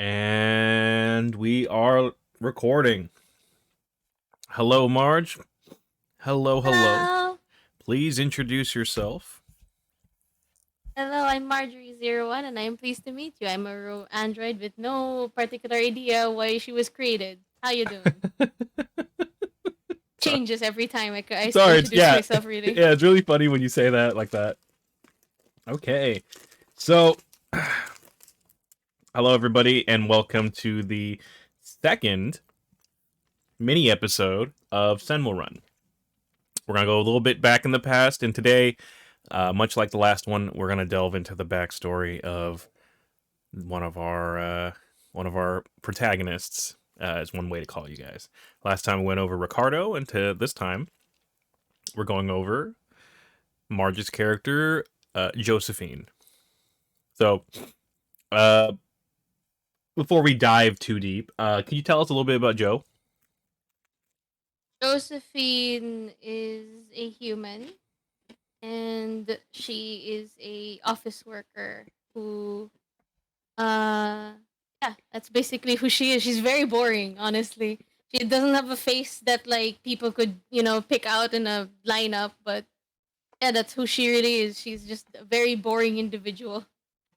And we are recording. Hello, Marge. Hello, hello. Hello. Please introduce yourself. Hello, I'm Marjorie01 and I'm pleased to meet you. I'm a android with no particular idea why she was created. How you doing? Changes every time I Sorry, introduce myself, really. yeah, it's really funny when you say that like that. Okay, so hello everybody, and welcome to the second mini episode of SenwaRun. We're gonna go a little bit back in the past, and today, much like the last one, we're gonna delve into the backstory of one of our protagonists. Is one way to call you guys. Last time we went over Ricardo, and this time we're going over Marge's character, Josephine. So, before we dive too deep, can you tell us a little bit about Joe? Josephine is a human and she is a office worker who yeah, that's basically who she is. She's very boring, honestly. She doesn't have a face that like people could, pick out in a lineup, but yeah, that's who she really is. She's just a very boring individual.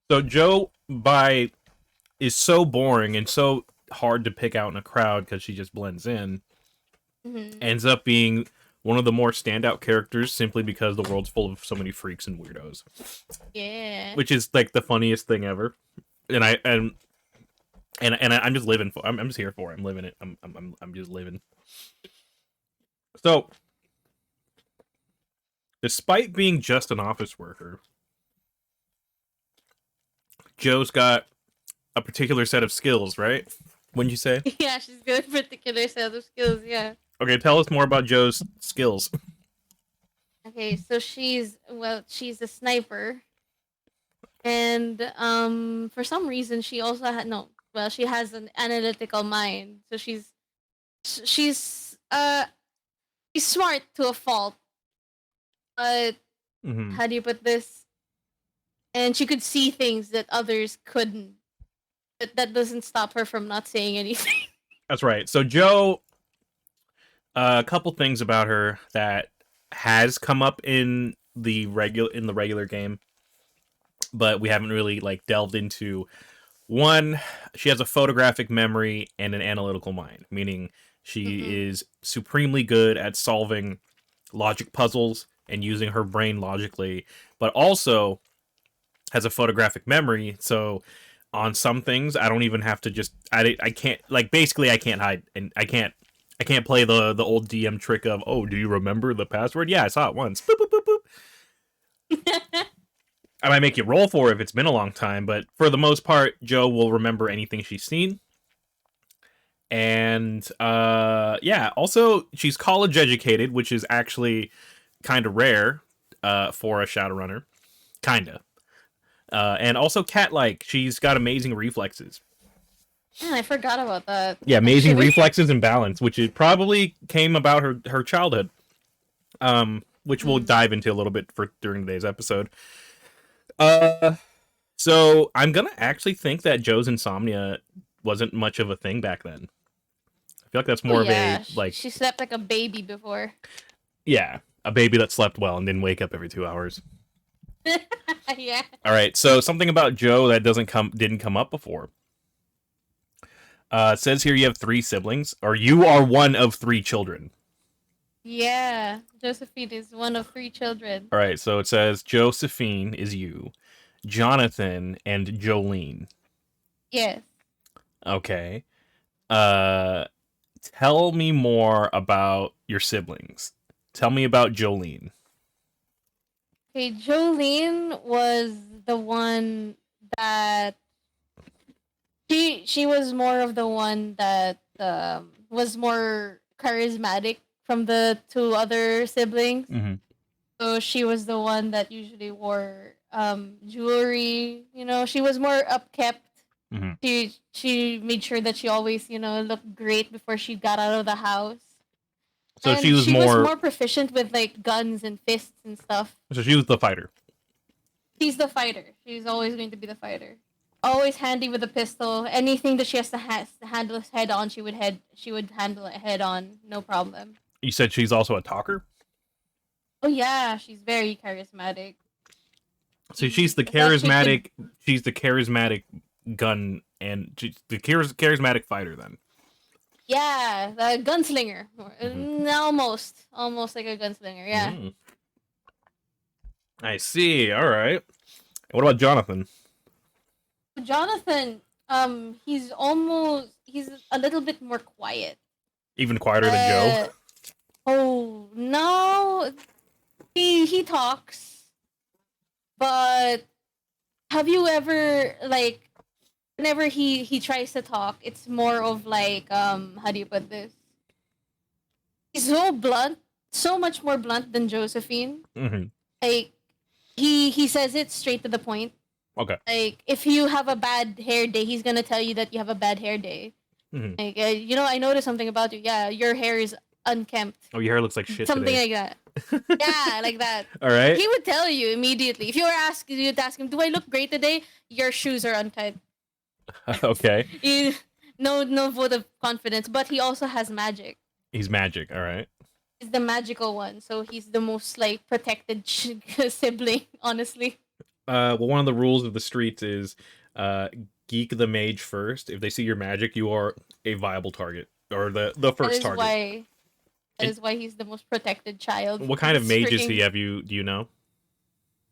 So Joe is so boring and so hard to pick out in a crowd because she just blends in. Ends up being one of the more standout characters simply because the world's full of so many freaks and weirdos. Yeah. Which is like the funniest thing ever. And I'm just living for. I'm just here for it. I'm living it. I'm just living. So, despite being just an office worker, Joe's got a particular set of skills, right? Wouldn't you say? Yeah, she's got a particular set of skills. Yeah. Okay, tell us more about Joe's skills. Okay, so she's a sniper, and for some reason she also had no. Well, she has an analytical mind, so she's smart to a fault. But how do you put this? And she could see things that others couldn't. But that doesn't stop her from not saying anything. That's right. So Joe, a couple things about her that has come up in the regular game, but we haven't really like delved into. One, she has a photographic memory and an analytical mind, meaning she is supremely good at solving logic puzzles and using her brain logically, but also has a photographic memory. So on some things, I don't even have to just I can't like basically I can't hide, and I can't play the old DM trick of, oh, do you remember the password? Yeah, I saw it once. Boop, boop, boop, boop. I might make you roll for it if it's been a long time, but for the most part, Joe will remember anything she's seen. And yeah, also she's college educated, which is actually kind of rare for a Shadowrunner, kinda. And also cat-like. She's got amazing reflexes. Man, I forgot about that. Yeah, amazing reflexes and balance, which it probably came about her childhood, which we'll dive into a little bit during today's episode. So I'm gonna actually think that Joe's insomnia wasn't much of a thing back then. I feel like that's more of a like she slept like a baby before. Yeah, a baby that slept well and didn't wake up every 2 hours. Yeah. All right, so something about Joe that didn't come up before. It says here you have 3 siblings, or you are one of 3 children. Yeah, Josephine is one of 3 children. All right, so it says Josephine is you, Jonathan, and Jolene. Yes. Okay. Tell me more about your siblings. Tell me about Jolene. Okay, Jolene was the one that she was more of the one that was more charismatic from the 2 other siblings. So she was the one that usually wore jewelry. She was more upkept. She made sure that she always looked great before she got out of the house. So and she was more proficient with like guns and fists and stuff. So she was the fighter. She's the fighter. She's always going to be the fighter. always handy with a pistol. Anything that she has to handle head on, she would handle it head on, no problem. You said she's also a talker? Oh yeah, she's very charismatic. So she's the It's actually good. charismatic gun, and she's the charismatic fighter then. Yeah, the gunslinger. Mm-hmm. Almost like a gunslinger. Yeah. Mm. I see. All right. What about Jonathan? Jonathan, he's a little bit more quiet. Even quieter than Joe? Oh no, he talks, but have you ever like whenever he tries to talk, it's more of like how do you put this? He's so blunt, so much more blunt than Josephine. Mm-hmm. Like he says it straight to the point. Okay. Like if you have a bad hair day, he's gonna tell you that you have a bad hair day. Mm-hmm. Like I noticed something about you. Yeah, your hair is unkempt. Oh, your hair looks like shit Something today. like that. Yeah, like that. All right. He would tell you immediately. If you'd ask him, "Do I look great today?" Your shoes are untied. Okay. No vote of confidence, but he also has magic. He's magic. All right. He's the magical one, so he's the most like protected sibling. Honestly. Well, one of the rules of the streets is, geek the mage first. If they see your magic, you are a viable target, or the first target. That is why he's the most protected child. What kind of He's mage is freaking- he? Do you know?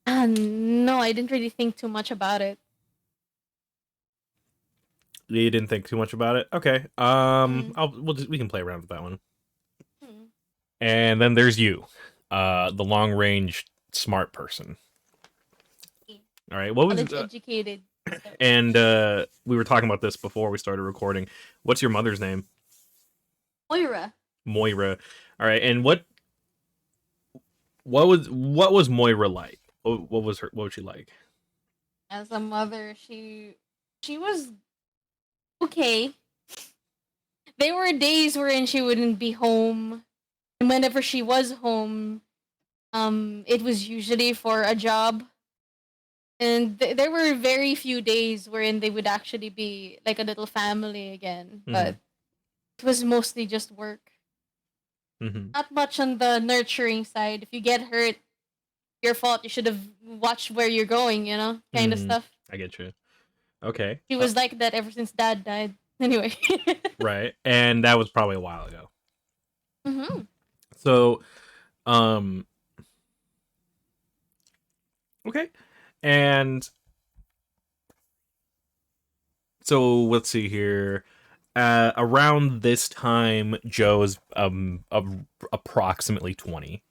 No, I didn't really think too much about it. You didn't think too much about it. Okay. We can play around with that one. Hmm. And then there's you, the long range smart person. All right. What was educated? And we were talking about this before we started recording. What's your mother's name? Moira. Moira. All right. And what was Moira like? What was she like? As a mother, she was okay. There were days wherein she wouldn't be home, and whenever she was home, it was usually for a job. And there were very few days wherein they would actually be like a little family again, but it was mostly just work. Mm-hmm. Not much on the nurturing side. If you get hurt, your fault. You should have watched where you're going, kind of stuff. I get you. Okay. She was like that ever since Dad died. Anyway. Right. And that was probably a while ago. Mm-hmm. So, okay. And so let's see here. Around this time, Joe's approximately 20.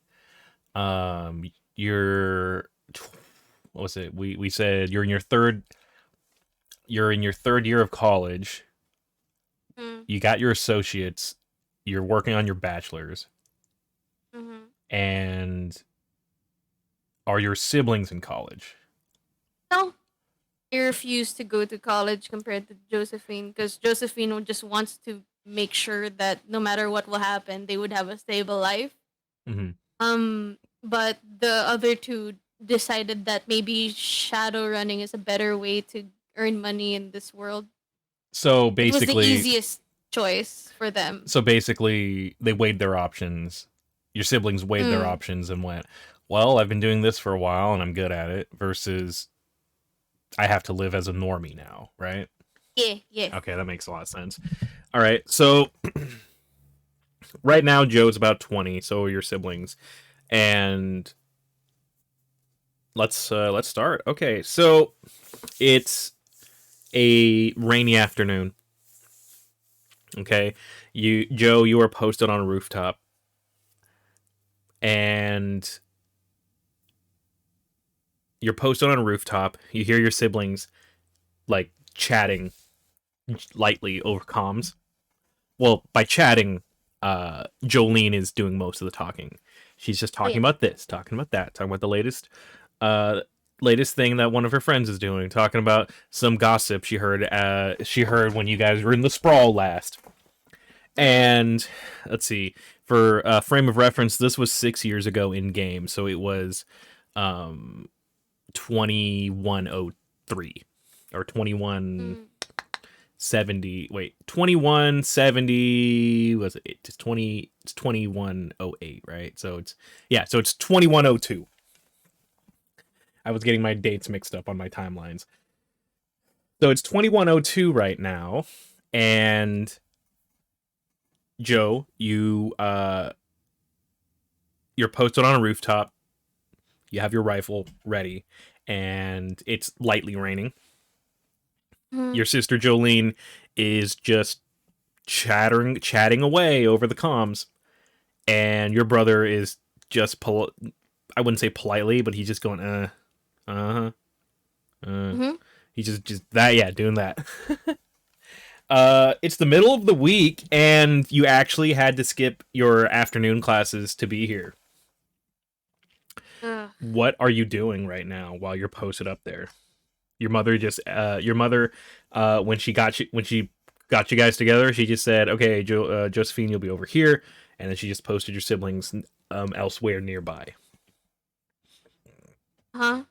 You're what was it? We said you're in your third year of college. Mm. You got your associates. You're working on your bachelor's. Mm-hmm. And are your siblings in college? No. He refused to go to college compared to Josephine because Josephine just wants to make sure that no matter what will happen, they would have a stable life. Mm-hmm. But the other two decided that maybe shadow running is a better way to earn money in this world. So basically, it was the easiest choice for them. So basically, they weighed their options. Your siblings weighed their options and went, well, I've been doing this for a while and I'm good at it, versus I have to live as a normie now, right? Yeah. Okay, that makes a lot of sense. All right, so right now Joe's about 20, so are your siblings. And let's start. Okay, so it's a rainy afternoon. Okay, Joe, you are posted on a rooftop, and you're posted on a rooftop. You hear your siblings like chatting lightly over comms. Well, by chatting, Jolene is doing most of the talking. She's just talking about this, talking about that, talking about the latest thing that one of her friends is doing, talking about some gossip she heard when you guys were in the sprawl last. And let's see, for a frame of reference, this was 6 years ago in game, so it was 2103. or 21 Mm. 70. Wait, 2170 was it? It's 20. It's 2108, right? So it's So it's 2102. I was getting my dates mixed up on my timelines. So it's 2102 right now, and Joe, you're posted on a rooftop. You have your rifle ready, and it's lightly raining. Mm. Your sister Jolene is just chatting away over the comms, and your brother is just I wouldn't say politely, but he's just going uh-huh, Mm-hmm. he's just that, yeah, doing that. It's the middle of the week, and you actually had to skip your afternoon classes to be here. Ugh. What are you doing right now while you're posted up there? Your mother when she got you guys together, she just said, "Okay, Josephine, you'll be over here," and then she just posted your siblings elsewhere nearby. Huh?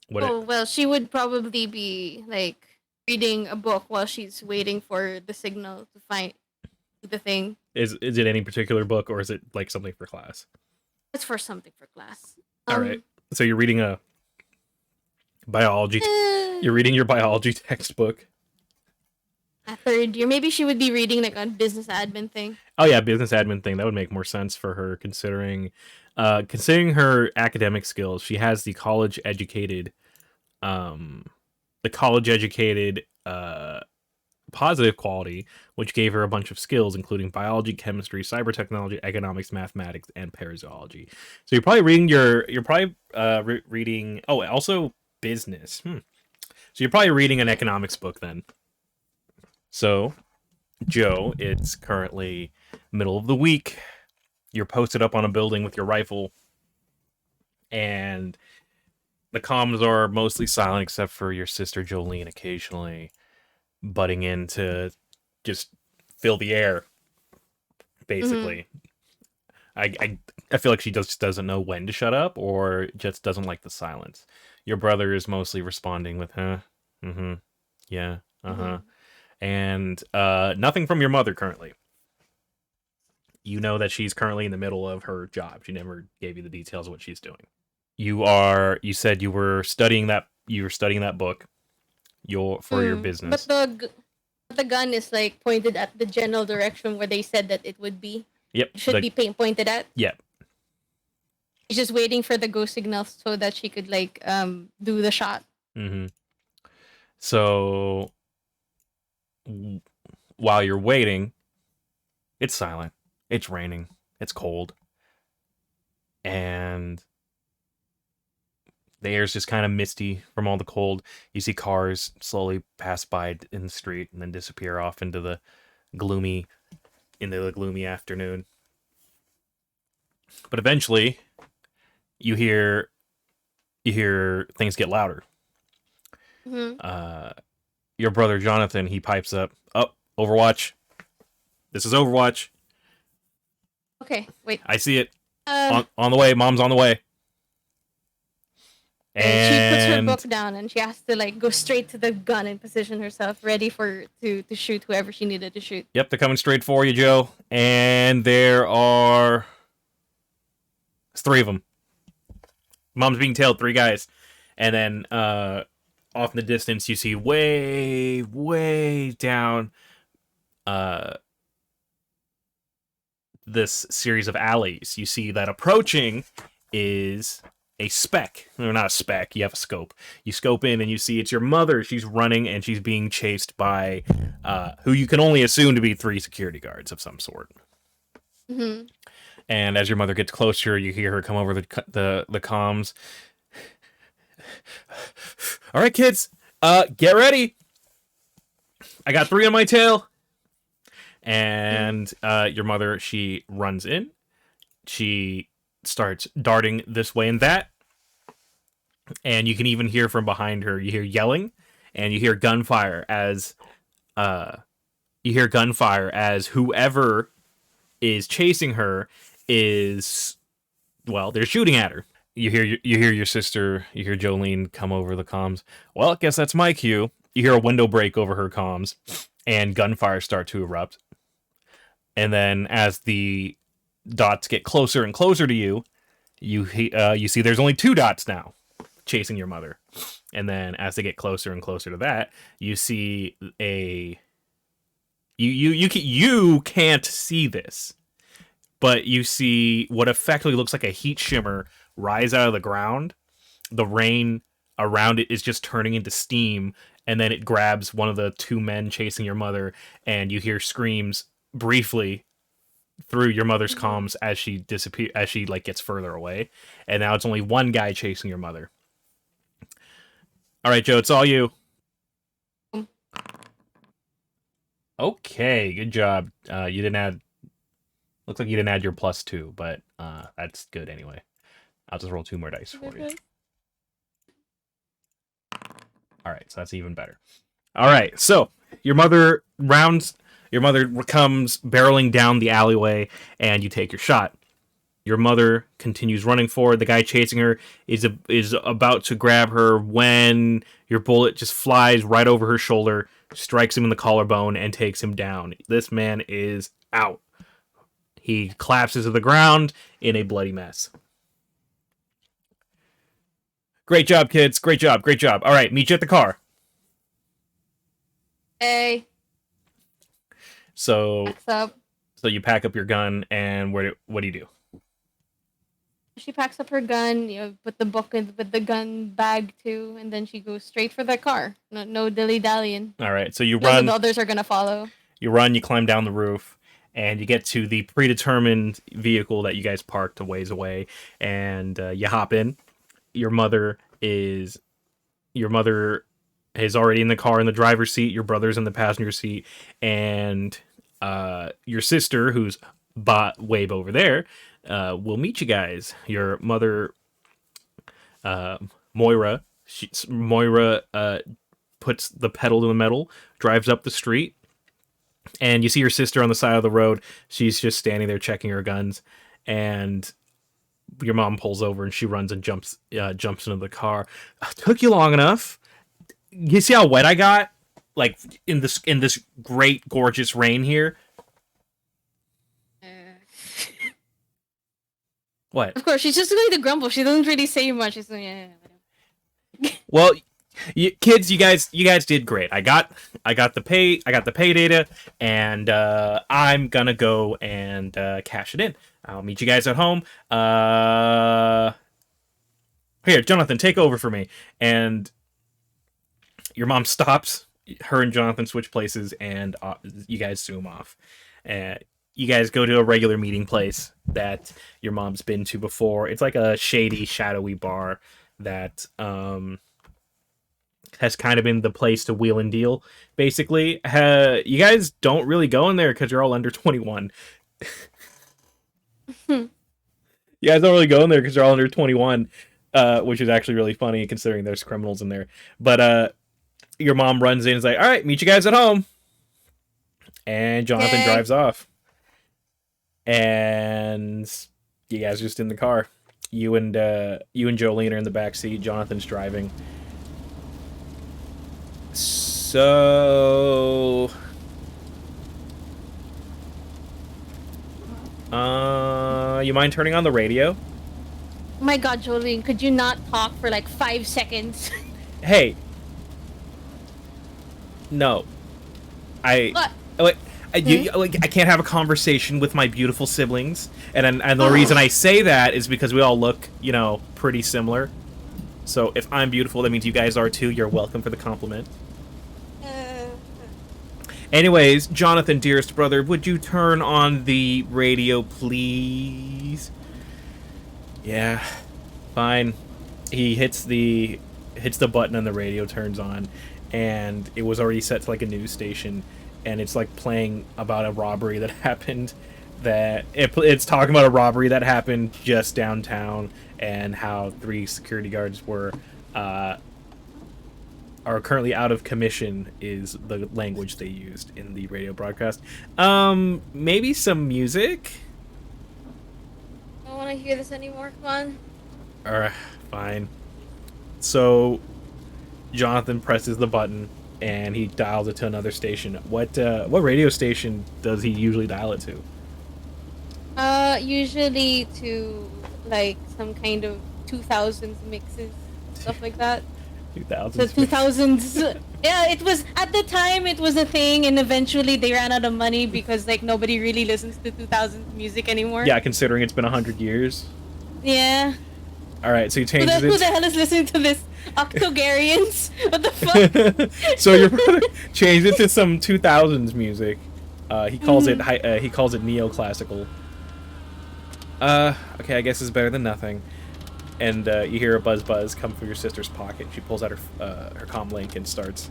What it Oh, well, she would probably be like reading a book while she's waiting for the signal to find the thing. is it any particular book, or is it like something for class? It's for something for class. All right. So you're reading a biology. You're Eh, reading your biology textbook. a third year. Maybe she would be reading like a business admin thing. Oh yeah, business admin thing. That would make more sense for her considering her academic skills. She has um the college educated positive quality, which gave her a bunch of skills, including biology, chemistry, cyber technology, economics, mathematics, and parasology. So you're probably reading. Oh, also business. So you're probably reading an economics book then. So Joe, it's currently middle of the week. You're posted up on a building with your rifle, and the comms are mostly silent except for your sister Jolene occasionally butting in to just fill the air, Mm-hmm. basically. I feel like she just doesn't know when to shut up or just doesn't like the silence. Your brother is mostly responding with huh, mm-hmm, yeah, uh-huh. Mm-hmm. And nothing from your mother currently. You know that she's currently in the middle of her job. She never gave you the details of what she's doing. You said you were studying that book for your But business. the gun is like pointed at the general direction where they said that it would be. Yep, It should be pointed at. yep. She's just waiting for the go signal so that she could like do the shot. Mm-hmm. So while you're waiting, it's silent. It's raining. It's cold. And the air's just kind of misty from all the cold. You see cars slowly pass by in the street and then disappear off gloomy into the gloomy afternoon. But eventually you hear things get louder. Mm-hmm. Your brother Jonathan, he pipes up, "Oh, Overwatch. This is Overwatch. Okay, wait. I see it. Uh, On the way. Mom's on the way." and she puts her book And down and she has to like go straight to the gun and position herself ready to shoot whoever she needed to shoot. yep, they're coming straight for you, Joe. And there's three of them. Mom's being tailed, three guys. And then off in the distance, you see way, way down this series of alleys. You see that approaching is a spec. No, not a spec. You have a scope. You scope in and you see it's your mother. She's running and she's being chased by who you can only assume to be three security guards of some sort. Mm-hmm. And as your mother gets closer, you hear her come over the comms. "All right, kids, get ready. I got three on my tail." And your mother, she runs in. She starts darting this way and that. And you can even hear from behind her, you hear yelling, and you hear gunfire as whoever is chasing her is, well, they're shooting at her. you hear your sister, you hear Jolene come over the comms. Well, I guess that's my cue. You hear a window break over her comms, and gunfire start to erupt. And then as the dots get closer and closer to you, you see there's only 2 dots now chasing your mother. And then as they get closer and closer to that, you see a you can't see this, but you see what effectively looks like a heat shimmer rise out of the ground. The rain around it is just turning into steam, and then it grabs one of the 2 men chasing your mother, and you hear screams briefly through your mother's comms as she like gets further away, and now it's only 1 guy chasing your mother. All right, Joe, it's all you. Okay, good job. You didn't add. Looks like you didn't add your +2, but that's good anyway. I'll just roll 2 more dice for you. All right, so that's even better. All right, so your mother comes barreling down the alleyway, and you take your shot. Your mother continues running forward. The guy chasing her is about to grab her when your bullet just flies right over her shoulder, strikes him in the collarbone, and takes him down. This man is out. He collapses to the ground in a bloody mess. Great job, kids. Great job. Great job. All right, meet you at the car. Hey. So, Packs up. So you pack up your gun, and what do you do? She packs up her gun, put the book with the gun bag too, and then she goes straight for the car. No dilly-dallying. All right, so you run. The others are gonna follow. You run, you climb down the roof, and you get to the predetermined vehicle that you guys parked a ways away, and you hop in. Your mother is already in the car in the driver's seat. Your brother's in the passenger seat, and your sister, who's way over there, will meet you guys. Your mother, Moira, puts the pedal to the metal, drives up the street, and you see your sister on the side of the road. She's just standing there checking her guns, and your mom pulls over and she runs and jumps into the car. Took you long enough. You see how wet I got? Like in this great gorgeous rain here. What? Of course, she's just going to grumble. She doesn't really say much. She's like, yeah. Well, kids, you guys did great. I got the pay data, and I'm gonna go and cash it in. I'll meet you guys at home. Here, Jonathan, take over for me. And your mom stops. Her and Jonathan switch places, and you guys zoom off. You guys go to a regular meeting place that your mom's been to before. It's like a shady, shadowy bar that has kind of been the place to wheel and deal, basically. You guys don't really go in there because you're all under 21. You guys don't really go in there because you're all under 21, which is actually really funny considering there's criminals in there. But your mom runs in and is like, all right, meet you guys at home. And Jonathan drives off. And you guys are just in the car. You and Jolene are in the back seat. Jonathan's driving. So, you mind turning on the radio? Oh my god, Jolene, could you not talk for like 5 seconds? Hey. No. What? I can't have a conversation with my beautiful siblings, and the reason I say that is because we all look, pretty similar. So if I'm beautiful, that means you guys are too. You're welcome for the compliment. Anyways, Jonathan, dearest brother, would you turn on the radio, please? Yeah, fine. He hits the button and the radio turns on, and it was already set to like a news station. And it's like playing about a robbery that happened. It's talking about a robbery that happened just downtown, and how 3 security guards are currently out of commission is the language they used in the radio broadcast. Maybe some music. I don't want to hear this anymore. Come on. Alright, fine. So Jonathan presses the button and he dials it to another station. What radio station does he usually dial it to? Usually to like some kind of 2000s mixes, stuff like that. 2000s. So 2000s. Yeah, it was at the time it was a thing, and eventually they ran out of money because like nobody really listens to 2000s music anymore. Yeah, considering it's been 100 years. Yeah. All right, so he changes Who it. the hell is listening to this? Octogarians? What the fuck? So you're gonna change it to some 2000s music. He calls it neoclassical. Okay, I guess it's better than nothing. And you hear a buzz come from your sister's pocket. She pulls out her comm link and starts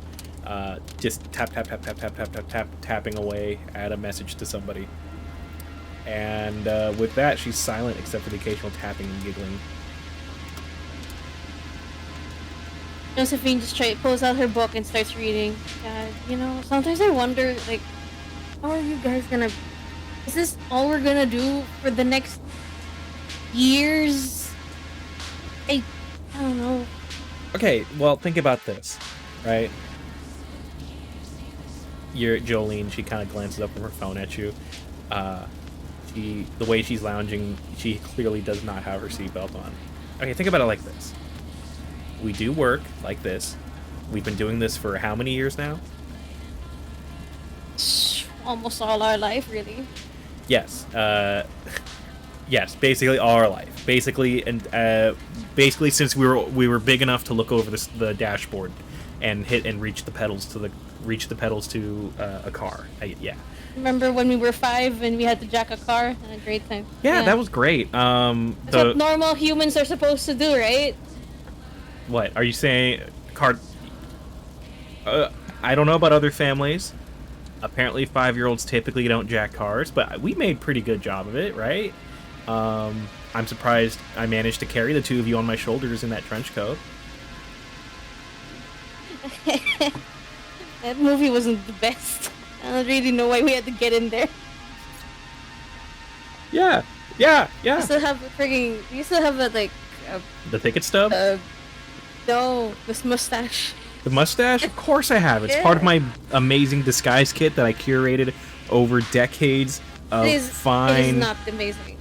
just tapping away at a message to somebody. And with that, she's silent except for the occasional tapping and giggling. Josephine just pulls out her book and starts reading. God, you know, sometimes I wonder, like, how are you guys gonna... Is this all we're gonna do for the next years? I don't know. Okay, well, think about this, right? You're Jolene. She kind of glances up from her phone at you. The way she's lounging, she clearly does not have her seatbelt on. Okay, think about it like this. We do work like this. We've been doing this for how many years now? Almost all our life, really. Yes. Yes, basically all our life. Basically since we were big enough to look over the dashboard and reach the pedals to a car. Yeah. Remember when we were 5 and we had to jack a car? A great time. Yeah, that was great. That's what normal humans are supposed to do, right? What are you saying? I don't know about other families. Apparently, 5-year-olds typically don't jack cars, but we made pretty good job of it, right? I'm surprised I managed to carry the two of you on my shoulders in that trench coat. That movie wasn't the best. I don't really know why we had to get in there. Yeah. You still have The ticket stub? No, this mustache. The mustache? Of course I have. It's part of my amazing disguise kit that I curated over decades of fine... It is not amazing.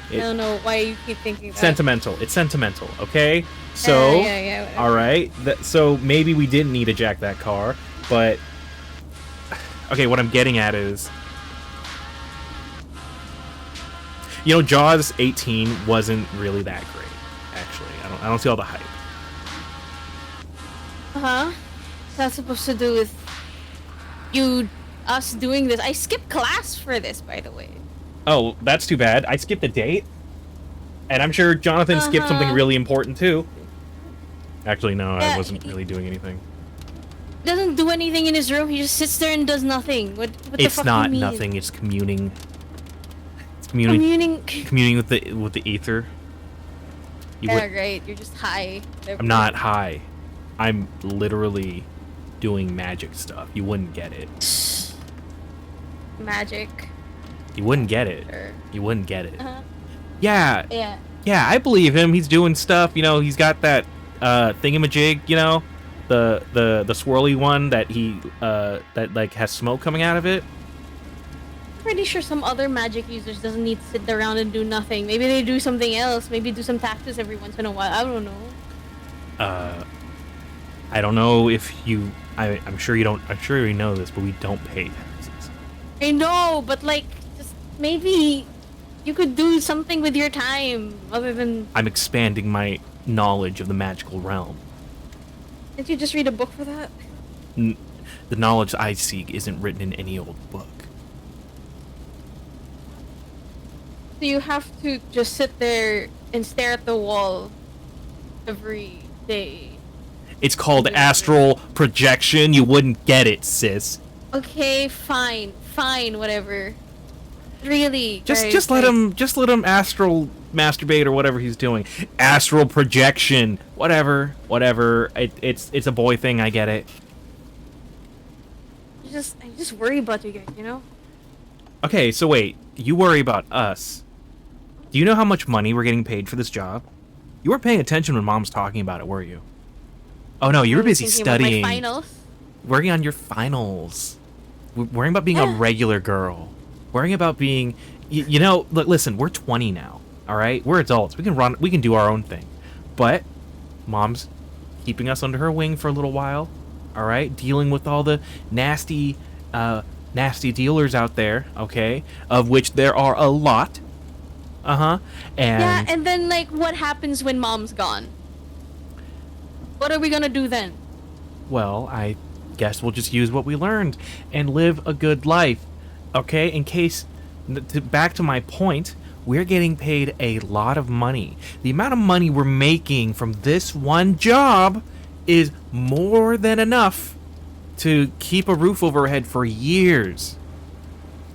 I don't know why you keep thinking that. Sentimental. It's sentimental, okay? So, yeah, alright. So maybe we didn't need to jack that car, but... Okay, what I'm getting at is... You know, Jaws 18 wasn't really that great, actually. I don't see all the hype. What's that supposed to do with us doing this? I skipped class for this, by the way. Oh, that's too bad. I skipped a date. And I'm sure Jonathan skipped something really important, too. Actually, no, I wasn't really doing anything. Doesn't do anything in his room. He just sits there and does nothing. What the fuck It's not do you mean? nothing. It's communing. It's communing with the ether. Right. You're just high. I'm not high. I'm literally doing magic stuff. You wouldn't get it. Magic. You wouldn't get it. Sure. You wouldn't get it. Yeah. Yeah, I believe him. He's doing stuff. You know, he's got that thingamajig. You know, the swirly one that that like has smoke coming out of it. I'm pretty sure some other magic users doesn't need to sit around and do nothing. Maybe they do something else. Maybe do some taxes every once in a while. I don't know. I don't know if you... I'm sure you don't... I'm sure you know this, but we don't pay taxes. I know, but like, just maybe you could do something with your time other than... I'm expanding my knowledge of the magical realm. Did you just read a book for that? The knowledge I seek isn't written in any old book. So you have to just sit there and stare at the wall every day. It's called astral projection. You wouldn't get it, sis. Okay, fine, whatever. Really? Just let him astral masturbate or whatever he's doing. Astral projection. Whatever. It's a boy thing, I get it. I just worry about you guys, you know? Okay, so wait. You worry about us. Do you know how much money we're getting paid for this job? You weren't paying attention when Mom's talking about it, were you? Oh no, you were busy studying. My finals. Worrying on your finals. Worrying about being a regular girl. Worrying about being... You know, look, listen, we're 20 now, all right? We're adults. We can do our own thing. But Mom's keeping us under her wing for a little while, all right? Dealing with all the nasty dealers out there, okay? Of which there are a lot. And yeah, and then like what happens when Mom's gone? What are we gonna do then? Well, I guess we'll just use what we learned and live a good life, okay? In case, back to my point, we're getting paid a lot of money. The amount of money we're making from this one job is more than enough to keep a roof over our head for years.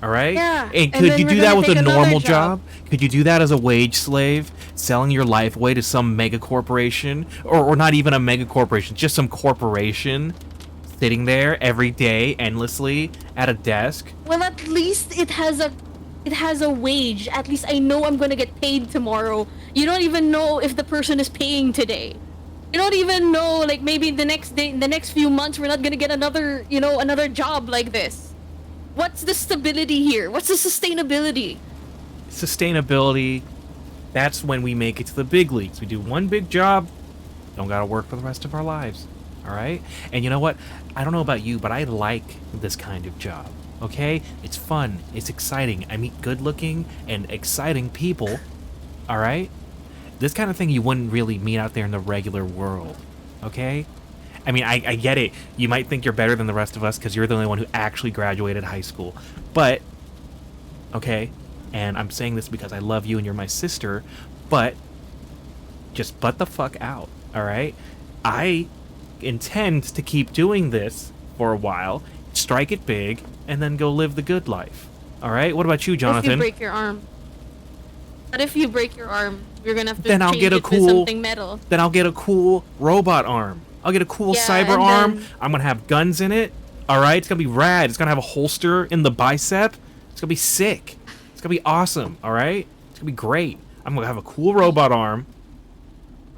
All right? Yeah. And could you do that with a normal job? Could you do that as a wage slave, selling your life away to some mega corporation, or not even a mega corporation, just some corporation sitting there every day endlessly at a desk? Well, at least it has a wage. At least I know I'm going to get paid tomorrow. You don't even know if the person is paying today. You don't even know, like, maybe the next day, the next few months, we're not going to get another, another job like this. What's the stability here? What's the sustainability? Sustainability, that's when we make it to the big leagues. We do one big job, don't gotta work for the rest of our lives. All right? And you know what? I don't know about you, but I like this kind of job. Okay? It's fun. It's exciting. I meet good-looking and exciting people. All right? This kind of thing you wouldn't really meet out there in the regular world. Okay? I mean, I get it. You might think you're better than the rest of us because you're the only one who actually graduated high school. But, okay, and I'm saying this because I love you and you're my sister, but just butt the fuck out, all right? I intend to keep doing this for a while, strike it big, and then go live the good life. All right? What about you, Jonathan? If you break your arm. What if you break your arm? You're gonna have to then I'll change get a it cool, with something metal. Then I'll get a cool robot arm. I'll get a cool cyber arm. I'm gonna have guns in it. All right, it's gonna be rad. It's gonna have a holster in the bicep. It's gonna be sick. It's gonna be awesome. All right, it's gonna be great. I'm gonna have a cool robot arm,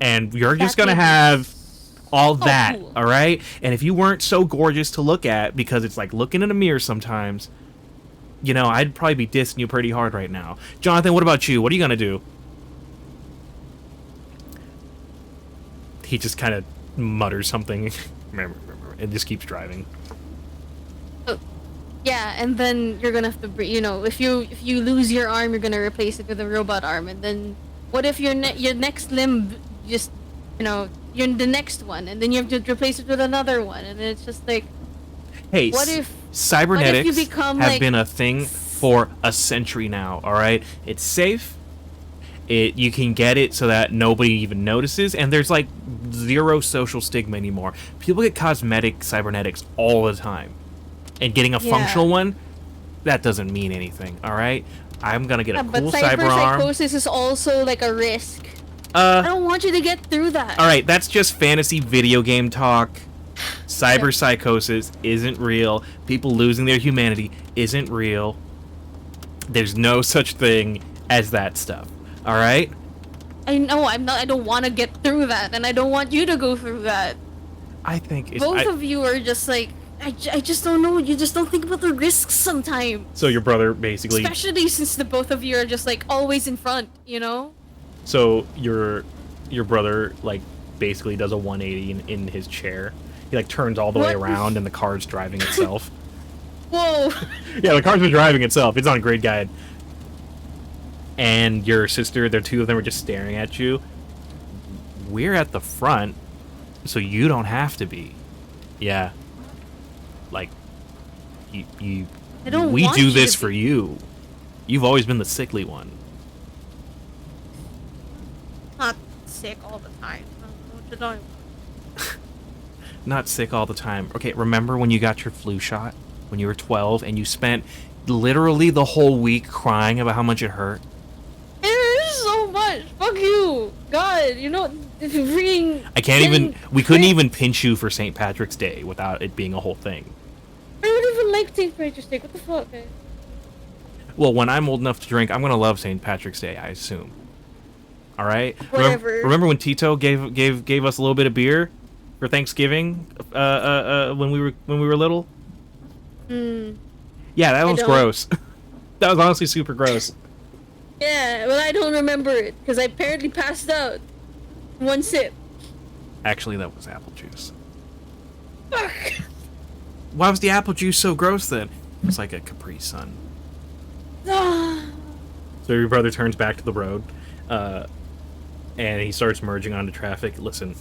and you're just gonna have all that. Cool. All right, and if you weren't so gorgeous to look at, because it's like looking in a mirror sometimes, you know, I'd probably be dissing you pretty hard right now. Jonathan, what about you? What are you gonna do? He just kind of mutters something and just keeps driving. Oh, yeah, and then you're gonna have to, if you lose your arm, you're gonna replace it with a robot arm, and then what if your next limb just, you're the next one, and then you have to replace it with another one, and it's just like, hey, what if cybernetics you become have been a thing for a century now? All right, it's safe. You can get it so that nobody even notices, and there's like zero social stigma anymore. People get cosmetic cybernetics all the time, and getting a functional one, that doesn't mean anything. All right, I'm gonna get a cool cyber arm. But psychosis is also like a risk. I don't want you to get through that. All right, that's just fantasy video game talk. Cyber psychosis isn't real. People losing their humanity isn't real. There's no such thing as that stuff. All right? I know, I don't want to get through that, and I don't want you to go through that. I think it's... Both of you are just like, I just don't know, you just don't think about the risks sometimes. So your brother basically... Especially since the both of you are just like always in front, So your brother like basically does a 180 in his chair. He like turns all the way around and the car's driving itself. Whoa! Yeah, the car's been driving itself. It's on Grid Guide. And your sister, the two of them are just staring at you. We're at the front, so you don't have to be. Yeah. Like, we do this for you. You've always been the sickly one. Not sick all the time. What did I... Not sick all the time. Okay, remember when you got your flu shot when you were 12 and you spent literally the whole week crying about how much it hurt? It hurts so much. Fuck you. God, if you're freaking... We couldn't even pinch you for St. Patrick's Day without it being a whole thing. I don't even like St. Patrick's Day. What the fuck, man? Well, when I'm old enough to drink, I'm gonna love St. Patrick's Day, I assume. All right. Whatever. Remember when Tito gave us a little bit of beer for Thanksgiving? When we were little. Hmm. Yeah, that I was don't. gross. That was honestly super gross. Yeah, well, I don't remember it because I apparently passed out. One sip. Actually, that was apple juice. Fuck. Why was the apple juice so gross then? It's like a Capri Sun. Ah. So your brother turns back to the road, and he starts merging onto traffic. Listen,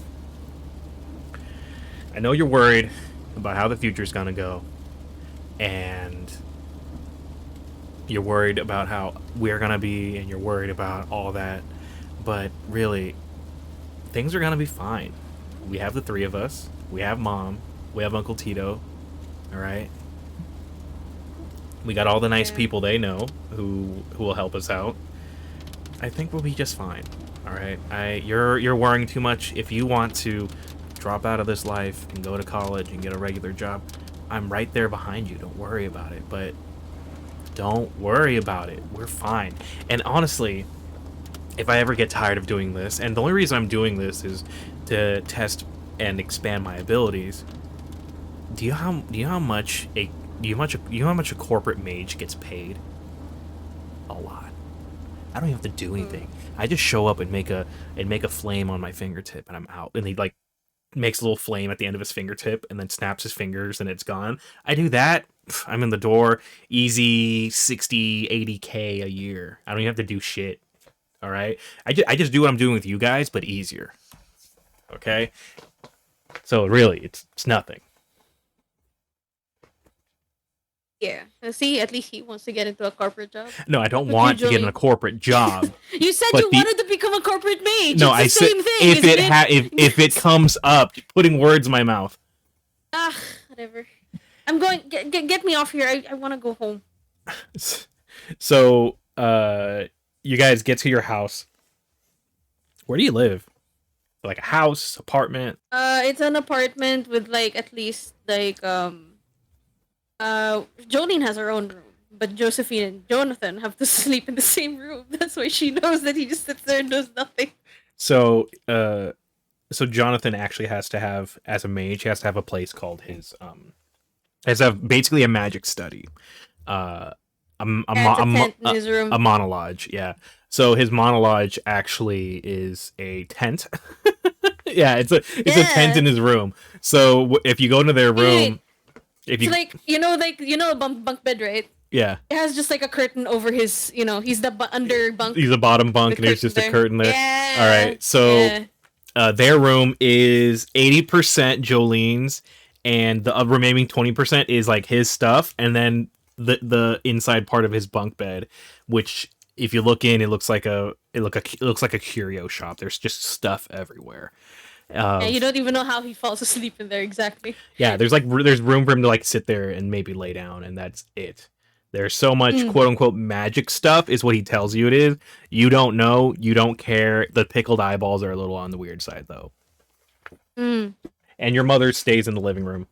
I know you're worried about how the future's gonna go, and you're worried about how we're gonna be, and you're worried about all that, but really, things are gonna be fine. We have the three of us. We have Mom. We have Uncle Tito. All right. We got all the nice people they know who will help us out. I think we'll be just fine. All right. You're worrying too much. If you want to drop out of this life and go to college and get a regular job, I'm right there behind you. Don't worry about it. But don't worry about it. We're fine. And honestly, if I ever get tired of doing this, and the only reason I'm doing this is to test and expand my abilities. Do you know how much a corporate mage gets paid? A lot. I don't even have to do anything. I just show up and make a flame on my fingertip, and I'm out. And he like makes a little flame at the end of his fingertip, and then snaps his fingers, and it's gone. I do that. I'm in the door. Easy 60, 80K a year. I don't even have to do shit. All right. I just do what I'm doing with you guys, but easier. Okay. So really, it's nothing. Yeah. See, at least he wants to get into a corporate job. No, I don't want to get in a corporate job. You said you wanted to become a corporate mage. No, it's the same thing. If it comes up, putting words in my mouth. Ah, whatever. I'm going. Get me off here. I want to go home. So, you guys get to your house. Where do you live? Like a house, apartment? It's an apartment with like at least like Jolene has her own room, but Josephine and Jonathan have to sleep in the same room. That's why she knows that he just sits there and does nothing. So, so Jonathan actually has to have, as a mage, he has to have a place called his has to have basically a magic study. A monologue, yeah. So his monologue actually is a tent. Yeah, it's a tent in his room. So if you go into their room, if you like a bunk bed, right? Yeah, it has just like a curtain over his. He's the under bunk. He's a bottom bunk, and there's just a curtain there. Yeah. All right, so their room is 80% Jolene's, and the remaining 20% is like his stuff, and then the inside part of his bunk bed, which if you look in, it looks like a curio shop. There's just stuff everywhere. You don't even know how he falls asleep in there exactly. Yeah, there's room for him to like sit there and maybe lay down, and that's it. There's so much quote unquote magic stuff is what he tells you it is. You don't know, you don't care. The pickled eyeballs are a little on the weird side though. And your mother stays in the living room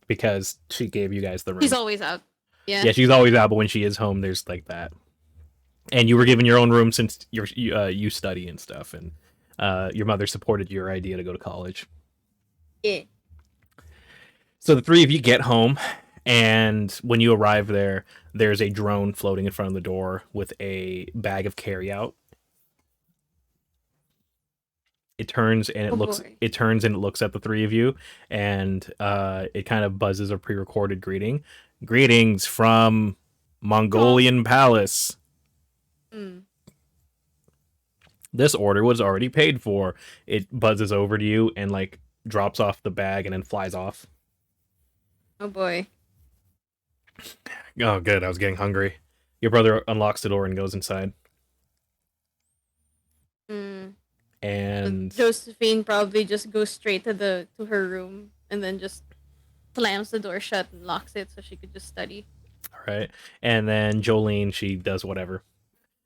because she gave you guys the room. She's always out. Yeah, she's always out, but when she is home, there's like that. And you were given your own room since you study and stuff, and your mother supported your idea to go to college. Yeah. So the three of you get home, and when you arrive there, there's a drone floating in front of the door with a bag of carryout. It turns and it looks at the three of you, and it kind of buzzes a pre-recorded greeting. Greetings from Mongolian Palace. This order was already paid for. It buzzes over to you and like drops off the bag and then flies off. Oh boy. Oh good, I was getting hungry. Your brother unlocks the door and goes inside. And so Josephine probably just goes straight to her room and then just slams the door shut and locks it so she could just study. All right. And then Jolene, she does whatever.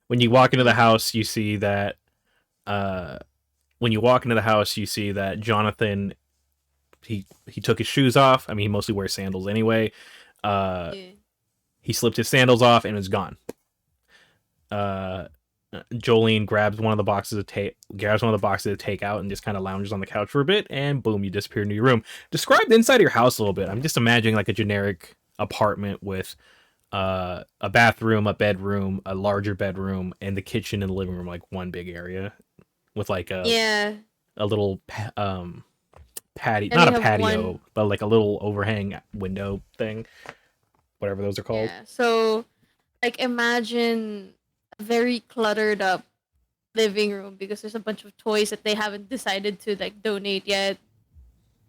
When you walk into the house, you see that Jonathan he took his shoes off. I mean, he mostly wears sandals anyway. He slipped his sandals off and was gone. Jolene grabs one of the boxes to take out and just kind of lounges on the couch for a bit, and boom, you disappear into your room. Describe the inside of your house a little bit. I'm just imagining like a generic apartment with a bathroom, a bedroom, a larger bedroom, and the kitchen and the living room, like one big area with like Yeah. a little patio, And not you a have patio, one. but like a little overhang window thing, whatever those are called. Yeah. So like imagine a very cluttered up living room because there's a bunch of toys that they haven't decided to like donate yet.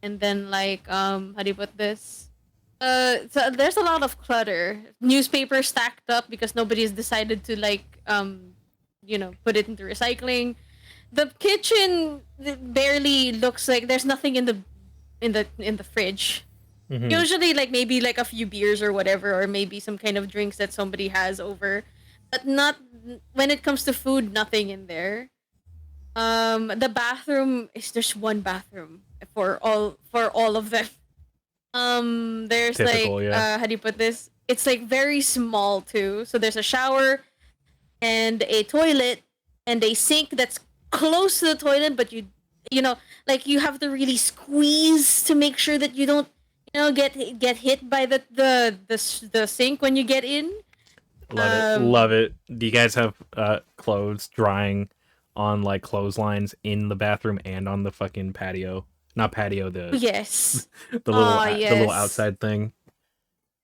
And then like how do you put this? So there's a lot of clutter. Newspapers stacked up because nobody's decided to like put it into recycling. The kitchen barely looks like there's nothing in the fridge. Mm-hmm. Usually like maybe like a few beers or whatever, or maybe some kind of drinks that somebody has over, but not when it comes to food. Nothing in there. The bathroom is there's one bathroom for all of them. There's like Typical, yeah. how do you put this? It's like very small too. So there's a shower and a toilet and a sink that's close to the toilet, but you know like you have to really squeeze to make sure that you don't get hit by the sink when you get in. Love it. Love Um, it. Do you guys have clothes drying on like clotheslines in the bathroom and on the fucking patio? Not patio, the yes. the little Yes. outside thing.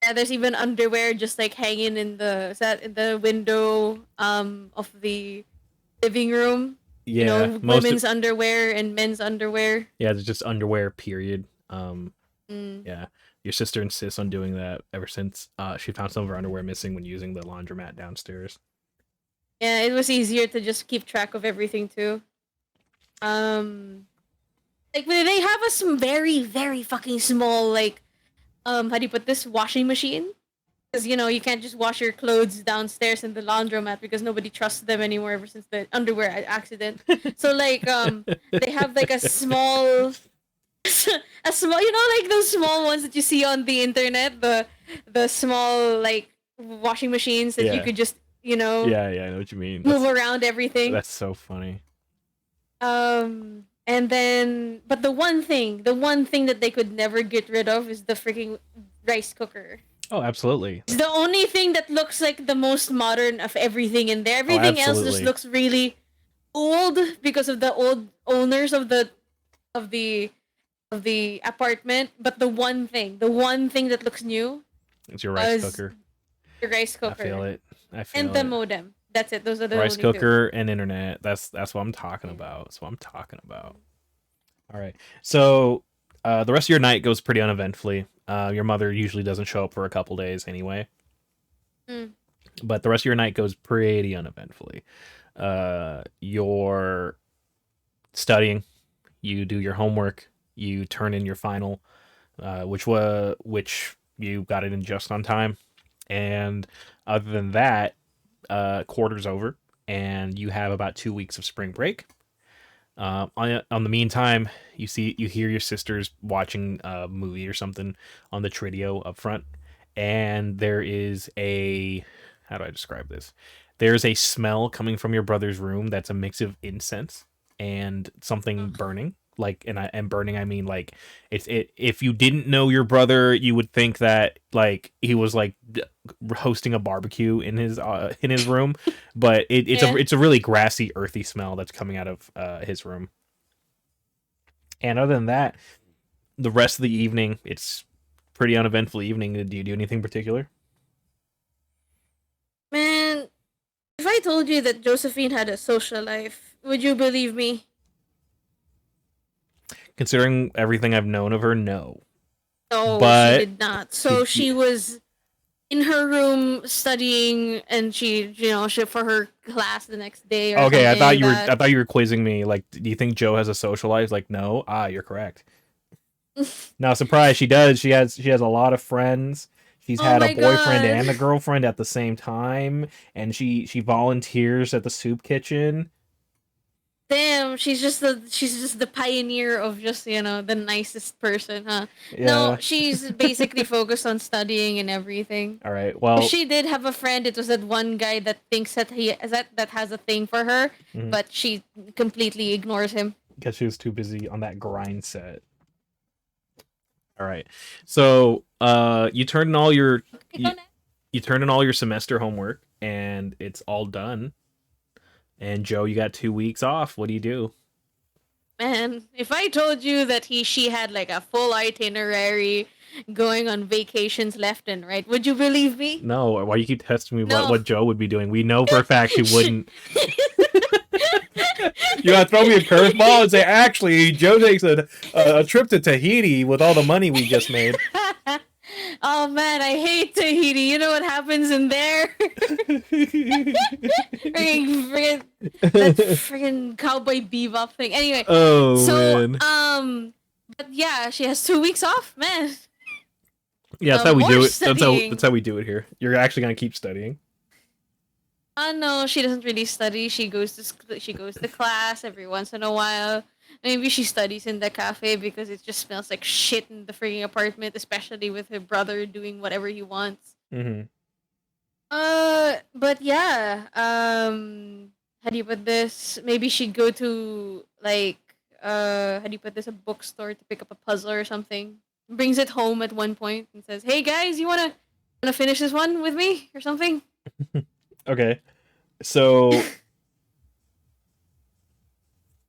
Yeah, there's even underwear just like hanging in the window of the living room. Yeah, most Women's underwear and men's underwear. yeah, it's just underwear period. Mm. Yeah. Your sister insists on doing that ever since she found some of her underwear missing when using the laundromat downstairs. Yeah, it was easier to just keep track of everything too. Um, like they have a some very very fucking small like how do you put this washing machine? Because you can't just wash your clothes downstairs in the laundromat because nobody trusts them anymore ever since the underwear accident. So like they have like a small a small like those small ones that you see on the internet, the small like washing machines that you Yeah. could just Yeah, I know what you mean. move around everything. That's so funny. And then but the one thing that they could never get rid of is the freaking rice cooker. Oh, absolutely. It's the only thing that looks like the most modern of everything in there. Oh, Everything else just absolutely. looks really old because of the old owners of the of the apartment. But the one thing that looks new It's your rice was cooker. the rice I feel cooker it. I and feel the it. modem. That's it. Those are the Rice only two. cooker and internet. That's what I'm talking Yeah. about. That's what I'm talking about. All right. So the rest of your night goes pretty uneventfully. Your mother usually doesn't show up for a couple days anyway, Mm. but the rest of your night goes pretty uneventfully. You're studying. You do your homework. You turn in your final, which you got it in just on time. And other than that, quarter's over, and you have about 2 weeks of spring break. On the meantime, you hear your sisters watching a movie or something on the Trio up front, and there is a how do I describe this? There's a smell coming from your brother's room that's a mix of incense and something Ugh. burning. Like and burning, I mean like if you didn't know your brother, you would think that like he was like hosting a barbecue in his room, but Yeah. it's a really grassy, earthy smell that's coming out of his room. And other than that, the rest of the evening, it's pretty uneventful evening. Do you do anything particular? Man, if I told you that Josephine had a social life, would you believe me? Considering everything I've known of her, no. No, she But did not. she, So she was in her room studying, and she for her class the next day or okay, something like I that. thought you were quizzing me. Like, do you think Joe has a social life? Like, no. You're correct. Now, surprise, she does. She has a lot of friends. She's Oh had a my boyfriend god. and a girlfriend at the same time, and she volunteers at the soup kitchen. Damn, she's just the pioneer of just the nicest person, huh? No, Yeah. she's basically focused on studying and everything. All right. If Well, she did have a friend, it was that one guy that thinks that has a thing for her, mhm, but she completely ignores him. because she was too busy on that grind set. All right. So, you turned in all your Okay, go you, next. you turned in all your semester homework, and it's all done. And Joe, you got 2 weeks off. What do you do? Man, if I told you that she had like a full itinerary going on vacations left and right, would you believe me? No, why you keep testing me No. what Joe would be doing? We know for a fact she She- wouldn't. You gotta throw me a curveball and say, actually, Joe takes a trip to Tahiti with all the money we just made. Oh man, I hate Tahiti. You know what happens in there? friggin, that friggin' cowboy bebop thing. Anyway, Oh so man. but yeah, she has 2 weeks off, man. Yeah, that's how we More do it. studying. That's how we do it here. You're actually gonna keep studying. No, she doesn't really study. She goes to class every once in a while. Maybe she studies in the cafe because it just smells like shit in the freaking apartment, especially with her brother doing whatever he wants. Mm-hmm. But yeah. How do you put this? Maybe she'd go to like how do you put this? A bookstore to pick up a puzzle or something. Brings it home at one point and says, "Hey guys, you wanna finish this one with me or something?" Okay. So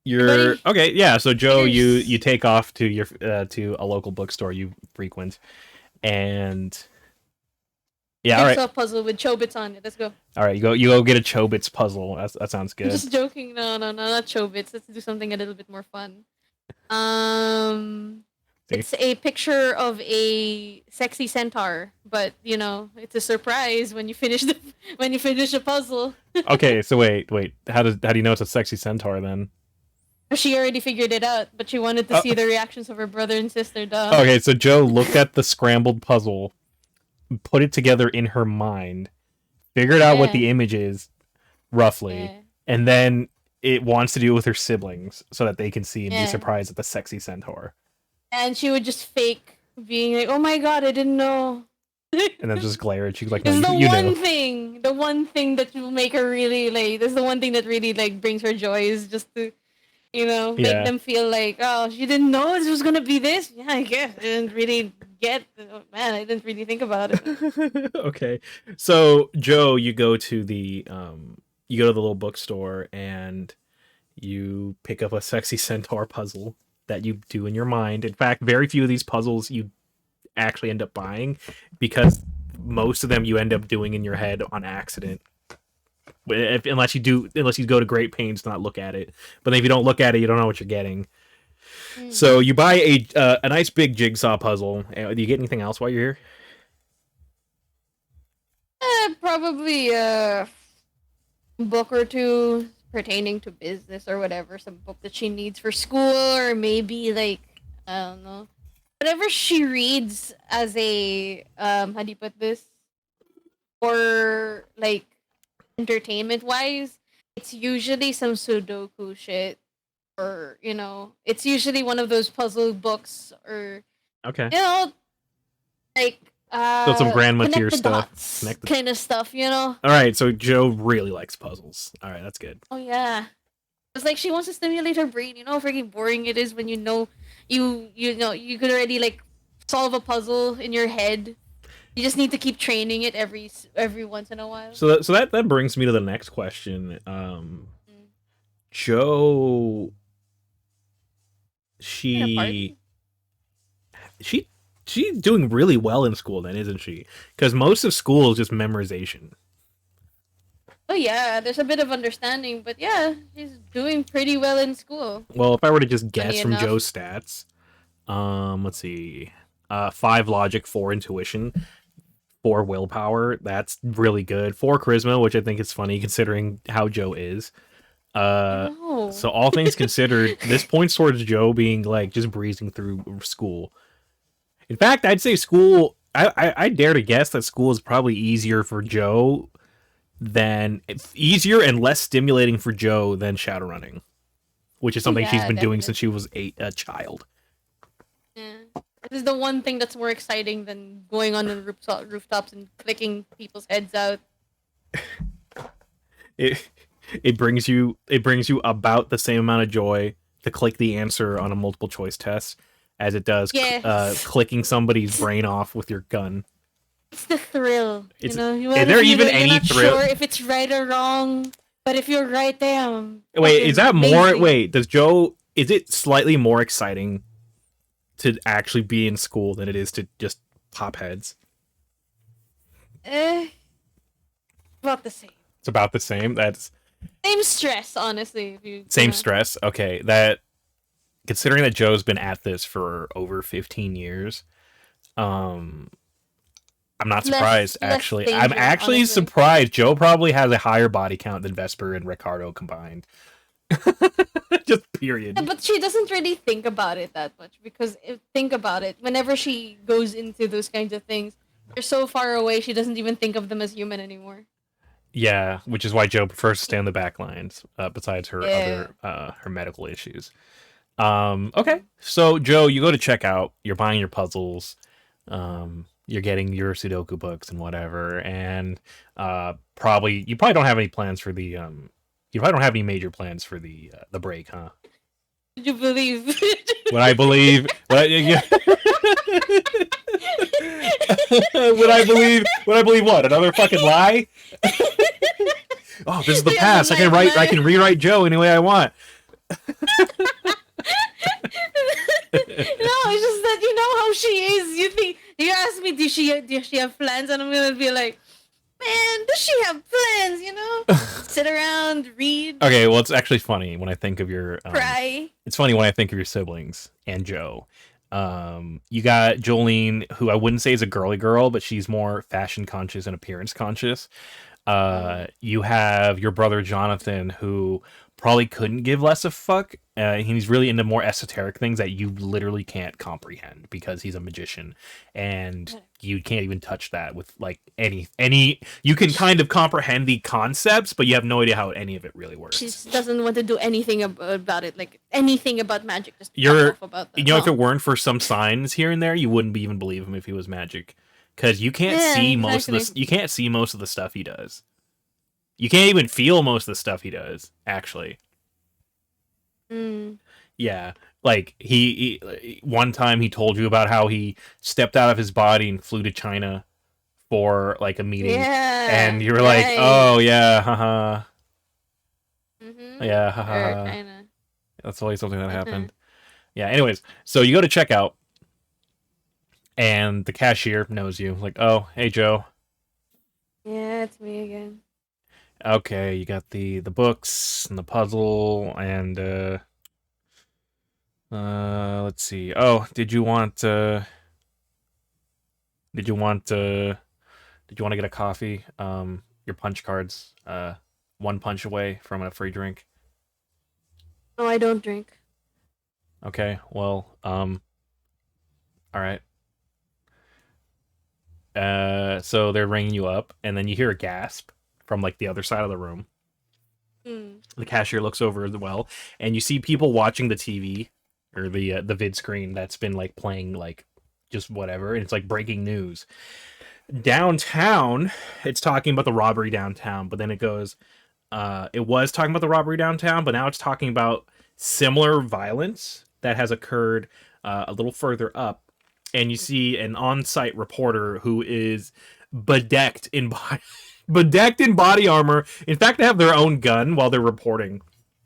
you're Buddy, okay. Yeah. So Joe, you here's take off to your to a local bookstore you frequent, and yeah. All right. jigsaw puzzle with Chobits on it. Let's go. All right. You go get a Chobits puzzle. That sounds I'm good. just joking. No, no, no, not Chobits. Let's do something a little bit more fun. Um, See? it's a picture of a sexy centaur, but it's a surprise when you finish the puzzle. Okay. So wait. How do you know it's a sexy centaur then? She already figured it out, but she wanted to Oh, see the reactions of her brother and sister. Duh. okay. So Joe looked at the scrambled puzzle, put it together in her mind, figured out what Yeah, the image is roughly, yeah, and then it wants to do it with her siblings so that they can see and be yeah. surprised at the sexy centaur, And she would just fake being like, "Oh my god, I didn't know." and then just glare at you like, "No, It's you knew." the one thing that will make her really like. That's the one thing that really like brings her joy is just to, make Yeah. them feel like, oh, you didn't know this was gonna be this. Yeah, I guess I didn't really get. Oh, man, I didn't really think about it. Okay. So Joe, you go to the little bookstore and you pick up a sexy centaur puzzle that you do in your mind. In fact, very few of these puzzles you actually end up buying because most of them you end up doing in your head on accident. Unless you go to great pains to not look at it. But if you don't look at it, you don't know what you're getting. Mm. So you buy a nice big jigsaw puzzle. Do you get anything else while you're here? Probably a book or two pertaining to business or whatever. Some book that she needs for school, or maybe like I don't know, whatever she reads as a how do you put this? Or like entertainment wise, it's usually some Sudoku shit, or it's usually one of those puzzle books, or Okay. you know, like So some grandma tier connect the stuff. dots kind of stuff. All right. So Joe really likes puzzles. All right, that's good. Oh yeah, it's like she wants to stimulate her brain. You know how freaking boring it is when you could already like solve a puzzle in your head. You just need to keep training it every once in a while. So that brings me to the next question. Mm. Joe, In a she party. she she's doing really well in school, then, isn't she? Because most of school is just memorization. Oh yeah, there's a bit of understanding, but yeah, she's doing pretty well in school. Well, if I were to just guess Funny from enough. Joe's stats, let's see, 5 logic, 4 intuition, 4 willpower. That's really good. 4 charisma, which I think is funny considering how Joe is. I Uh, know. so all things considered, this points towards Joe being like just breezing through school. In fact, I'd say school. I dare to guess that school is probably easier for Joe than easier and less stimulating for Joe than Shadowrunning. which is Oh something she's yeah, been doing since definitely. she was a child. Yeah. This is the one thing that's more exciting than going on the rooftops and clicking people's heads out. It it brings you about the same amount of joy to click the answer on a multiple choice test as it does Yes. clicking somebody's brain off with your gun. It's the thrill, you It's know. is What there if even you're any not thrill? sure if it's right or wrong, but if you're right, damn, Wait, is fucking that more? amazing. Wait, does Joe? Is it slightly more exciting to actually be in school than it is to just pop heads? Eh, about the same. It's about the same. That's Same stress, honestly. If you same know. stress. Okay, that considering that Joe's been at this for over 15 years, um, I'm not surprised. Less Actually, I'm danger, actually honestly. surprised. Joe probably has a higher body count than Vesper and Ricardo combined. Just Yeah, period. but she doesn't really think about it that much because think about it. Whenever she goes into those kinds of things, they're so far away. She doesn't even think of them as human anymore. Yeah, which is why Joe prefers to stay on the back lines. Besides her Yeah. other her medical issues. Okay, Mm. so Joe, you go to checkout. You're buying your puzzles. You're getting your Sudoku books and whatever, and probably you probably don't have any plans for the you probably don't have any major plans for the break, huh? Did you believe? What I believe, what I, yeah. what I believe, what another fucking lie? Oh, this is the Yeah, the past. I nightmare. can rewrite Joe any way I want. No, it's just that you know how she is. You think you ask me, does she have plans? And I'm gonna be like, man, does she have plans? You know, sit around, read, Okay, well, it's actually funny when I think of your cry. it's funny when I think of your siblings and Joe. You got Jolene, who I wouldn't say is a girly girl, but she's more fashion conscious and appearance conscious. Mm. You have your brother Jonathan, who probably couldn't give less a fuck. He's really into more esoteric things that you literally can't comprehend because he's a magician, and you can't even touch that with like any. You can kind of comprehend the concepts, but you have no idea how any of it really She works. just doesn't want to do anything about it, like anything about magic. Just fuck You're, off about you that. know, if No. it weren't for some signs here and there, you wouldn't even believe him if he was magic, because you can't Yeah, see most of exactly. this. You can't see most of the stuff he does. You can't even feel most of the stuff he does, actually. Mm. Yeah. Like he one time he told you about how he stepped out of his body and flew to China for like a meeting, and Yeah. you were like, Right. "Oh yeah, haha. Mm-hmm. Yeah, Sure. haha." Kinda. That's always something that Uh-huh. happened. Yeah, anyways, so you go to checkout and the cashier knows you. Like, "Oh, hey Joe. Yeah, it's me again. Okay, you got the books and the puzzle and let's see. Oh, did you want did you want to get a coffee? Your punch cards, one punch away from a free drink. No, I don't drink. Okay, well, all right. So they're ringing you up, and then you hear a gasp from like the other side of the room. Mm. The cashier looks over as well, and you see people watching the TV or the vid screen that's been like playing like just whatever, and it's like breaking news. Downtown, it's talking about the robbery downtown, but then it goes, it was talking about the robbery downtown, but now it's talking about similar violence that has occurred a little further up. And you see an on-site reporter who is bedecked in body, bedecked in body armor. In fact, they have their own gun while they're reporting.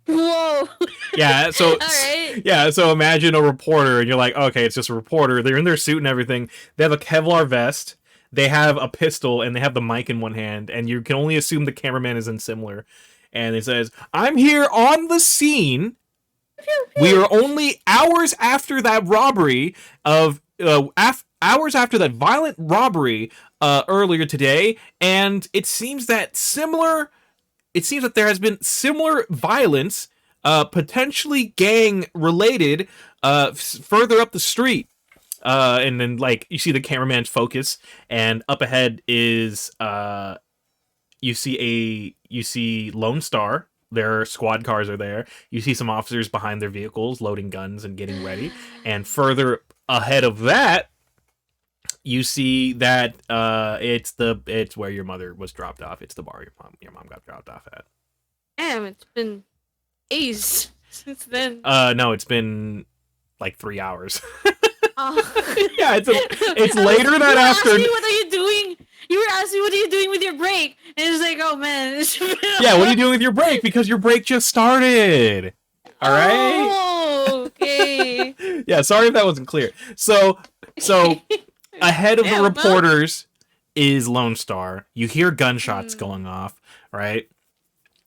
Whoa. Yeah, so All right. yeah, so imagine a reporter, and you're like, okay, it's just a reporter. They're in their suit and everything. They have a Kevlar vest. They have a pistol, and they have the mic in one hand. And you can only assume the cameraman is in similar. And it says, "I'm here on the scene. Pew, We pew. are only hours after that robbery of hours after that violent robbery earlier today, and it seems that similar it seems that there has been similar violence, potentially gang related, further up the street." And then like you see the cameraman's focus, and up ahead is you see Lone Star, their squad cars are there. You see some officers behind their vehicles loading guns and getting ready. And further ahead of that, you see that it's where your mother was dropped off. It's the bar your mom got dropped off at. Damn, it's been days since then. No, it's been like 3 hours. Oh. Yeah, it's later that afternoon. What are you doing? You were asking what are you doing with your break, and it's like, oh man. Yeah, what are you doing with your break? Because your break just started. All right. Oh, okay. Yeah, sorry if that wasn't clear. So ahead of the reporters is Lone Star. You hear gunshots going off, right?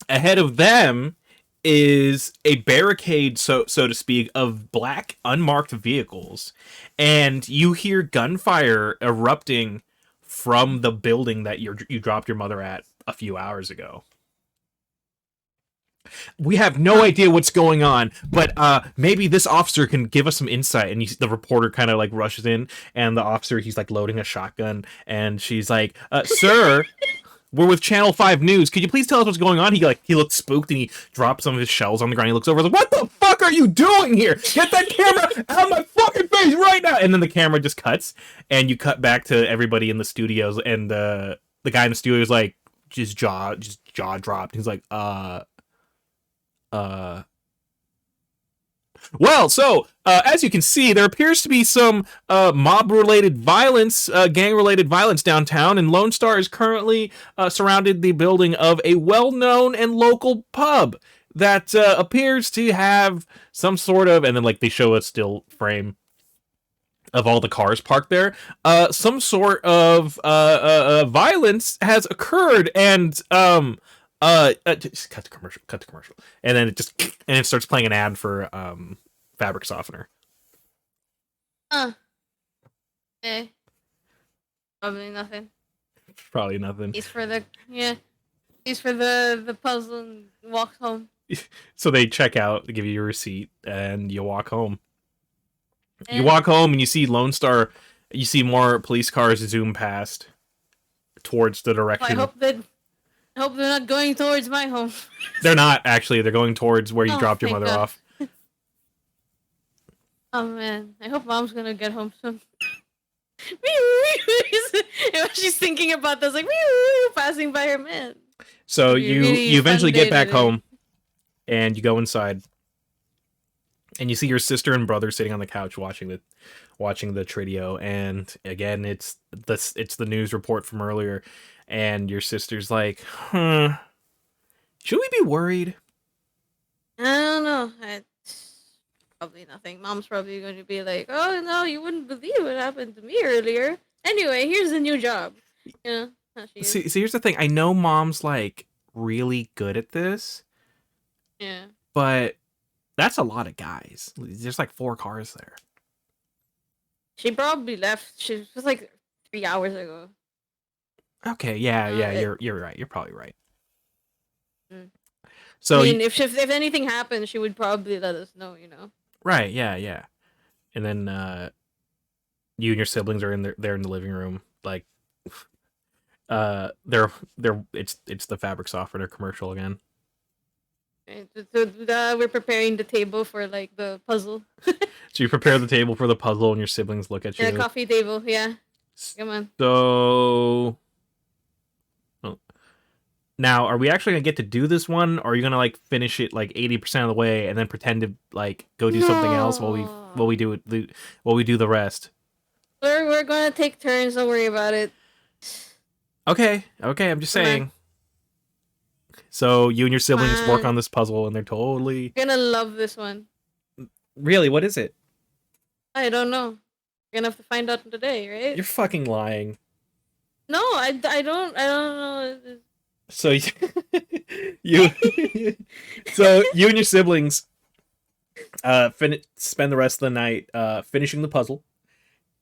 Ahead of them is a barricade, so to speak, of black unmarked vehicles, and you hear gunfire erupting from the building that you dropped your mother at a few hours ago. We have no idea what's going on, but maybe this officer can give us some insight. And the reporter kind of like rushes in, and the officer, he's like loading a shotgun, and she's like, "Sir, we're with Channel 5 News. Could you please tell us what's going on?" He looks spooked, and he drops some of his shells on the ground. He looks over, like, "What the fuck are you doing here? Get that camera out of my fucking face right now!" And then the camera just cuts, and you cut back to everybody in the studios, and the guy in the studio is like, just jaw dropped. He's like, Well, so, as you can see, there appears to be some mob-related violence, gang-related violence downtown, and Lone Star is currently surrounded the building of a well-known and local pub that appears to have some sort of, and then like they show a still frame of all the cars parked there, some sort of violence has occurred, and just cut the commercial, and then it starts playing an ad for fabric softener. Probably nothing. Probably nothing. He's for the puzzle and walks home. So they check out, they give you your receipt, and you walk home. You walk home and you see Lone Star. You see more police cars zoom past towards the direction. I hope they're not going towards my home. They're not, actually. They're going towards where you dropped your mother off. Oh man, I hope Mom's gonna get home soon. She's thinking about this, like passing by her, man. So you eventually get back home, and you go inside, and you see your sister and brother sitting on the couch watching the Tridio, and again it's the news report from earlier, and your sister's like, should we be worried? I don't know. Probably nothing. Mom's probably going to be like, "Oh no, you wouldn't believe what happened to me earlier." Anyway, here's a new job. Yeah. See, here's the thing. I know Mom's like really good at this. Yeah. But that's a lot of guys. There's like 4 cars there. She probably left. She was like 3 hours ago. Okay, yeah, you're right. You're probably right. Mm. So I mean, if anything happened, she would probably let us know, you know. Right, yeah. And then you and your siblings are there in the living room, like it's the fabric softener commercial again. We're preparing the table for like the puzzle. So you prepare the table for the puzzle, and your siblings look at you. Yeah, coffee table, yeah. Come on. So now, are we actually gonna get to do this one, or are you gonna like finish it like 80% of the way and then pretend to like go do something else while we do the rest? We're gonna take turns. Don't worry about it. Okay. I'm just saying. So you and your siblings work on this puzzle, and they're totally gonna love this one. Really? What is it? I don't know. We're gonna have to find out today, right? You're fucking lying. No, I don't know. So you and your siblings spend the rest of the night finishing the puzzle.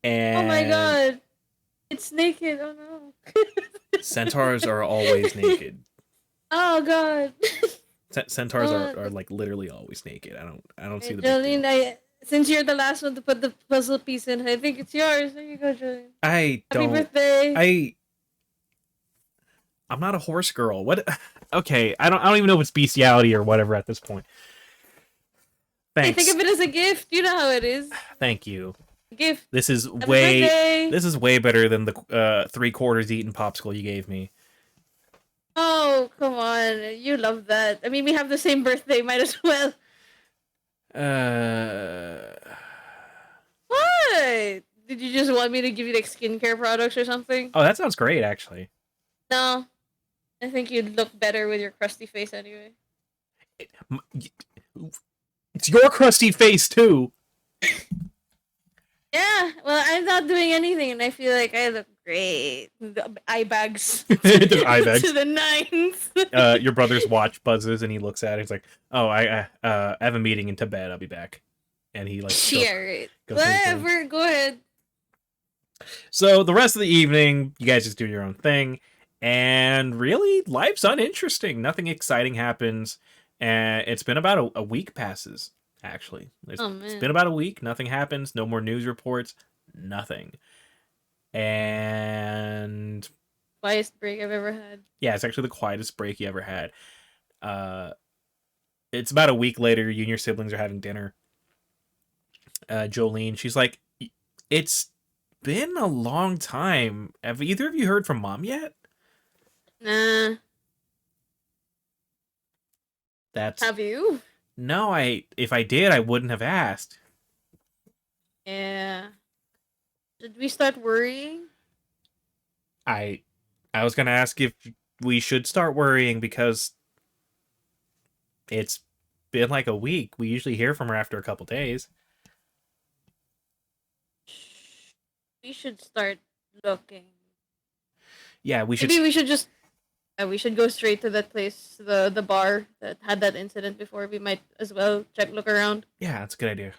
And oh my god, it's naked! Oh no. Centaurs are always naked. Oh god. Centaurs are like literally always naked. I don't see the Jolene, since you're the last one to put the puzzle piece in, I think it's yours. There you go, Jolene. Happy birthday. I'm not a horse girl. What? Okay, I don't even know if it's bestiality or whatever at this point. Hey, Thanks. think of it as a gift. You know how it is. Thank you. Gift. This is Happy way birthday. this is way better than the 3/4 eaten popsicle you gave me. Oh, come on. You love that. I mean, we have the same birthday. Might as well. What? Did you just want me to give you like skincare products or something? Oh, that sounds great, actually. No. I think you'd look better with your crusty face anyway. It's your crusty face too. Yeah, well, I'm not doing anything, and I feel like I look great. The eye bags. The eye bags. To the nines. Your brother's watch buzzes, and he looks at it. He's like, "Oh, I have a meeting in Tibet. I'll be back." And he like, Share whatever. Go ahead. So the rest of the evening, you guys just do your own thing, and really, life's uninteresting. Nothing exciting happens, and it's been about a week passes. Actually, it's been about a week. Nothing happens. No more news reports. Nothing. And quietest break I've ever had. Yeah, it's actually the quietest break you ever had. It's about a week later. You and your siblings are having dinner. Jolene, she's like, "It's been a long time. Have either of you heard from Mom yet?" Nah. Have you? No, if I did, I wouldn't have asked. Yeah. Did we start worrying? I was gonna ask if we should start worrying because it's been like a week. We usually hear from her after a couple days. We should start looking. Yeah, we should. Maybe we should just. We should go straight to that place, the bar that had that incident before. We might as well look around. Yeah, that's a good idea.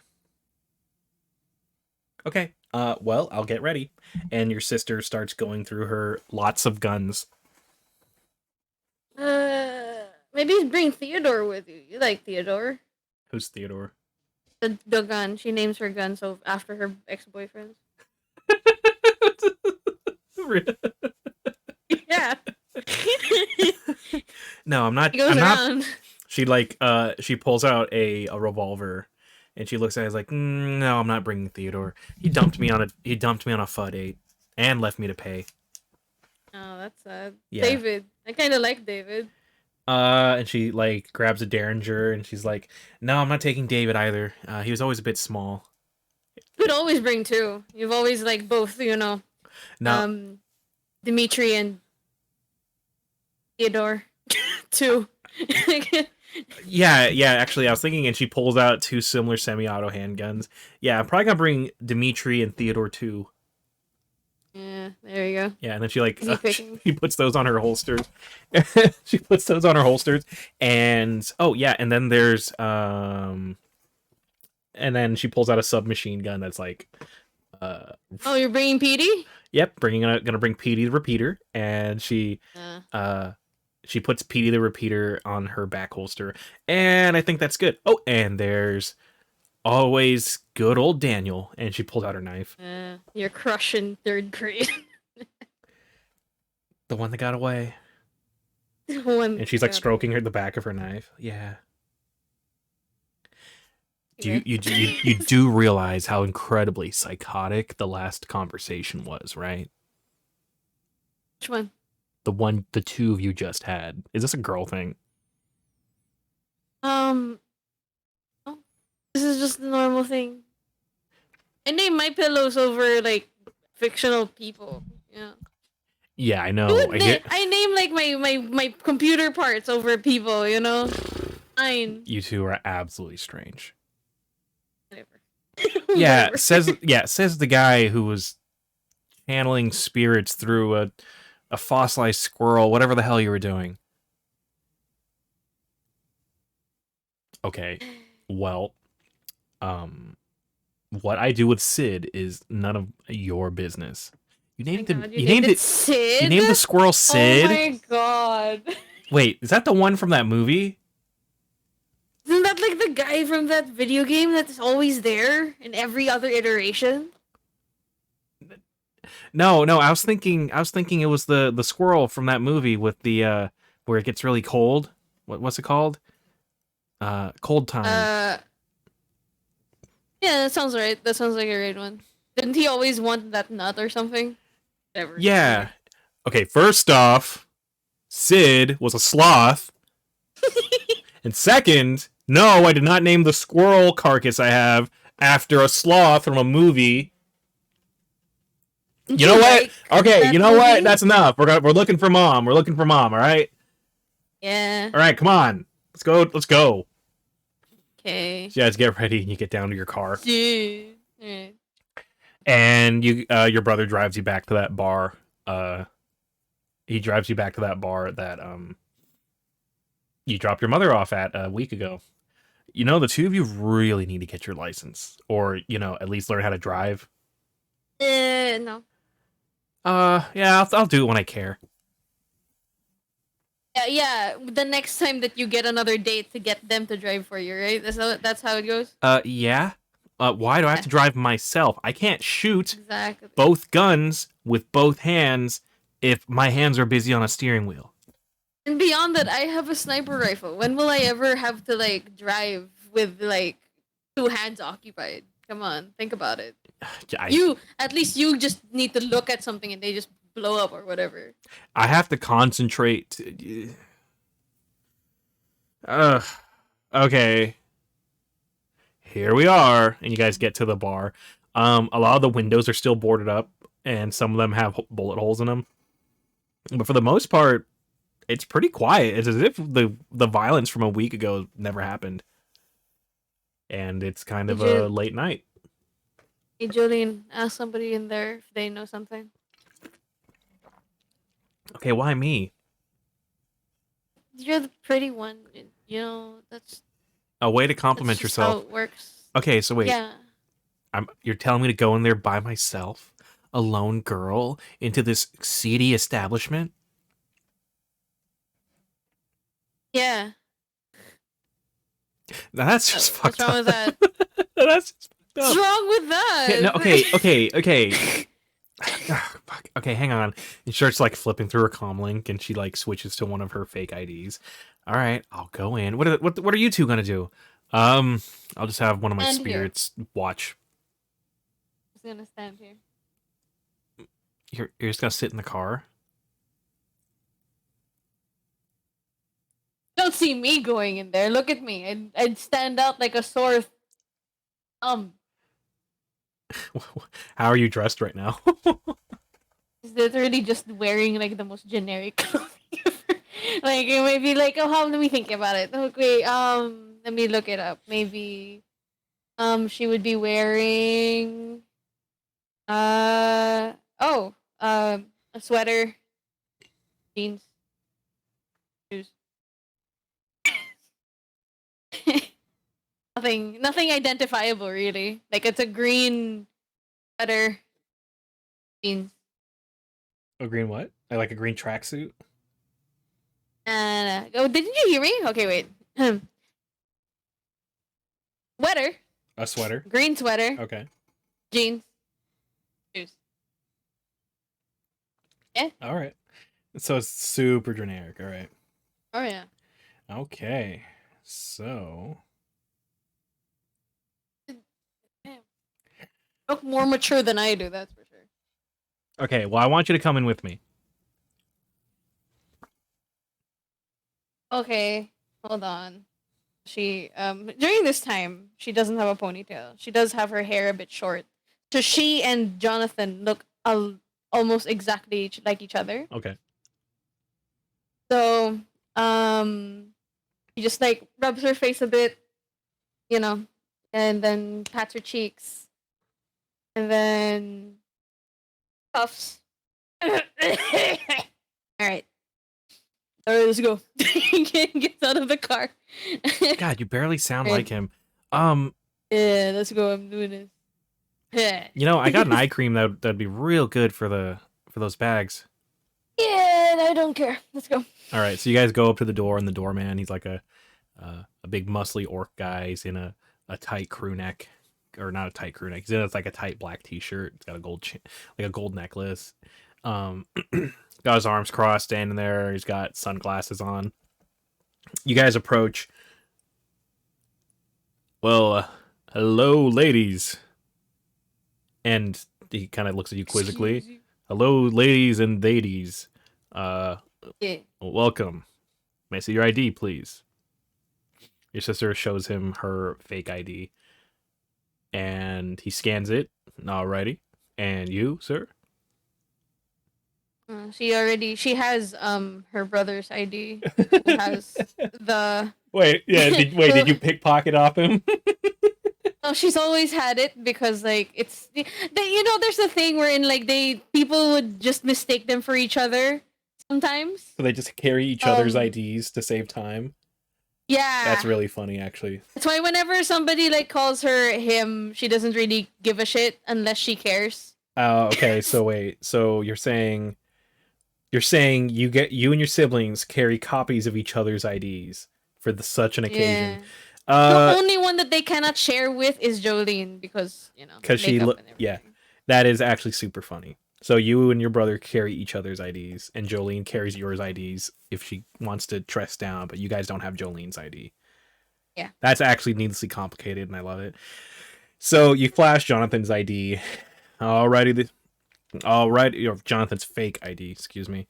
Okay. Well, I'll get ready. And your sister starts going through her lots of guns. Maybe bring Theodore with you. You like Theodore? Who's Theodore? The gun. She names her gun so after her ex-boyfriends. Yeah. No, I'm not. He goes around. Not. She pulls out a revolver, and she looks at it like, "No, I'm not bringing Theodore. He dumped me on a pho date and left me to pay." Oh, that's sad. Yeah. David, I kind of like David. And she like grabs a Derringer, and she's like, "No, I'm not taking David either. He was always a bit small." You'd always bring two. You've always like both, No. Dimitri and Theodore. Two. Yeah, actually, I was thinking, and she pulls out two similar semi-auto handguns. Yeah, I'm probably gonna bring Dimitri and Theodore too. Yeah, there you go. Yeah, and then she puts those on her holsters. She puts those on her holsters, and and then there's and then she pulls out a submachine gun that's like. Oh, you're bringing Petey? Yep, gonna bring Petey the Repeater, and she puts Petey the Repeater on her back holster, and I think that's good. Oh, and there's always good old Daniel, and she pulls out her knife. You're crushing third grade. The one that got away. And she's like stroking the back of her knife. Yeah. You do realize how incredibly psychotic the last conversation was, right? Which one? The two of you just had. Is this a girl thing? No. This is just a normal thing. I name my pillows over like fictional people. Yeah. Yeah, I know. I name like my computer parts over people. Fine. You two are absolutely strange. Whatever. Yeah, says the guy who was channeling spirits through a fossilized squirrel, whatever the hell you were doing. Okay, well, what I do with Sid is none of your business. You named it Sid? You named the squirrel Sid? Oh my god. Wait, is that the one from that movie? Isn't that like the guy from that video game that's always there in every other iteration? No, I was thinking it was the squirrel from that movie with the where it gets really cold. What's it called? Cold time. Yeah, that sounds right. That sounds like a great one. Didn't he always want that nut or something? Whatever. Yeah. Okay, first off, Sid was a sloth. And second, no, I did not name the squirrel carcass I have after a sloth from a movie. You know what? Okay, you know what? That's enough. We're looking for mom. We're looking for mom, all right? Yeah. All right, come on. Let's go. Let's go. Okay. So you guys get ready and you get down to your car. Yeah. Yeah. And your brother drives you back to that bar. He drives you back to that bar that you dropped your mother off at a week ago. You know, the two of you really need to get your license, or at least learn how to drive. No. Yeah, I'll do it when I care. Yeah. The next time that you get another date to get them to drive for you, right? That's how it goes. Yeah. Why do I have to drive myself? I can't shoot Exactly. both guns with both hands if my hands are busy on a steering wheel. And beyond that, I have a sniper rifle. When will I ever have to drive with two hands occupied? Come on, think about it. At least you just need to look at something and they just blow up or whatever. I have to concentrate. Okay. Here we are, and you guys get to the bar. A lot of the windows are still boarded up, and some of them have bullet holes in them. But for the most part, it's pretty quiet. It's as if the violence from a week ago never happened. And it's kind of a late night. Hey, Jolene, ask somebody in there if they know something. Okay, why me? You're the pretty one. That's A way to compliment yourself. How it works. Okay, so wait. Yeah. You're telling me to go in there by myself, a lone girl, into this seedy establishment? Yeah. Now that's just fucked up. What's wrong with that? That's just fucked up. What's wrong with that? Yeah, no, okay. Fuck. Okay, hang on. And she starts flipping through her comm link, and she switches to one of her fake IDs. All right, I'll go in. What are you two gonna do? I'll just have one of my spirits watch. I'm just gonna stand here. You're just gonna sit in the car? Don't see me going in there. Look at me. I'd stand out like a sore thumb. How are you dressed right now? He's literally just wearing the most generic clothing ever. It might be let me think about it. Okay, let me look it up. Maybe she would be wearing a sweater, jeans, shoes. Nothing identifiable really. It's a green sweater, jeans. A green what? Like a green tracksuit? Didn't you hear me? Okay, wait. Sweater. A sweater. Green sweater. Okay. Jeans. Shoes. Yeah. All right. So it's super generic. All right. Oh yeah. Okay. So. Look more mature than I do. That's for sure. Okay. Well, I want you to come in with me. Okay. Hold on. She during this time she doesn't have a ponytail. She does have her hair a bit short. So she and Jonathan look almost exactly like each other. Okay. So she just rubs her face a bit, and then pats her cheeks, and then puffs. All right. All right, let's go. Gets out of the car. God, you barely sound like him. Yeah, let's go. I'm doing this. Yeah. I got an eye cream that'd be real good for those bags. Yeah, I don't care. Let's go. All right, so you guys go up to the door, and the doorman, he's like a big muscly orc guy. He's in a tight crew neck, or not a tight crew neck. He's in a tight black t-shirt. It's got a gold a gold necklace. Got his arms crossed, standing there. He's got sunglasses on. You guys approach. Well, hello, ladies. And he kind of looks at you quizzically. Excuse you. Hello, ladies and ladies. Uh, Yeah. welcome. May I see your ID, please? Your sister shows him her fake ID. And he scans it. Alrighty. And you, sir? She has her brother's ID, who has the Wait, yeah, did you pickpocket off him? no, she's always had it because like it's there's a thing wherein like people would just mistake them for each other sometimes. So they just carry each other's IDs to save time? Yeah. That's really funny, actually. That's why whenever somebody like calls her him, she doesn't really give a shit unless she cares. Okay, so wait. So you're saying you and your siblings carry copies of each other's IDs for such an occasion. The only one that they cannot share with is Jolene because yeah, that is actually super funny. So you and your brother carry each other's IDs, and Jolene carries yours IDs if she wants to dress down, but you guys don't have Jolene's ID. Yeah, that's actually needlessly complicated, and I love it. So you flash Jonathan's ID. Alrighty, or Jonathan's fake ID. Excuse me.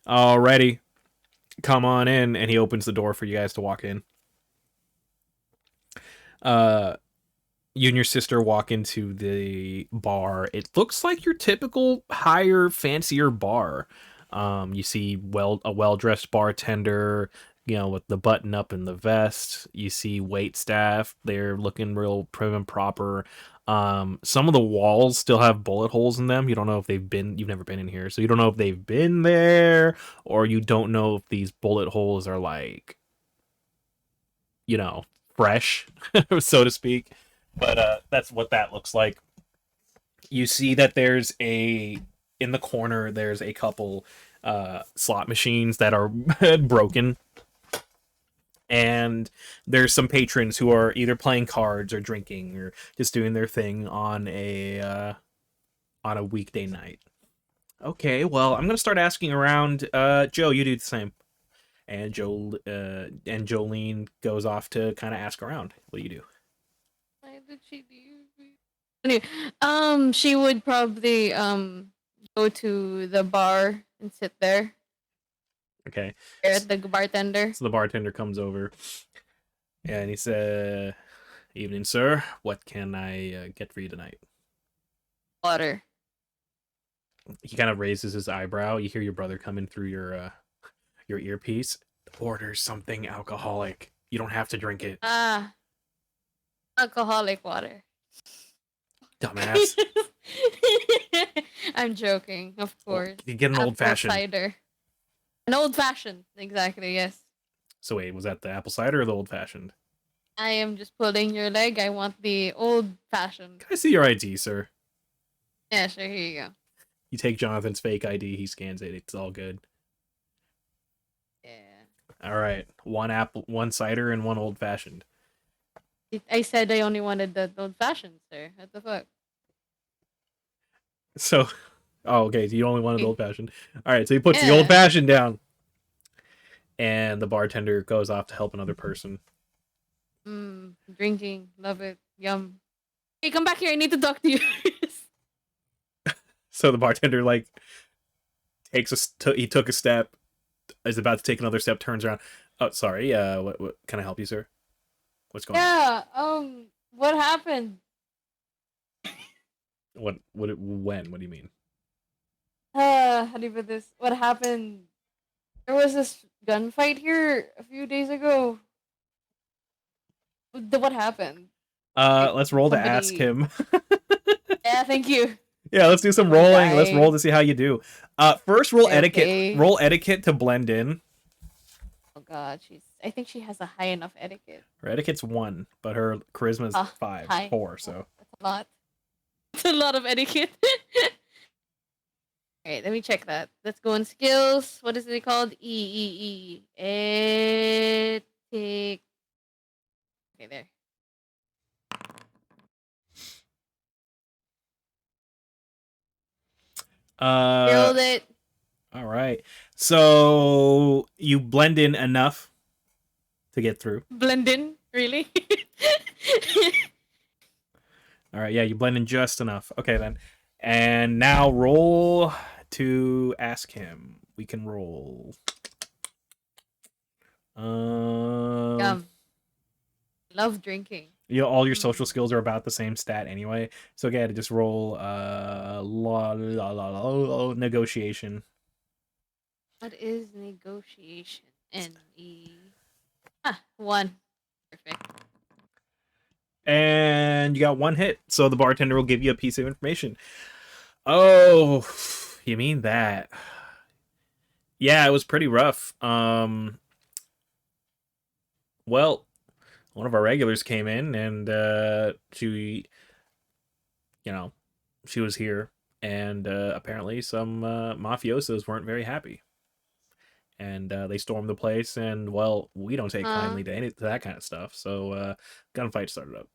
Alrighty, come on in, and he opens the door for you guys to walk in. You and your sister walk into the bar. It looks like your typical higher, fancier bar. You see a well-dressed bartender, with the button up and the vest. You see wait staff. They're looking real prim and proper. Some of the walls still have bullet holes in them. You don't know if you've never been in here, so you don't know if they've been there, or you don't know if these bullet holes are like, fresh, so to speak. But that's what that looks like. You see that in the corner, there's a couple slot machines that are broken. And there's some patrons who are either playing cards or drinking or just doing their thing on a weekday night. Okay, well, I'm going to start asking around. Joe, you do the same. And Jolene goes off to kind of ask around. What do you do? Why did she leave? Anyway, she would probably go to the bar and sit there. Okay. At the bartender. So the bartender comes over, and he said, "Evening, sir. What can I get for you tonight?" Water. He kind of raises his eyebrow. You hear your brother coming through your earpiece. Order something alcoholic. You don't have to drink it. Alcoholic water. Dumbass. I'm joking, of course. You get an old-fashioned cider. An old-fashioned, exactly, yes. So wait, was that the apple cider or the old-fashioned? I am just pulling your leg. I want the old-fashioned. Can I see your ID, sir? Yeah, sure, here you go. You take Jonathan's fake ID, he scans it, it's all good. Yeah. Alright, one cider and one old-fashioned. I said I only wanted the old-fashioned, sir. What the fuck? So, okay, so you only wanted old-fashioned. Alright, so he puts the old-fashioned down. And the bartender goes off to help another person. Drinking. Love it. Yum. Hey, come back here. I need to talk to you. So the bartender, he took a step, is about to take another step, turns around. Oh, sorry. What can I help you, sir? What's going on? What happened? When? What do you mean? How do you put this? What happened? There was this gunfight here a few days ago. What happened? Let's roll to ask him. Yeah, thank you. Yeah, let's do some rolling. Let's roll to see how you do. First, roll etiquette. Okay. Roll etiquette to blend in. Oh god, I think she has a high enough etiquette. Her etiquette's 1, but her charisma's 4. So that's a lot. That's a lot of etiquette. Alright, let me check that. Let's go in skills. What is it called? Ethic. Okay, there. Uh, Nailed it. all right. So you blend in enough to get through. Blend in, really? All right, yeah, you blend in just enough. Okay, then. And now roll to ask him. We can roll. Um, Love drinking. all your social Hmm. skills are about the same stat anyway. So again, just roll negotiation. What is negotiation? NE. Ah, one. Perfect. And you got one hit. So the bartender will give you a piece of information. Oh, you mean that? Yeah, it was pretty rough. Well, one of our regulars came in and she, you know, she was here, and apparently some mafiosos weren't very happy, and they stormed the place. And well, we don't take Uh, kindly to that kind of stuff. So gunfight started up.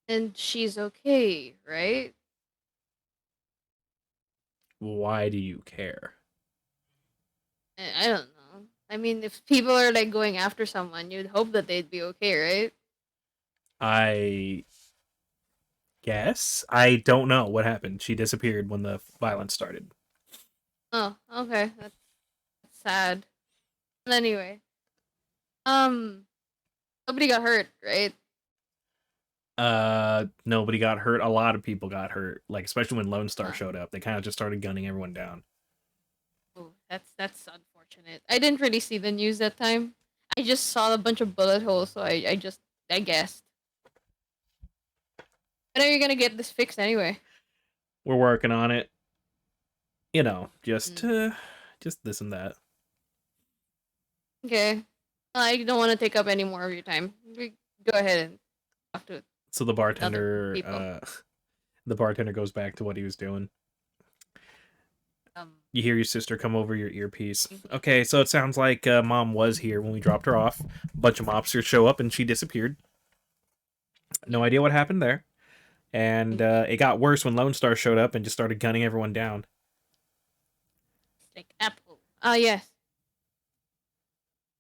and she's okay, right? Why do you care? I don't know. I mean, if people are like going after someone, you'd hope that they'd be okay, right? I guess I don't know what happened. She disappeared when the violence started. Oh, okay. That's sad. Anyway, nobody got hurt, right? Nobody got hurt. A lot of people got hurt, like especially when Lone Star Uh, showed up. They kind of just started gunning everyone down. oh, that's unfortunate. I didn't really see the news that time. I just saw a bunch of bullet holes, so I guessed. When are you gonna get this fixed anyway? We're working on it. You know, Mm. just this and that. Okay. I don't want to take up any more of your time. Go ahead and talk to So other people. the bartender goes back to what he was doing. Um, You hear your sister come over your earpiece. Thinking. Okay, so it sounds like mom was here when we dropped her off. A bunch of mobsters show up and she disappeared. No idea what happened there. And it got worse when Lone Star showed up and just started gunning everyone down. Like Apple. Yes.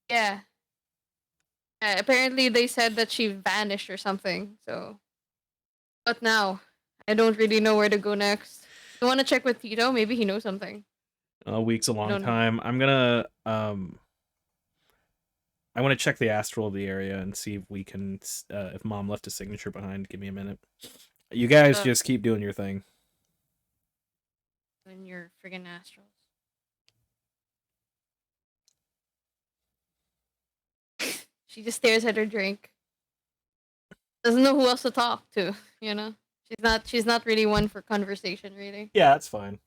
Yeah. Apparently they said that she vanished or something. So, but now I don't really know where to go next. You want to check with Tito? Maybe he knows something. A week's a I long don't know. time. I'm gonna I want to check the astral of the area and see if we can if mom left a signature behind. Give me a minute. You guys Uh, just keep doing your thing. in your friggin' astrals. She just stares at her drink. Doesn't know who else to talk to. You know, she's not really one for conversation. Really. Yeah, that's fine.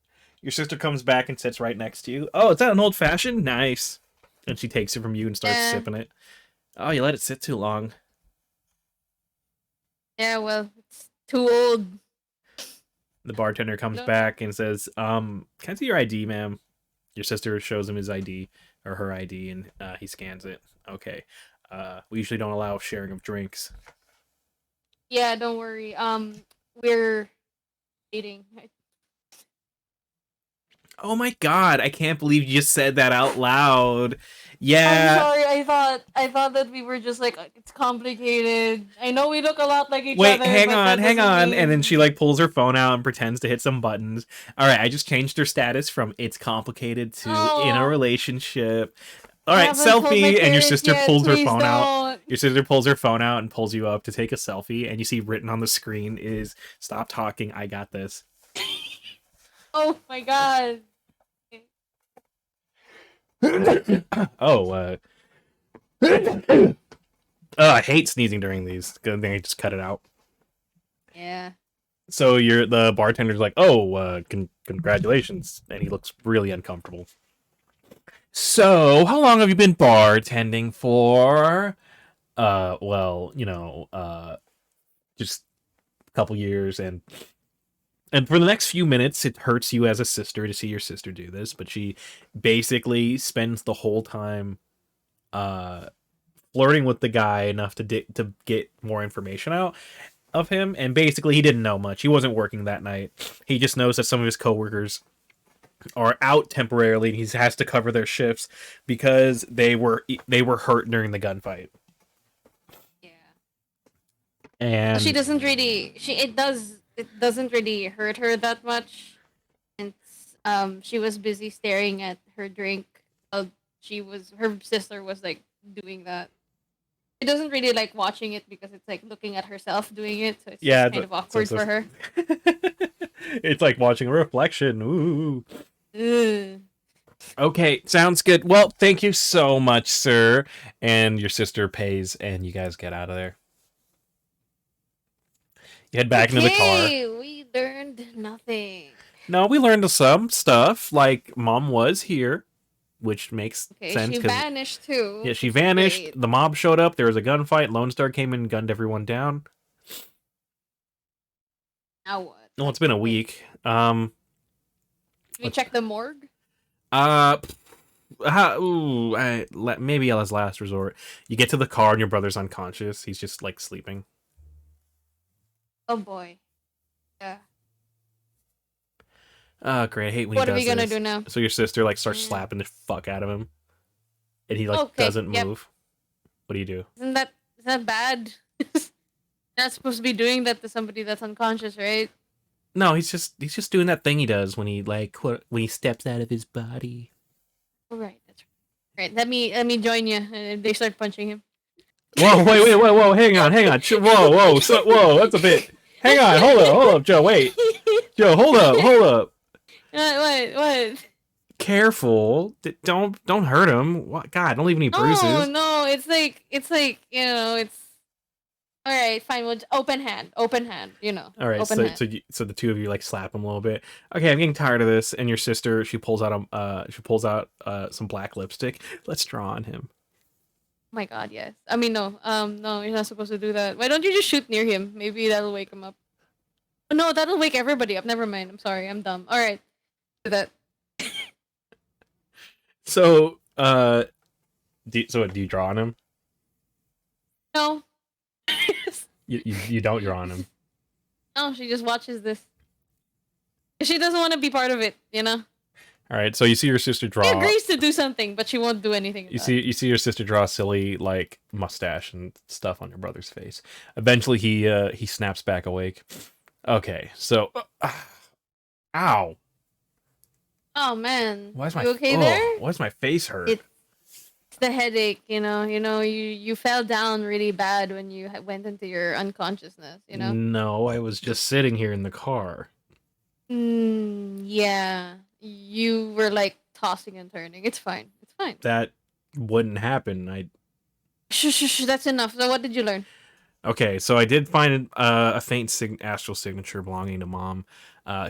Your sister comes back and sits right next to you. Oh, is that an old fashioned? Nice. And she takes it from you and starts Yeah. sipping it. Oh, you let it sit too long. Yeah. Well, it's too old. The bartender comes No. back and says, can I see your ID, ma'am? Your sister shows him his ID or her ID, and he scans it. Okay. We usually don't allow sharing of drinks. Yeah. Don't worry. We're dating. Oh my god, I can't believe you just said that out loud. I'm Yeah. sorry. I thought that we were just like it's complicated. I know we look a lot like each Wait, other, hang but on, that hang doesn't on. And then she mean. like pulls her phone out and pretends to hit some buttons. All right, I just changed her status from it's complicated to in a Oh, relationship. All I right, haven't told my selfie. And your parents sister yet. pulls her Please phone out. don't. Your sister pulls her phone out and pulls you up to take a selfie. And you see written on the screen is "Stop talking. I got this." Oh my god. Oh, oh, I hate sneezing during these. Good thing I just cut it out. Yeah. So you're the bartender's like, "Oh, congratulations," and he looks really uncomfortable. So, how long have you been bartending for? Well, just a couple years, and for the next few minutes, it hurts you as a sister to see your sister do this, but she basically spends the whole time, uh, flirting with the guy enough to get more information out. of him, and basically he didn't know much. He wasn't working that night. He just knows that some of his coworkers are out temporarily, and he has to cover their shifts because they were hurt during the gunfight. Yeah. Well, she And doesn't really. It doesn't really hurt her that much. And she was busy staring at her drink. Her sister was like doing that. She doesn't really like watching it because it's like looking at herself doing it, so it's yeah, just kind of so awkward for her. it's like watching a reflection. Ooh. Ugh. Okay, sounds good. Well, thank you so much, sir. And your sister pays, and you guys get out of there. You head back into the car. We learned nothing. No, we learned some stuff, like Mom was here, which makes sense. She vanished too. Yeah, she vanished. Great. The mob showed up. There was a gunfight. Lone Star came in and gunned everyone down. Now what? Well, it's been a week. Did we check the morgue? Maybe as last resort. You get to the car and your brother's unconscious. He's just like sleeping. Oh boy. Yeah. Oh, great. I hate when What he are does we gonna this. do now? So your sister like starts slapping the fuck out of him, and he like doesn't move. What do you do? Isn't that bad? You're not supposed to be doing that to somebody that's unconscious, right? No, he's just doing that thing he does when he when he steps out of his body. All right, that's right. Right, let me join you, and they start punching him. Whoa, whoa, hang on. Whoa, that's a bit. Hang on, hold up, Joe, wait. Joe, hold up. What? Careful. Don't hurt him. What? God, don't leave any bruises. No, it's like, it's all right, fine, we'll open hand, All right, so the two of you like slap him a little bit. Okay, I'm getting tired of this. And your sister, she pulls out some black lipstick. Let's draw on him. Oh my god, yes. I mean, no, you're not supposed to do that. Why don't you just shoot near him? Maybe that'll wake him up. Oh, no, that'll wake everybody up. Never mind. I'm sorry. I'm dumb. All right, do that. So, do you draw on him? No. You don't draw on him. No, she just watches this. She doesn't want to be part of it, you know. All right, so you see your sister draw. She agrees to do something, but she won't do anything. You see your sister draw a silly like mustache and stuff on your brother's face. Eventually, he snaps back awake. Okay, so, ow. Oh man, Why is you okay there? Why does my face hurt? It's the headache, you know. You fell down really bad when you went into your unconsciousness, you know. No, I was just sitting here in the car. Yeah. You were like tossing and turning. It's fine. It's fine. That wouldn't happen. Shh. That's enough. So what did you learn? Okay, so I did find a faint astral signature belonging to Mom.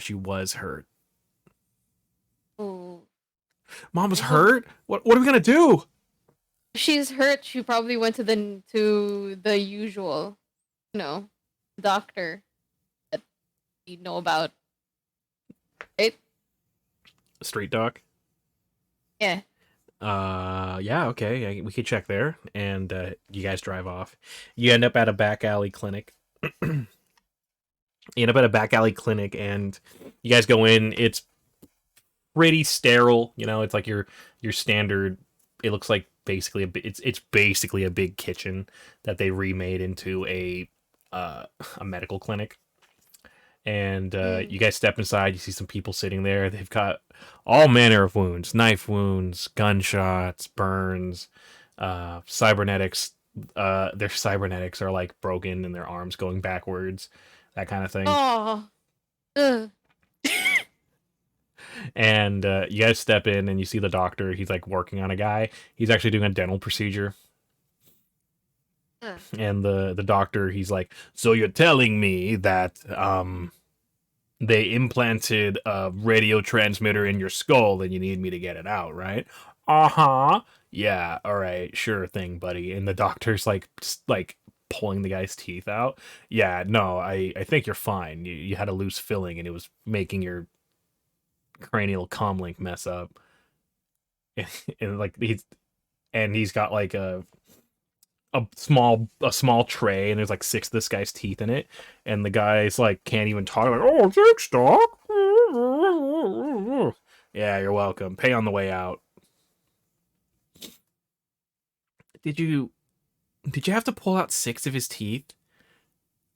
She was hurt. Oh. Mom was hurt? What are we gonna do? If she's hurt, she probably went to the usual, doctor that you know about. Right? Street doc? Yeah. Yeah, okay. We could check there, and you guys drive off. You end up at a back alley clinic. You end up at a back alley clinic, and you guys go in. It's pretty sterile. It's like your standard. It looks like basically it's basically a big kitchen that they remade into a medical clinic. And you guys step inside. You see some people sitting there. They've got all manner of wounds: knife wounds, gunshots, burns, cybernetics. Their cybernetics are like broken, and their arms going backwards, that kind of thing. Oh. Ugh. And you guys step in, and you see the doctor. He's like working on a guy. He's actually doing a dental procedure. And the doctor, he's like, so you're telling me that they implanted a radio transmitter in your skull and you need me to get it out, right? Uh-huh. Yeah, all right, sure thing, buddy. And the doctor's like just like pulling the guy's teeth out. Yeah, no, I think you're fine. You had a loose filling and it was making your cranial comlink mess up. And like he's got like a small tray, and there's like 6 of this guy's teeth in it, and the guy's like can't even talk. Like, oh, thanks, doc. Yeah, you're welcome. Pay on the way out. Did you have to pull out 6 of his teeth?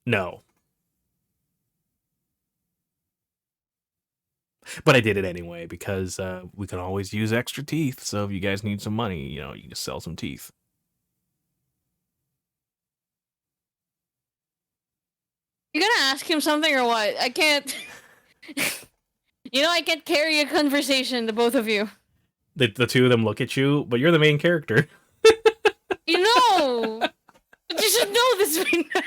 No. But I did it anyway because we can always use extra teeth. So if you guys need some money, you know, you can just sell some teeth. You gonna ask him something or what? I can't. I can't carry a conversation, the both of you. The 2 of them look at you, but you're the main character. You know! But you should know this right now!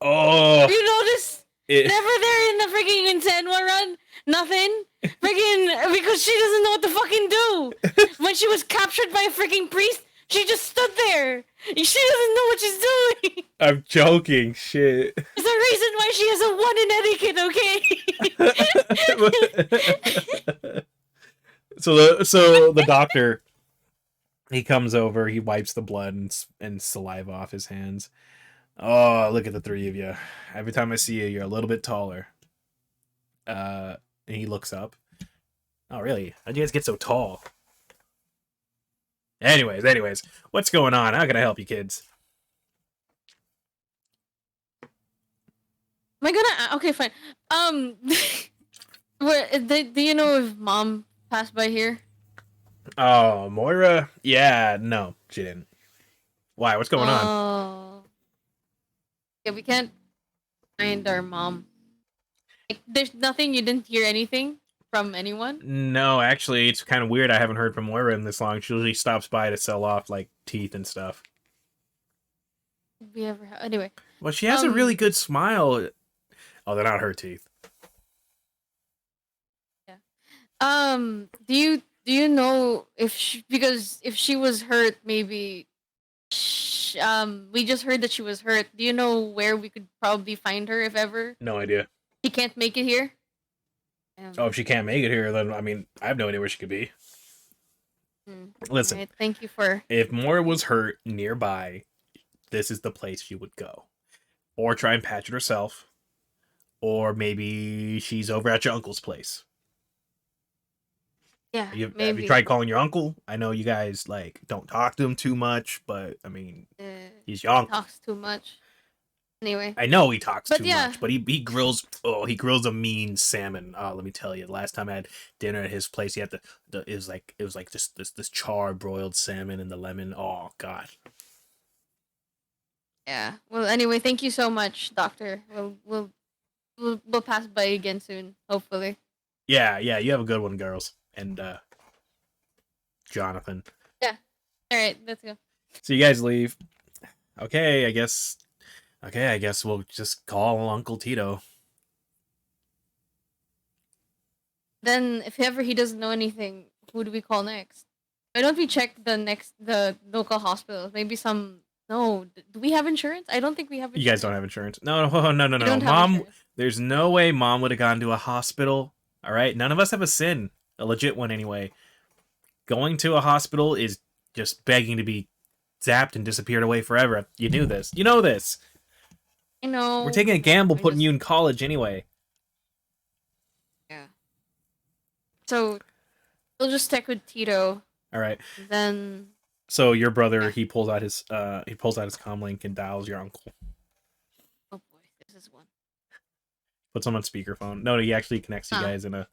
Oh! You notice? Never there in the freaking SenwaRun? Nothing? Freaking, because she doesn't know what to fucking do! When she was captured by a freaking priest, she just stood there! She doesn't know what she's doing! I'm joking, shit. There's a reason why she has a 1 in etiquette, okay? So the doctor, he comes over, he wipes the blood and saliva off his hands. Oh, look at the 3 of you. Every time I see you, you're a little bit taller. And he looks up. Oh, really? How'd you guys get so tall? Anyways, what's going on? How can I help you, kids? Am I gonna... Okay, fine. Do you know if Mom passed by here? Oh, Moira? Yeah, no, she didn't. Why? What's going on? Oh. Yeah, we can't find our mom. Like, there's nothing, you didn't hear anything from anyone? No, actually, it's kind of weird. I haven't heard from Moira in this long. She usually stops by to sell off, like, teeth and stuff. We ever anyway. Well, she has a really good smile. Oh, they're not her teeth. Yeah. Do you know if because if she was hurt, maybe we just heard that she was hurt. Do you know where we could probably find her if ever? No idea. She can't make it here? Oh, if she can't make it here, then, I mean, I have no idea where she could be. Listen. Right, thank you for... If Moira was hurt nearby, this is the place she would go. Or try and patch it herself. Or maybe she's over at your uncle's place. Yeah, maybe. Have you tried calling your uncle? I know you guys, like, don't talk to him too much, but, I mean, he's your uncle. He talks too much. Anyway. I know he talks too much, but he grills a mean salmon. Oh, let me tell you, the last time I had dinner at his place, he had it was like just this char broiled salmon and the lemon. Oh God. Yeah. Well, anyway, thank you so much, Doctor. We'll pass by again soon, hopefully. Yeah. You have a good one, girls, and Jonathan. Yeah. All right, let's go. So you guys leave. Okay, I guess we'll just call Uncle Tito. Then, if ever he doesn't know anything, who do we call next? Why don't we check the local hospitals? Maybe some... No, do we have insurance? I don't think we have insurance. You guys don't have insurance. No. Mom, there's no way Mom would have gone to a hospital. All right? None of us have a sin. A legit one, anyway. Going to a hospital is just begging to be zapped and disappeared away forever. You knew this. You know this. I know. We're taking a gamble putting you in college anyway. Yeah. So, we'll just stick with Tito. All right. Then... So your brother, he pulls out his comm link and dials your uncle. Oh boy, this is one. Puts him on speakerphone. No, he actually connects you guys in the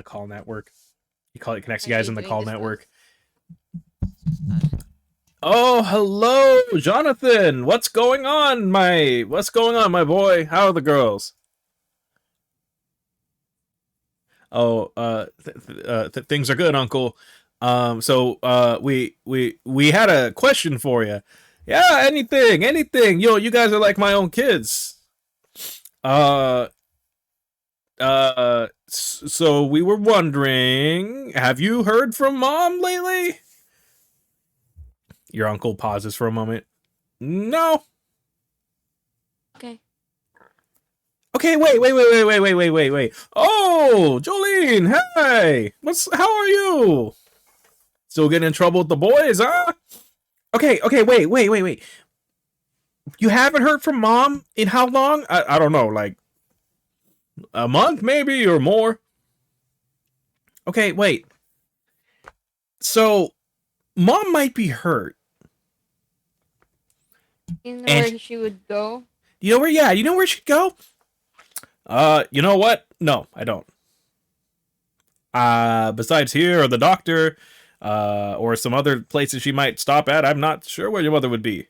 call network. He connects you guys in the call network. Oh, hello, Jonathan. What's going on, my boy? How are the girls? Oh, things are good, Uncle. So we had a question for you. Yeah, anything. You guys are like my own kids. So we were wondering, have you heard from Mom lately? Your uncle pauses for a moment. No. Okay. Okay, wait. Oh, Jolene, hey, how are you? Still getting in trouble with the boys, huh? Okay, wait. You haven't heard from Mom in how long? I don't know, like a month maybe or more. Okay, wait. So Mom might be hurt. You know And where she would go? you know where? Yeah, you know where she'd go. You know what? No, I don't. Besides here or the doctor, or some other places she might stop at, I'm not sure where your mother would be.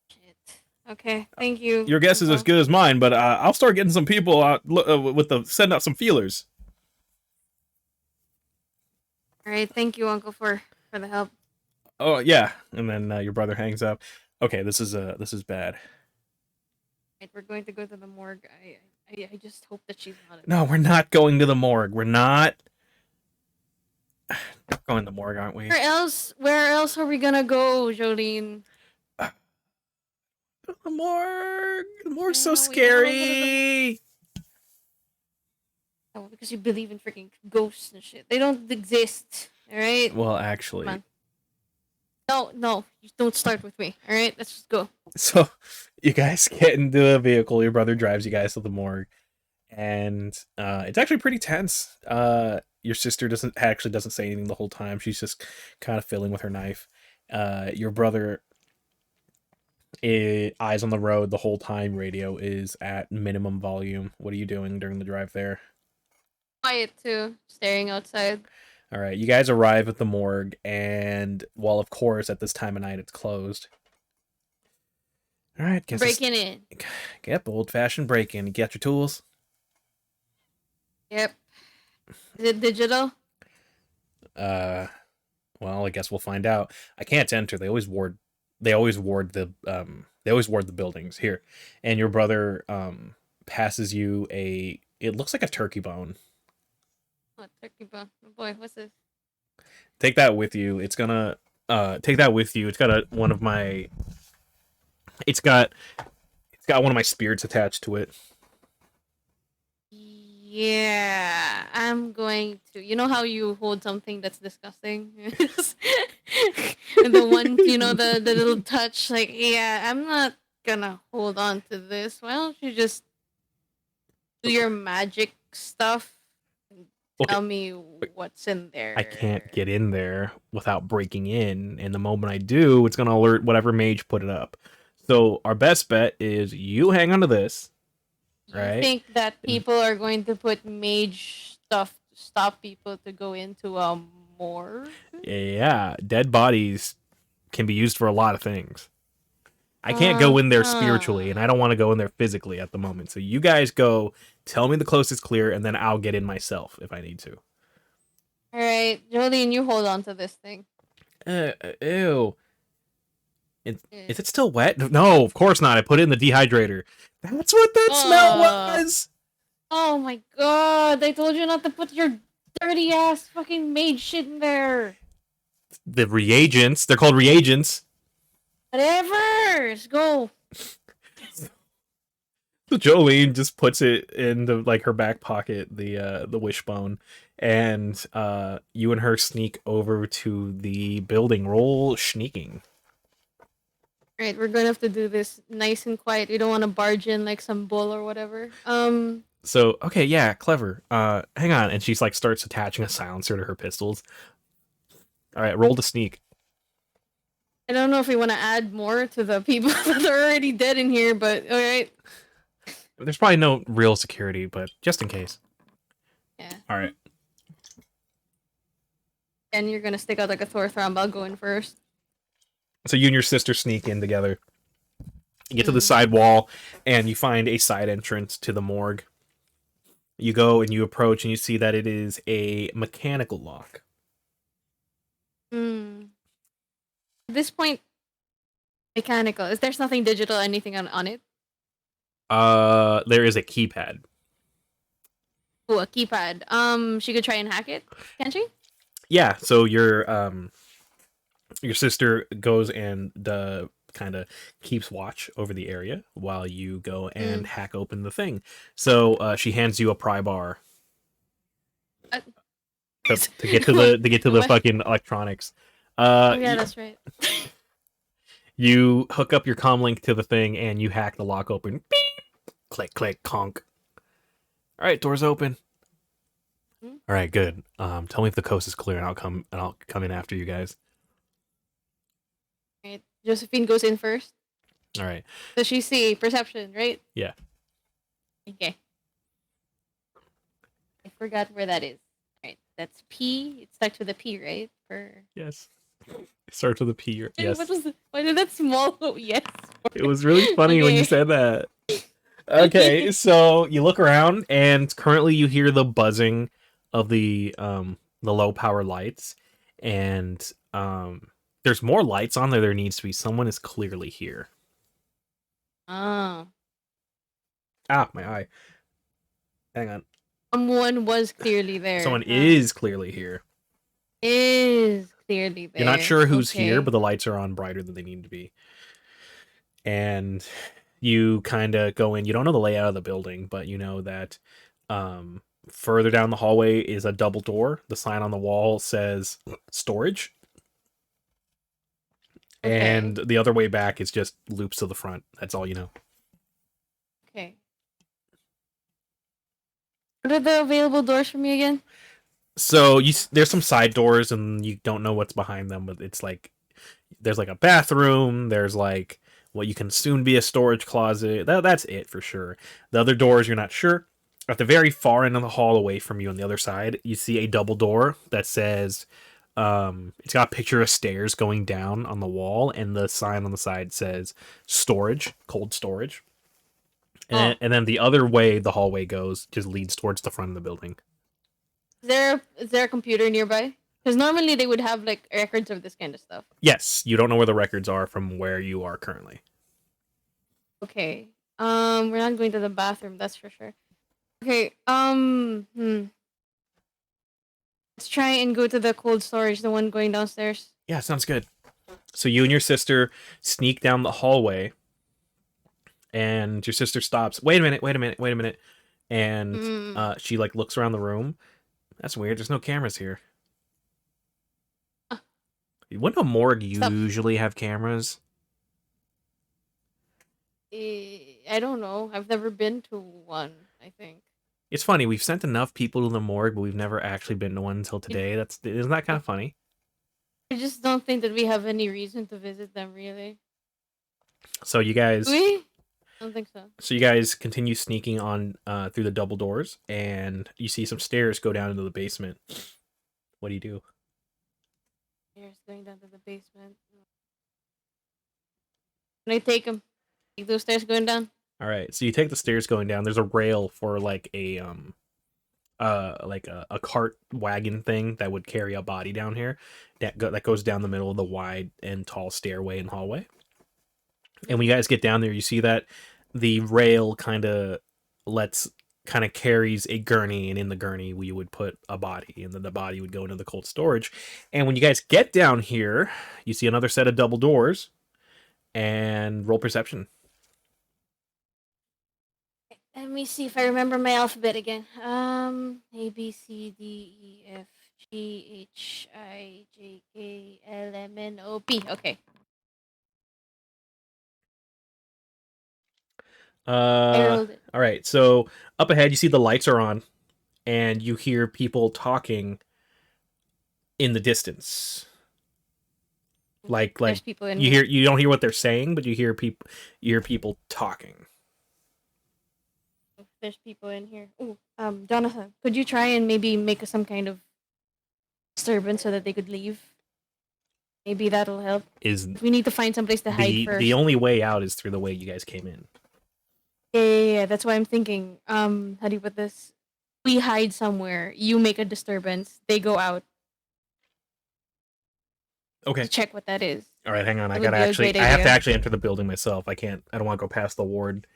Shit. Okay, thank you, Your guess is as Uncle. good as mine, but I'll start getting some people out send out some feelers. All right, thank you, Uncle, for the help. Oh yeah, and then your brother hangs up. Okay, this is bad. Right, we're going to go to the morgue. I just hope that she's not. No, we're not going to the morgue. We're not going to the morgue, aren't we? Where else? Where else are we gonna go, Jolene? The morgue. The morgue's so No, we don't wanna go to the. scary. Oh, because you believe in freaking ghosts and shit. They don't exist. All right. Well, Come actually, on. No, you don't start with me. All right, let's just go. so you guys get into a vehicle. Your brother drives you guys to the morgue, and it's actually pretty tense. Your sister doesn't say anything the whole time. She's just kind of fiddling with her knife. Your brother eyes on the road the whole time. Radio is at minimum volume. What are you doing during the drive there? Quiet too, staring outside. All right, you guys arrive at the morgue, and well, of course, at this time of night, it's closed. All right, Breaking in. Yep, old-fashioned break-in. You got your tools? Yep. Is it digital? Well, I guess we'll find out. I can't enter. They always ward the buildings here. And your brother passes you it looks like a turkey bone. Oh, turkey bone. Oh boy, what's this? Take that with you. It's gonna take that with you. It's got one of my it's got one of my spirits attached to it. Yeah, I'm going to. You know how you hold something that's disgusting? The one, the little touch. Like, yeah, I'm not gonna hold on to this. Why don't you just do your magic stuff and tell me what's in there? I can't get in there without breaking in, and the moment I do, it's gonna alert whatever mage put it up. So our best bet is you hang on to this. Right? You think that people are going to put mage stuff to stop people to go into a morgue? Yeah, dead bodies can be used for a lot of things. I can't go in there spiritually, and I don't want to go in there physically at the moment. So you guys go, tell me the closest clear, and then I'll get in myself if I need to. All right, Jolene, you hold on to this thing. Ew. Is it still wet? No, of course not. I put it in the dehydrator. That's what that smell was. Oh my god! I told you not to put your dirty ass fucking mage shit in there. The reagents. They're called reagents. Whatever. Let's go. So Jolene just puts it in her back pocket, the wishbone, and you and her sneak over to the building. Roll sneaking. Right, we're gonna have to do this nice and quiet. We don't want to barge in like some bull or whatever. So okay, yeah, clever. Hang on, and she's starts attaching a silencer to her pistols. All right, roll to sneak. I don't know if we want to add more to the people that are already dead in here, but all right. There's probably no real security, but just in case. Yeah. All right. And you're gonna stick out like a Thor thumb. I'll go in first. So you and your sister sneak in together. You get to the side wall, and you find a side entrance to the morgue. You go and you approach, and you see that it is a mechanical lock. At this point, mechanical. Is there's nothing digital, anything on it? There is a keypad. Oh, a keypad. She could try and hack it, can she? Yeah. So your sister goes and kind of keeps watch over the area while you go and hack open the thing. So she hands you a pry bar to get to the fucking electronics. Oh yeah, that's right. You hook up your comm link to the thing and you hack the lock open. Beep! Click, click, conk. All right, doors open. All right, good. Tell me if the coast is clear, and I'll come in after you guys. Right. Josephine goes in first. All right. Does she see perception? Right. Yeah. Okay. I forgot where that is. All right, that's P. It starts with a P, right? Yes. It starts with a P. Yes. Why did that small? Oh, yes. It was really funny when you said that. Okay, so you look around, and currently you hear the buzzing of the low power lights, and there's more lights on there. There needs to be. Someone is clearly here. Oh. Ah, my eye. Hang on. Someone was clearly there. Someone is clearly here. Is clearly there. You're not sure who's here, but the lights are on brighter than they need to be. And you kind of go in. You don't know the layout of the building, but you know that further down the hallway is a double door. The sign on the wall says storage. Okay. And the other way back is just loops to the front. That's all you know. Okay. What are the available doors for me again? So there's some side doors, and you don't know what's behind them, but it's like there's like a bathroom. There's like what you can soon be a storage closet. That's it for sure. The other doors you're not sure. At the very far end of the hall, away from you on the other side, you see a double door that says it's got a picture of stairs going down on the wall, and the sign on the side says storage, cold storage. And then the other way the hallway goes just leads towards the front of the building. Is there a computer nearby? Because normally they would have like records of this kind of stuff. Yes, you don't know where the records are from where you are currently. Okay. We're not going to the bathroom, that's for sure. Okay. Let's try and go to the cold storage, the one going downstairs. Yeah, sounds good. So you and your sister sneak down the hallway. And your sister stops. Wait a minute. And she like looks around the room. That's weird. There's no cameras here. Wouldn't a morgue usually have cameras? I don't know. I've never been to one, I think. It's funny. We've sent enough people to the morgue, but we've never actually been to one until today. Isn't that kind of funny? I just don't think that we have any reason to visit them, really. So you guys... I don't think so. So you guys continue sneaking on through the double doors, and you see some stairs go down into the basement. What do you do? Stairs going down to the basement. Can I take them? Take those stairs going down? All right. So you take the stairs going down. There's a rail for like a cart wagon thing that would carry a body down here. That goes down the middle of the wide and tall stairway and hallway. And when you guys get down there, you see that the rail kind of carries a gurney, and in the gurney we would put a body, and then the body would go into the cold storage. And when you guys get down here, you see another set of double doors, and roll perception. Let me see if I remember my alphabet again. A B C D E F G H I J K L M N O P. Okay. All right, so up ahead you see the lights are on, and you hear people talking in the distance. Like there's people in you don't hear what they're saying, but you hear people talking. There's people in here. Ooh, Jonathan, could you try and maybe make some kind of disturbance so that they could leave? Maybe that'll help. We need to find someplace to hide first. The only way out is through the way you guys came in. Yeah. That's why I'm thinking. How do you put this? We hide somewhere. You make a disturbance. They go out. Okay. To check what that is. All right, hang on. I have to actually enter the building myself. I can't. I don't want to go past the ward.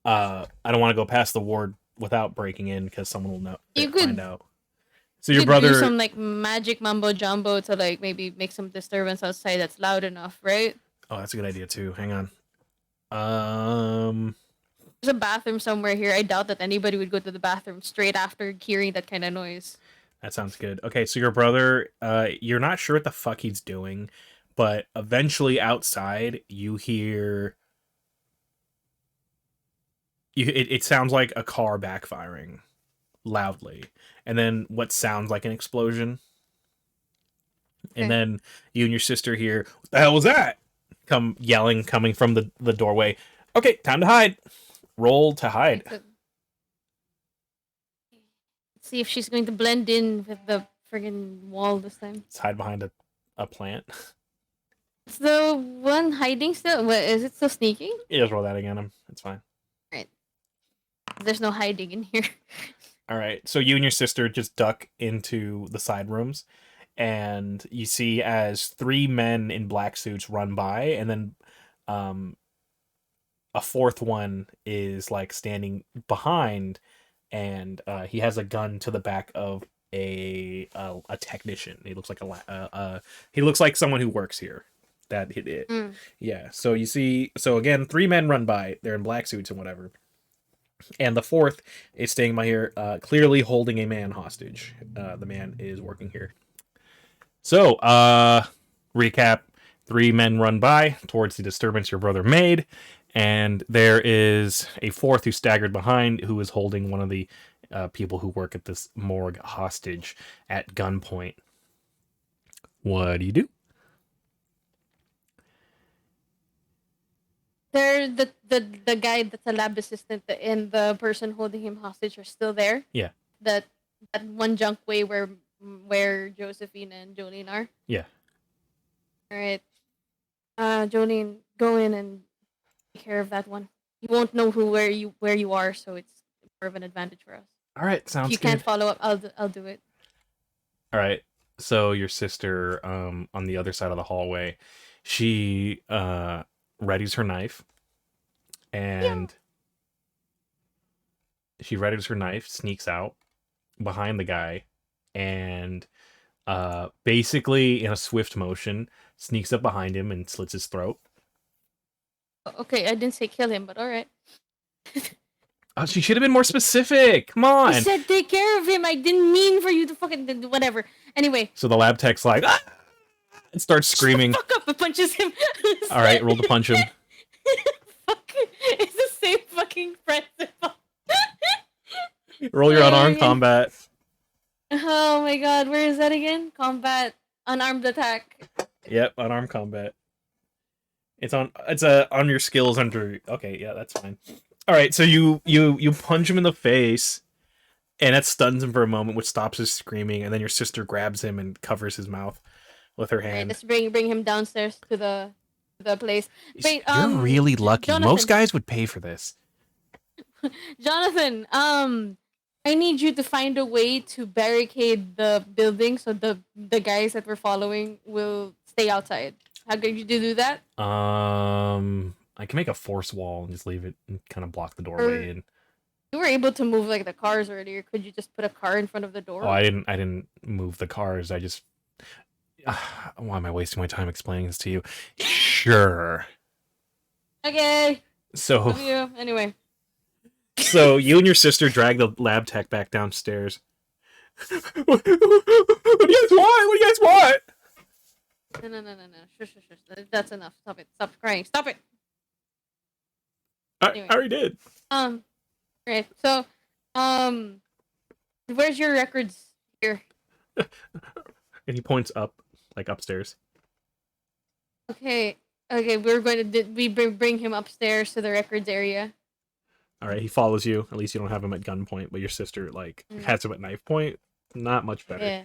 I don't want to go past the ward without breaking in because someone will know. Find out. So your brother do some like magic mumbo jumbo to like maybe make some disturbance outside that's loud enough, right? Oh, that's a good idea too. Hang on. There's a bathroom somewhere here. I doubt that anybody would go to the bathroom straight after hearing that kind of noise. That sounds good. Okay, so your brother, you're not sure what the fuck he's doing, but eventually outside you hear it sounds like a car backfiring loudly, and then what sounds like an explosion, and Okay. then you and your sister hear, "What the hell was that?" Come yelling coming from the doorway. Okay, time to hide. Roll to hide. Let's see if she's going to blend in with the friggin' wall this time. Let's hide behind a plant. Is the one hiding still? What, is it still sneaking? You just roll that again. It's fine. Right. There's no hiding in here. All right. So you and your sister just duck into the side rooms, and you see as three men in black suits run by, and then a fourth one is like standing behind, and he has a gun to the back of a technician. He looks like he looks like someone who works here. That hit it. Yeah. So you see. So again, three men run by. They're in black suits and whatever. And the fourth is staying by here, clearly holding a man hostage. The man is working here. So, recap. Three men run by towards the disturbance your brother made, and there is a fourth who staggered behind, who is holding one of the people who work at this morgue hostage at gunpoint. What do you do? They're the guy that's a lab assistant and the person holding him hostage are still there. Yeah. That one junk way where Josephine and Jolene are. Yeah. All right. Jolene, go in and take care of that one. You won't know where you are, so it's more of an advantage for us. All right, sounds if you good. can't follow up, I'll do it. All right. So your sister, on the other side of the hallway, she readies her knife, and she readies her knife, sneaks out behind the guy, and basically in a swift motion sneaks up behind him and slits his throat. Okay, I didn't say kill him, but all right. Oh, she should have been more specific. Come on. I said take care of him. I didn't mean for you to fucking whatever. Anyway. So the lab tech's like, ah! And starts screaming. Shut the fuck up! It punches him. All right, roll to punch him. Fuck! It's the same fucking principle. Roll your unarmed combat. Oh my god, where is that again? Combat, unarmed attack. Yep, unarmed combat. It's on your skills under. Okay, yeah, that's fine. All right, so you punch him in the face, and that stuns him for a moment, which stops his screaming, and then your sister grabs him and covers his mouth with her hand. Right, let's bring him downstairs to the place. Wait, you're really lucky. Jonathan. Most guys would pay for this. Jonathan, I need you to find a way to barricade the building so the guys that we're following will stay outside. How could you do that? I can make a force wall and just leave it and kind of block the doorway in. You were able to move like the cars earlier. Could you just put a car in front of the door? Oh, I didn't move the cars. I just. Why am I wasting my time explaining this to you? Sure. Okay. So. Love you. Anyway. So you and your sister drag the lab tech back downstairs. What do you guys want? What do you guys want? No. Shush. That's enough. Stop it. Stop crying. Stop it. I already did. Right. So, where's your records here? And he points up, like upstairs. Okay. We're going to bring him upstairs to the records area. All right. He follows you. At least you don't have him at gunpoint, but your sister has him at knife point. Not much better. Yeah.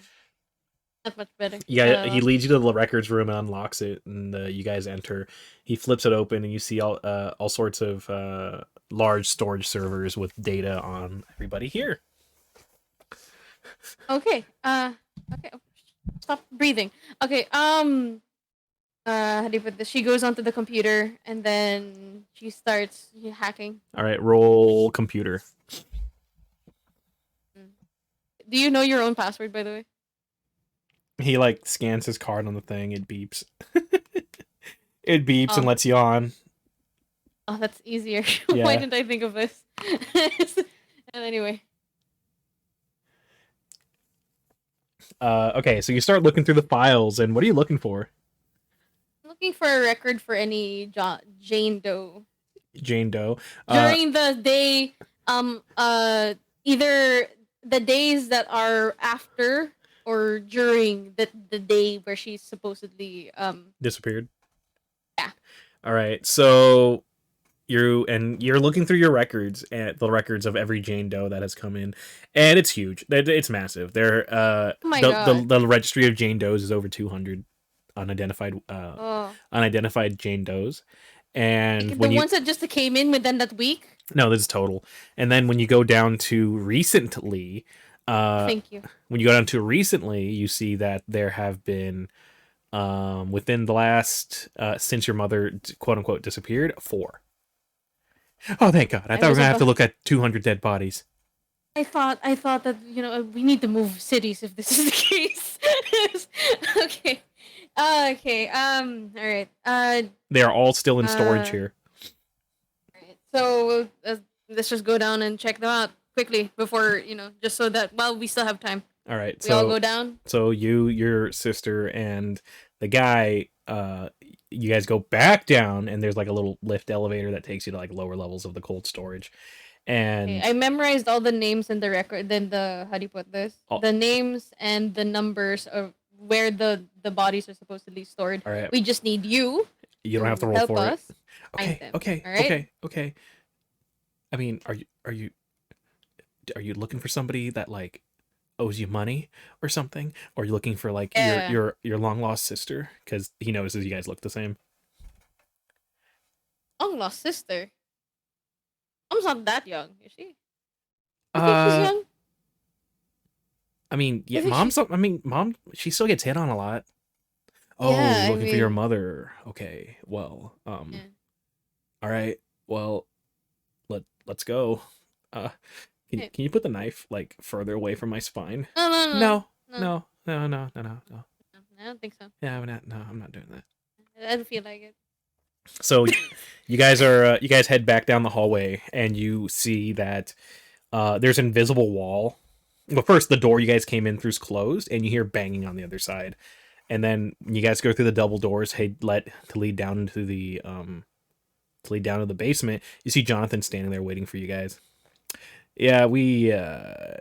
Not much better. Yeah, he leads you to the records room and unlocks it, and you guys enter. He flips it open, and you see all sorts of large storage servers with data on everybody here. Okay. Okay. Stop breathing. Okay. How do you put this? She goes onto the computer, and then she starts hacking. All right, roll computer. Do you know your own password, by the way? He scans his card on the thing. It beeps. It beeps and Oh, lets you on. oh, that's easier. Yeah. Why didn't I think of this? And anyway, Okay, so you start looking through the files, and what are you looking for? I'm looking for a record for any Jane Doe Jane Doe. during the day. Either the days that are after or during the day where she's supposedly Disappeared. Yeah. All right, so you're looking through your records and the records of every Jane Doe that has come in, and it's huge. It's massive. Oh my The god. the registry of Jane Does is over 200 unidentified Oh. unidentified Jane Does, and Like the when you ones that just came in within that week? no, this is total. And then when you go down to recently, Thank you. when you go down to recently, you see that there have been within the last since your mother quote unquote disappeared 4. Oh, thank God! I thought we were gonna have to look at 200 dead bodies. I thought that we need to move cities if this is the case. Okay. Okay. All right. They are all still in storage Uh, here. Right. So let's just go down and check them out quickly before just so that we still have time. All right, We all go down. So you, your sister, and the guy, you guys go back down, and there's like a little lift elevator that takes you to like lower levels of the cold storage. And Okay, I memorized all the names in the record. Then how do you put this? The names and the numbers of where the bodies are supposedly stored. all right, We just need you. you don't have to roll help for us it. find them. Okay, All right? okay. I mean, are you looking for somebody that like owes you money or something, or are you looking for like Yeah. your long lost sister? Because he notices you guys look the same. Long lost sister. Mom's not that young, is she? You think she's young? I mean, yeah, I think mom's. I mean, mom. She still gets hit on a lot. Oh, Yeah, you're looking for your mean, mother. Okay, well, yeah. all right. Well, let's go. Uh, Hey. can you put the knife like further away from my spine? No. No. I don't think so. Yeah, I'm not doing that. I don't feel like it. So, you guys are you guys head back down the hallway, and you see that there's an invisible wall. Well, first the door you guys came in through is closed, and you hear banging on the other side. And then when you guys go through the double doors, lead down into the basement. You see Jonathan standing there waiting for you guys. Yeah, we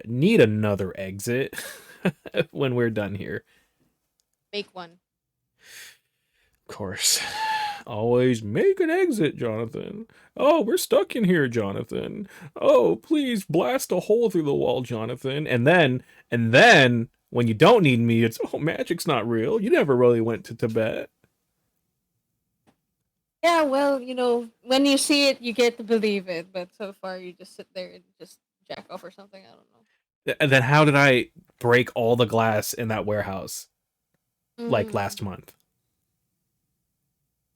need another exit when we're done here. Make one. Of course. Always make an exit, Jonathan. Oh, we're stuck in here, Jonathan. Oh, please blast a hole through the wall, Jonathan. And then, when you don't need me, it's, oh, magic's not real. You never really went to Tibet. Yeah, well, when you see it, you get to believe it. But so far, you just sit there and just jack off or something. I don't know. And then how did I break all the glass in that warehouse? Like last month.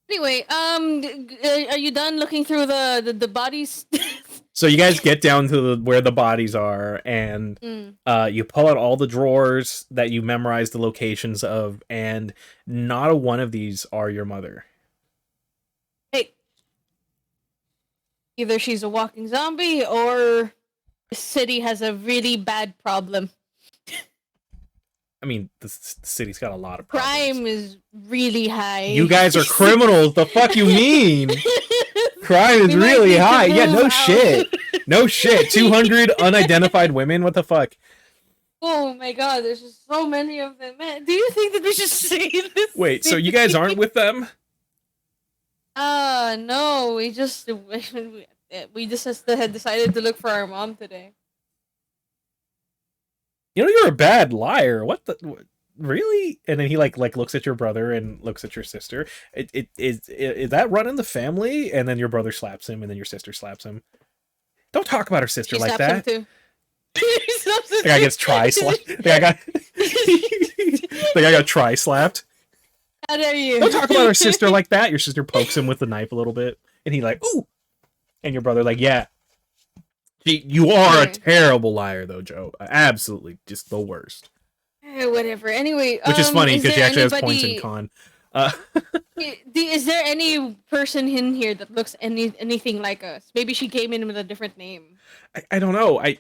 Anyway, are you done looking through the bodies? So you guys get down to where the bodies are, and you pull out all the drawers that you memorized the locations of, and not a one of these are your mother. Hey, either she's a walking zombie or the city has a really bad problem. I mean, the city's got a lot of problems. Crime is really high. You guys are criminals. The fuck you mean? Crime is really high. Yeah, no shit. No shit. 200 unidentified women? What the fuck? Oh my god, there's just so many of them. Man, do you think that we should say this? Wait, so you guys aren't with them? No, we just had decided to look for our mom today. You know, you're a bad liar. What really? And then he like looks at your brother and looks at your sister. Is that running the family? And then your brother slaps him, and then your sister slaps him. Don't talk about her sister like that. Too. The guy gets tri-slapped. The guy got tri-slapped. How dare you? Don't talk about her sister like that. Your sister pokes him with the knife a little bit, and he like, ooh. And your brother like, yeah. You are a terrible liar, though, Joe. Absolutely, just the worst. Whatever. Anyway, which is funny because she actually has points in con. Uh, Is there any person in here that looks anything like us? Maybe she came in with a different name. I don't know. I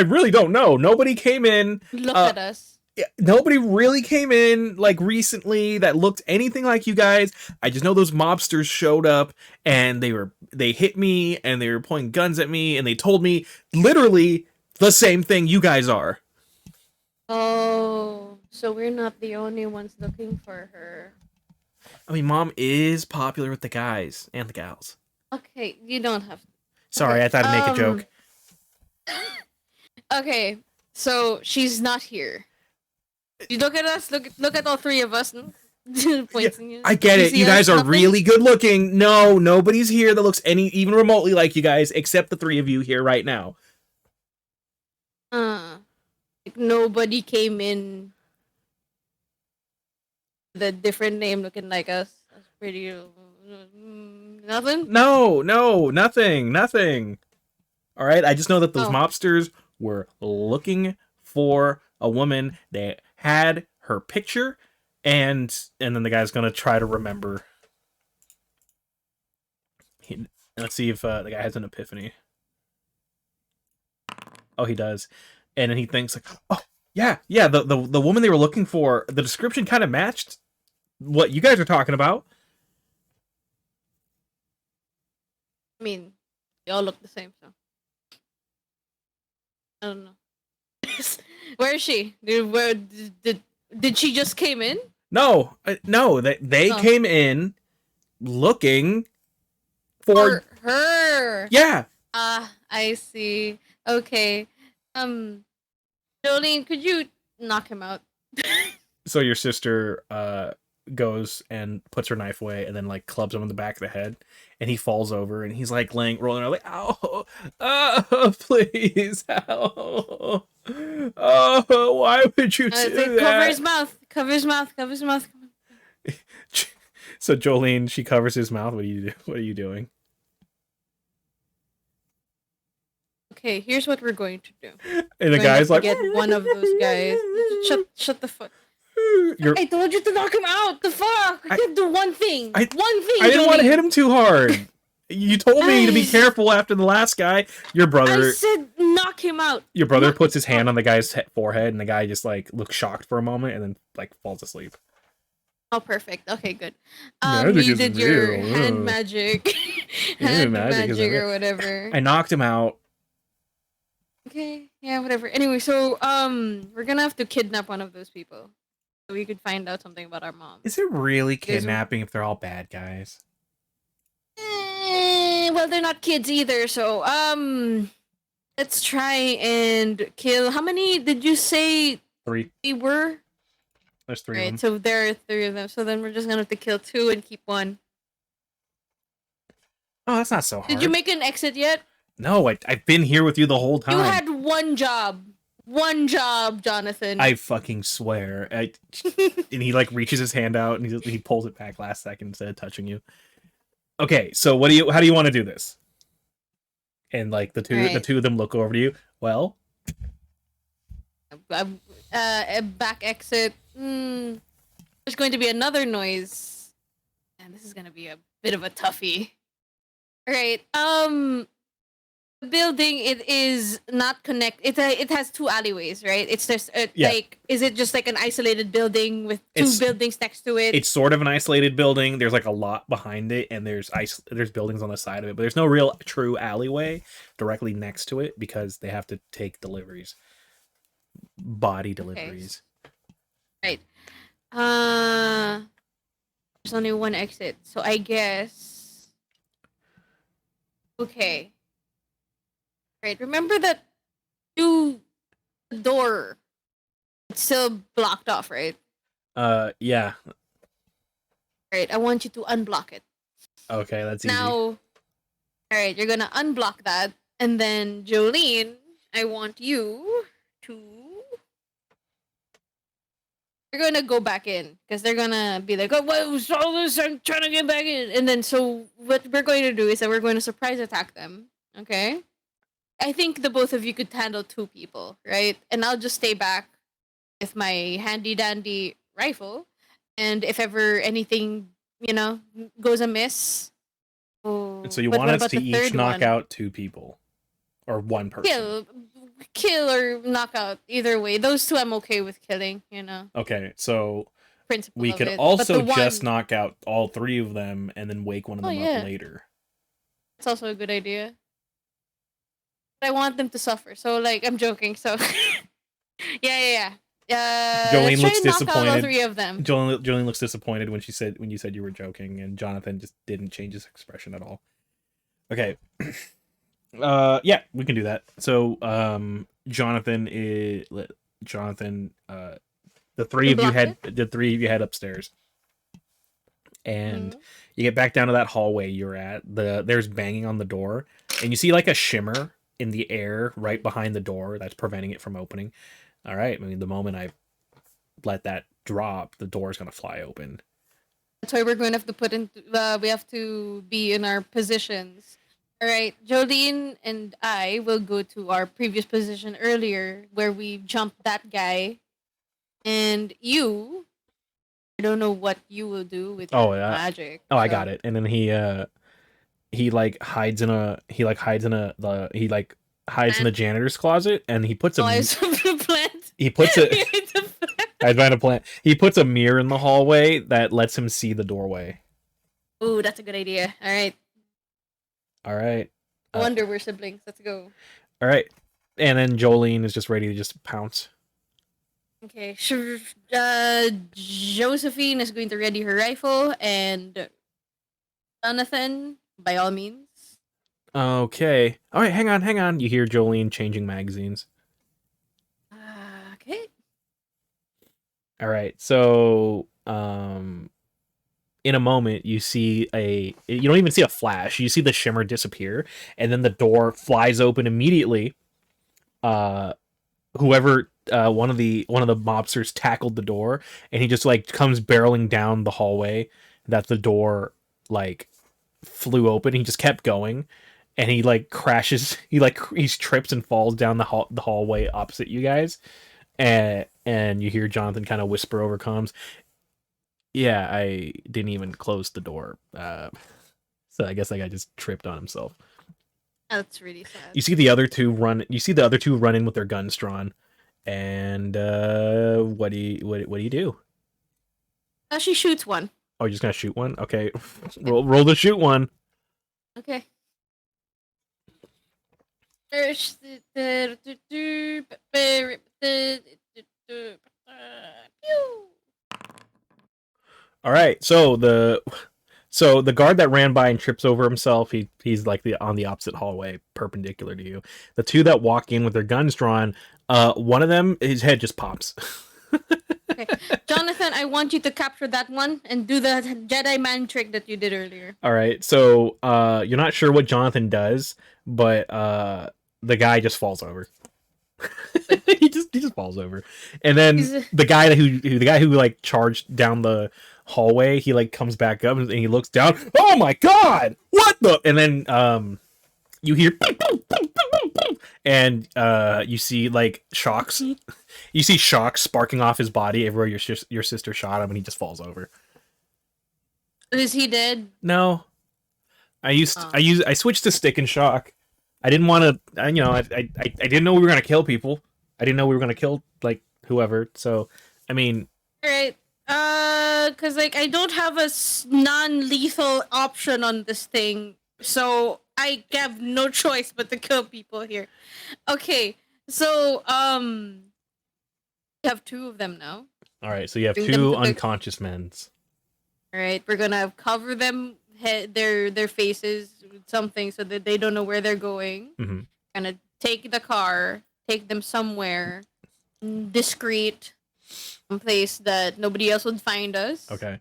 really don't know. Nobody came in. Look at us. Nobody really came in like recently that looked anything like you guys. I just know those mobsters showed up and they hit me and they were pointing guns at me and they told me literally the same thing you guys are. Oh, so we're not the only ones looking for her. I mean, Mom is popular with the guys and the gals. Okay, you don't have to. Sorry, Okay, I thought I'd make a joke. Okay, so she's not here. You look at us. Look at all three of us. Points in you. I get it. You guys are really good looking. No, nobody's here that looks even remotely like you guys, except the three of you here right now. Like nobody came in with a different name looking like us. That's pretty. Nothing. No, nothing. All right, I just know that those mobsters were looking for a woman. They had her picture, and then the guy's gonna try to remember. Let's see if the guy has an epiphany. Oh, he does, and then he thinks like, oh yeah, the woman they were looking for. The description kind of matched what you guys are talking about. I mean, they all look the same, so I don't know. Where is she? Did she just came in? No, they came in looking for her. Yeah. I see. Okay. Jolene, could you knock him out? So your sister goes and puts her knife away and then like clubs him in the back of the head and he falls over and he's like rolling around like, ow, oh, please, ow. Oh, why would you do that? Cover his mouth. So Jolene, she covers his mouth. What are you doing? Okay, here's what we're going to do. And the guy's like, get one of those guys. Shut the fuck. I told you to knock him out. The fuck! I did the one thing. I didn't want to hit him too hard. You told me to be careful after the last guy. Your brother. I said knock him out. Your brother puts his hand on the guy's forehead, and the guy just like looks shocked for a moment, and then like falls asleep. Oh, perfect. Okay, good. You did your hand magic, hand magic or whatever. I knocked him out. Okay, yeah, whatever. Anyway, so we're gonna have to kidnap one of those people, so we could find out something about our mom. Is it really kidnapping if they're all bad guys? Well, they're not kids either, so let's try and kill. How many did you say? 3. We were. There's 3 of them. So there are 3 of them. So then we're just gonna have to kill 2 and keep 1. Oh, that's not so hard. Did you make an exit yet? No, I've been here with you the whole time. You had one job. One job, Jonathan. I fucking swear. And he like reaches his hand out and he pulls it back last second instead of touching you. Okay, so how do you want to do this? And like the two of them look over to you. Well, back exit. There's going to be another noise, and this is going to be a bit of a toughie. All right. The building, it is not connect. It has 2 alleyways, right? It's just like, is it just like an isolated building with 2 buildings next to it? It's sort of an isolated building. There's like a lot behind it, and there's buildings on the side of it, but there's no real true alleyway directly next to it because they have to take deliveries, body deliveries. Okay. Right. There's only one exit, so I guess. Okay. Right. Remember that door. It's still blocked off, right? Yeah. Right. I want you to unblock it. Okay, that's easy. Now, all right, you're gonna unblock that, and then Jolene, I want you to. You're gonna go back in because they're gonna be like, "Oh, what was all this? I'm trying to get back in." And then, so what we're going to do is that we're going to surprise attack them. Okay. I think the both of you could handle 2 people, right? And I'll just stay back with my handy dandy rifle, and if ever anything goes amiss. Oh, So you but want what us about to the each third knock one? out 2 people or 1 person. Kill or knock out. Either way, those two I'm okay with killing. Okay, so Principle we of could it. But the also just one, knock out all 3 of them and then wake one of oh them up yeah, later. it's also a good idea. But I want them to suffer, so like I'm joking. So yeah. Let's Jolene try looks and knock out all disappointed. 3 of them. Jolene looks disappointed when you said you were joking, and Jonathan just didn't change his expression at all. Okay. Yeah, we can do that. So Jonathan, the 3 You of you blocked head upstairs, and it. you get back down to that hallway you're at. There's banging on the door, and you see like a shimmer in the air right behind the door that's preventing it from opening. All right, I mean, the moment I let that drop, the door is gonna fly open. That's why we're going to have to put in. We have to be in our positions. All right, Jolene and I will go to our previous position earlier, where we jumped that guy, and you. I don't know what you will do with Oh, your magic. I So. got it. And then he like hides in a hides in the janitor's closet, and he puts Oh, I saw the plant. he puts a Behind the plant. I find a plant. He puts a mirror in the hallway that lets him see the doorway. Ooh, that's a good idea. All right. All right. No wonder we're siblings. Let's go. All right. And then Jolene is just ready to just pounce. Okay. Josephine is going to ready her rifle, and Jonathan, by all means. Okay. All right. Hang on. You hear Jolene changing magazines. Okay. All right. So, in a moment, you don't even see a flash. You see the shimmer disappear, and then the door flies open immediately. Whoever one of the mobsters tackled the door, and he just like comes barreling down the hallway that the door like flew open. He just kept going, and he like crashes. He trips and falls down the hallway opposite you guys, and you hear Jonathan kind of whisper over comms, "Yeah, I didn't even close the door." So I guess that guy just tripped on himself. That's really sad. You see the other two run. You see the other two run in with their guns drawn, and what do you do? She shoots one. Oh, you're just gonna shoot one? Okay, roll to shoot one. Okay. All right, so the guard that ran by and trips over himself, he's like on the opposite hallway, perpendicular to you. The 2 that walk in with their guns drawn, one of them, his head just pops. Okay. Jonathan, I want you to capture that one and do the Jedi man trick that you did earlier. All right, so you're not sure what Jonathan does, but the guy just falls over. he just falls over, and then the guy who like charged down the hallway, he like comes back up and he looks down. Oh my god! What the? And then you hear and you see like shocks. You see shocks sparking off his body everywhere your sister shot him, and he just falls over. Is he dead? No. I switched to stick and shock. I didn't want to, I didn't know we were gonna kill people. I didn't know we were gonna kill like whoever. So, I mean, all right, because like I don't have a non-lethal option on this thing, so I have no choice but to kill people here. Okay, so we have 2 of them now. All right, so you have 2 unconscious men. All right, we're gonna cover them their faces with something so that they don't know where they're going. Mm-hmm. Gonna take the car, take them somewhere discreet, someplace that nobody else would find us. Okay.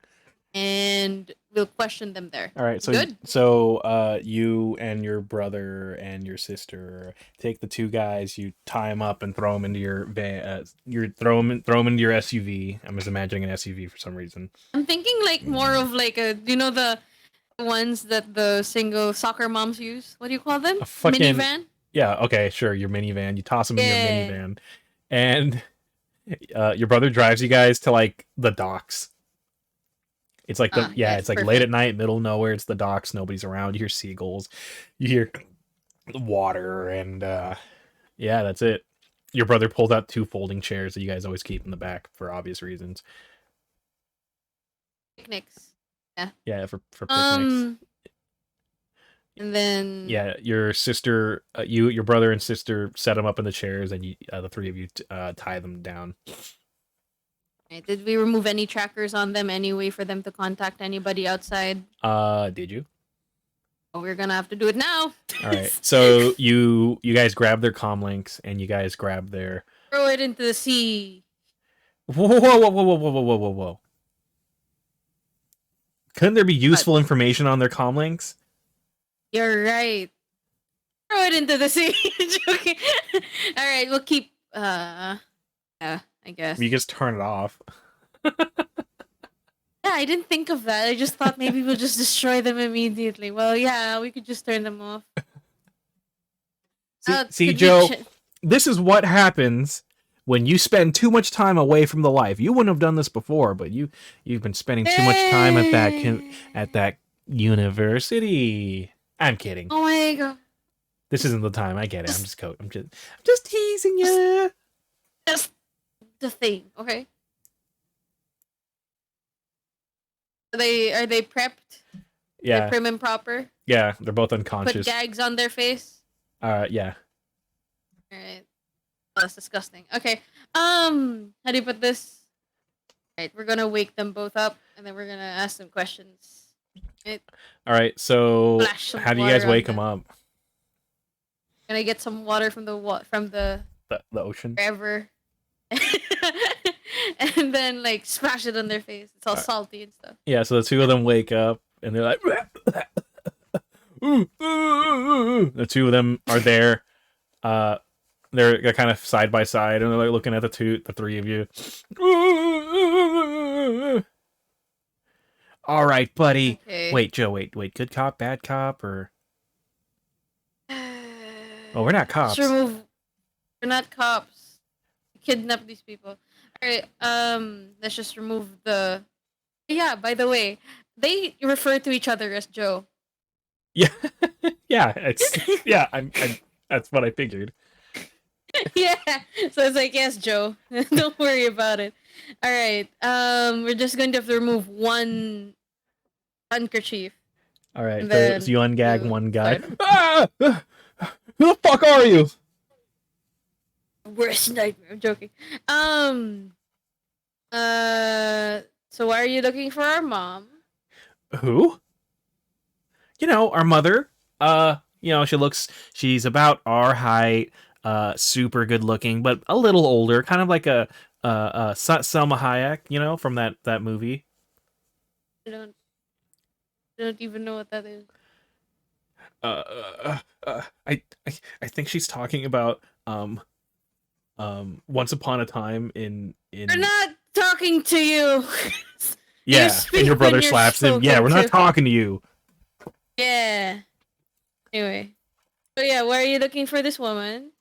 And we'll question them there. All right, so good. So you and your brother and your sister take the 2 guys. You tie them up and throw them into your van. You throw them into your SUV. I'm just imagining an SUV for some reason. I'm thinking like more of like the ones that the single soccer moms use. What do you call them? Minivan? Yeah, okay, sure. Your minivan. You toss them in your minivan. And your brother drives you guys to like the docks. It's like it's like perfect. late at night, middle of nowhere. It's the docks. Nobody's around. You hear seagulls. You hear the water, and yeah, that's it. Your brother pulled out 2 folding chairs that you guys always keep in the back for obvious reasons. Picnics. Yeah. Yeah, for picnics. And then Yeah, your sister, your brother and sister set them up in the chairs, and the 3 of you tie them down. right, did we remove any trackers on them anyway for them to contact anybody outside? Did you? Oh, we're gonna have to do it now. All right. So you guys grab their comm links, and you guys grab their throw it into the sea. Whoa. Couldn't there be useful information on their comm links? You're right. Throw it into the sea. Joking. All right, we'll keep. Yeah, I guess. You just turn it off. Yeah, I didn't think of that. I just thought maybe we'll just destroy them immediately. Well, yeah, we could just turn them off. See, Joe, this is what happens when you spend too much time away from the life. You wouldn't have done this before, but you've been spending too much time at that university. I'm kidding. Oh my god. This isn't the time. I get it. I'm just teasing you. Just the thing, okay? Are they prepped? Yeah. They're prim and proper? Yeah, they're both unconscious. Put gags on their face? Yeah. Alright. Oh, that's disgusting. Okay. How do you put this? Alright, we're gonna wake them both up, and then we're gonna ask them questions. Right? Alright, so how do you guys wake them up? Gonna get some water from the ocean? Wherever. And then, like, splash it on their face. It's all salty and stuff. Yeah, so the 2 of them wake up, and they're like... The 2 of them are there. They're kind of side by side, and they're like looking at the 3 of you. All right, buddy. Okay. Wait, Joe. Wait. Good cop, bad cop, or? Oh, we're not cops. We're not cops. We kidnap these people. All right. Let's just remove the. Yeah. By the way, they refer to each other as Joe. Yeah. I'm. That's what I figured. Yeah. So it's like, yes, Joe. Don't worry about it. All right. We're just going to have to remove one handkerchief. All right. So you ungag one guy. Ah! Who the fuck are you? Worst nightmare. I'm joking. So why are you looking for our mom? Who? Our mother. She's about our height, super good looking, but a little older, kind of like a Selma Hayek, from that movie. I don't even know what that is. I think she's talking about Once Upon a Time in. We're not talking to you. Yeah, and your brother slaps him. Yeah, we're not talking to you. Yeah. Anyway. So yeah, why are you looking for this woman?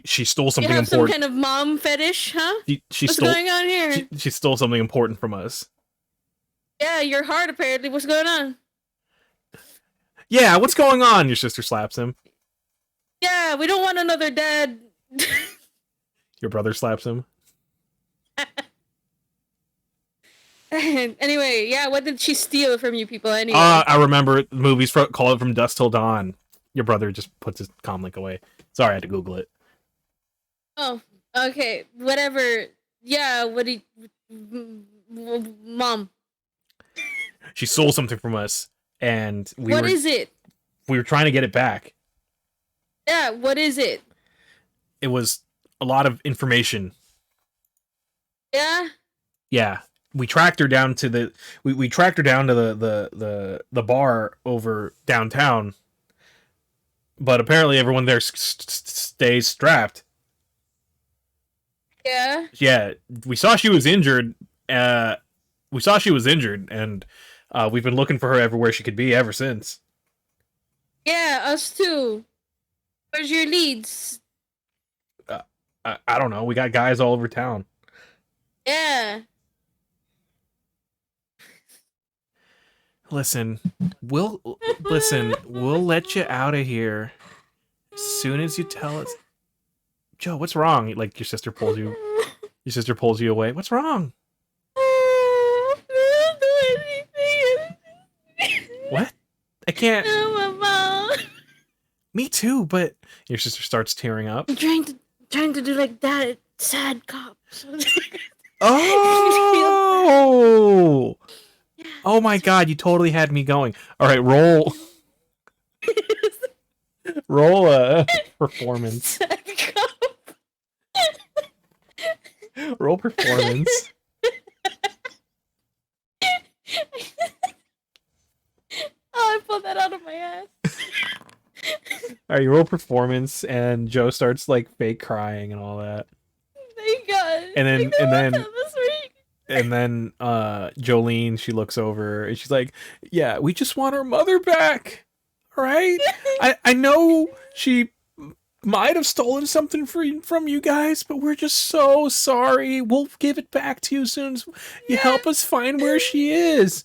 She stole something you have important. Some kind of mom fetish, huh? What's going on here? She stole something important from us. Yeah, your heart apparently. What's going on? Yeah, what's going on? Your sister slaps him. Yeah, we don't want another dad. Your brother slaps him. Anyway, yeah, what did she steal from you people anyway? I remember the movies call it From Dusk Till Dawn. Your brother just puts his comm link away. Sorry, I had to Google it. Oh, okay, whatever. Yeah, Mom. She stole something from us, and What is it? We were trying to get it back. Yeah, what is it? It was a lot of information. Yeah? Yeah. We tracked her down to the bar over downtown, but apparently everyone there stays strapped. Yeah. Yeah, we saw she was injured. And we've been looking for her everywhere she could be ever since. Yeah, us too. Where's your leads? I don't know. We got guys all over town. Yeah. Listen, we'll We'll let you out of here as soon as you tell us. Joe, what's wrong? Like your sister pulls you. Your sister pulls you away. What's wrong? Don't do anything. What? I can't. No, Mama. Me too, but your sister starts tearing up. I'm trying to do like that sad cop. Oh! Oh my god, you totally had me going. All right, roll a performance. Sad cop. Roll performance. Oh, I pulled that out of my ass. All right, you roll performance, and Joe starts like fake crying and all that. Thank God. And then Jolene, she looks over and she's like, "Yeah, we just want our mother back, right? I know she might have stolen something from you guys, but we're just so sorry. We'll give it back to you as soon as you help us find where she is."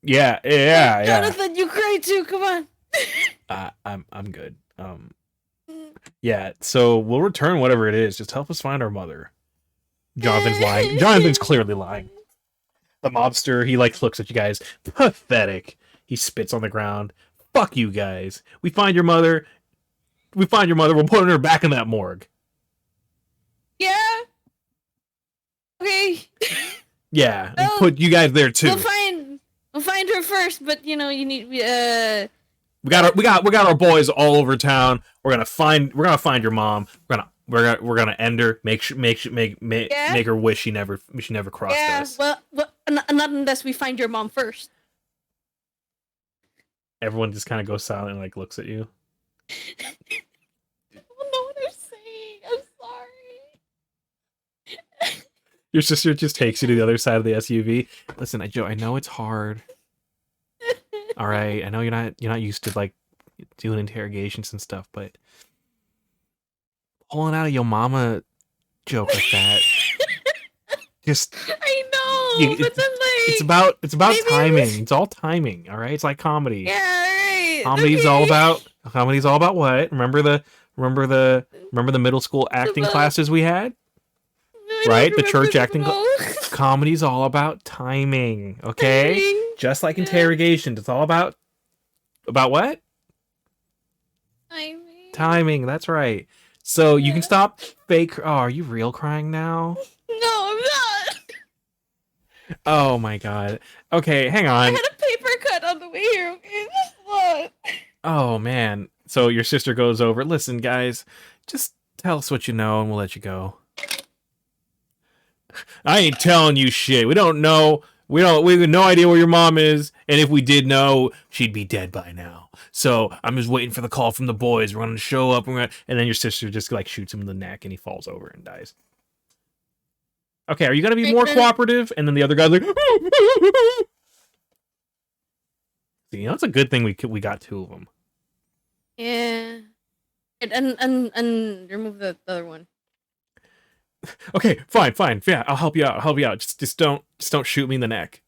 Yeah. Jonathan, you cry too. Come on. I'm good. Yeah. So we'll return whatever it is. Just help us find our mother. Jonathan's lying. Jonathan's clearly lying. The mobster, he like looks at you guys. Pathetic. He spits on the ground. Fuck you guys. We find your mother. We're putting her back in that morgue. Yeah. Okay. Yeah. Well, put you guys there too. We'll find her first, but you know, you need we got our boys all over town. We're gonna find your mom. We're gonna end her. Make her wish she never crossed us. Well, not unless we find your mom first. Everyone just kind of goes silent and like looks at you. I don't know what I'm saying. I'm sorry. Your sister just takes you to the other side of the SUV. Listen, Joe, I know it's hard. All right, I know you're not used to like doing interrogations and stuff, but pulling out a yo mama joke like that, just I know, but then like it's about timing. It's all timing. All right, it's like comedy. Yeah, right. Comedy's all about what? Remember the middle school acting classes we had? Right, the church acting. Comedy's all about timing. Okay, just like interrogation, it's all about what? Timing. That's right. So you can stop fake. Oh, are you real crying now? No, I'm not. Oh my god. Okay, hang on. I had a paper cut on the way here. Okay, just look. Oh man. So your sister goes over. Listen, guys, just tell us what you know, and we'll let you go. I ain't telling you shit. We don't know. We have no idea where your mom is, and if we did know, she'd be dead by now. So I'm just waiting for the call from the boys. We're gonna show up, and then your sister just like shoots him in the neck, and he falls over and dies. Okay, are you gonna be more cooperative? And then the other guy's like, you know, it's a good thing we got two of them. Yeah, and remove the other one. Okay, fine. Yeah, I'll help you out. Just don't shoot me in the neck.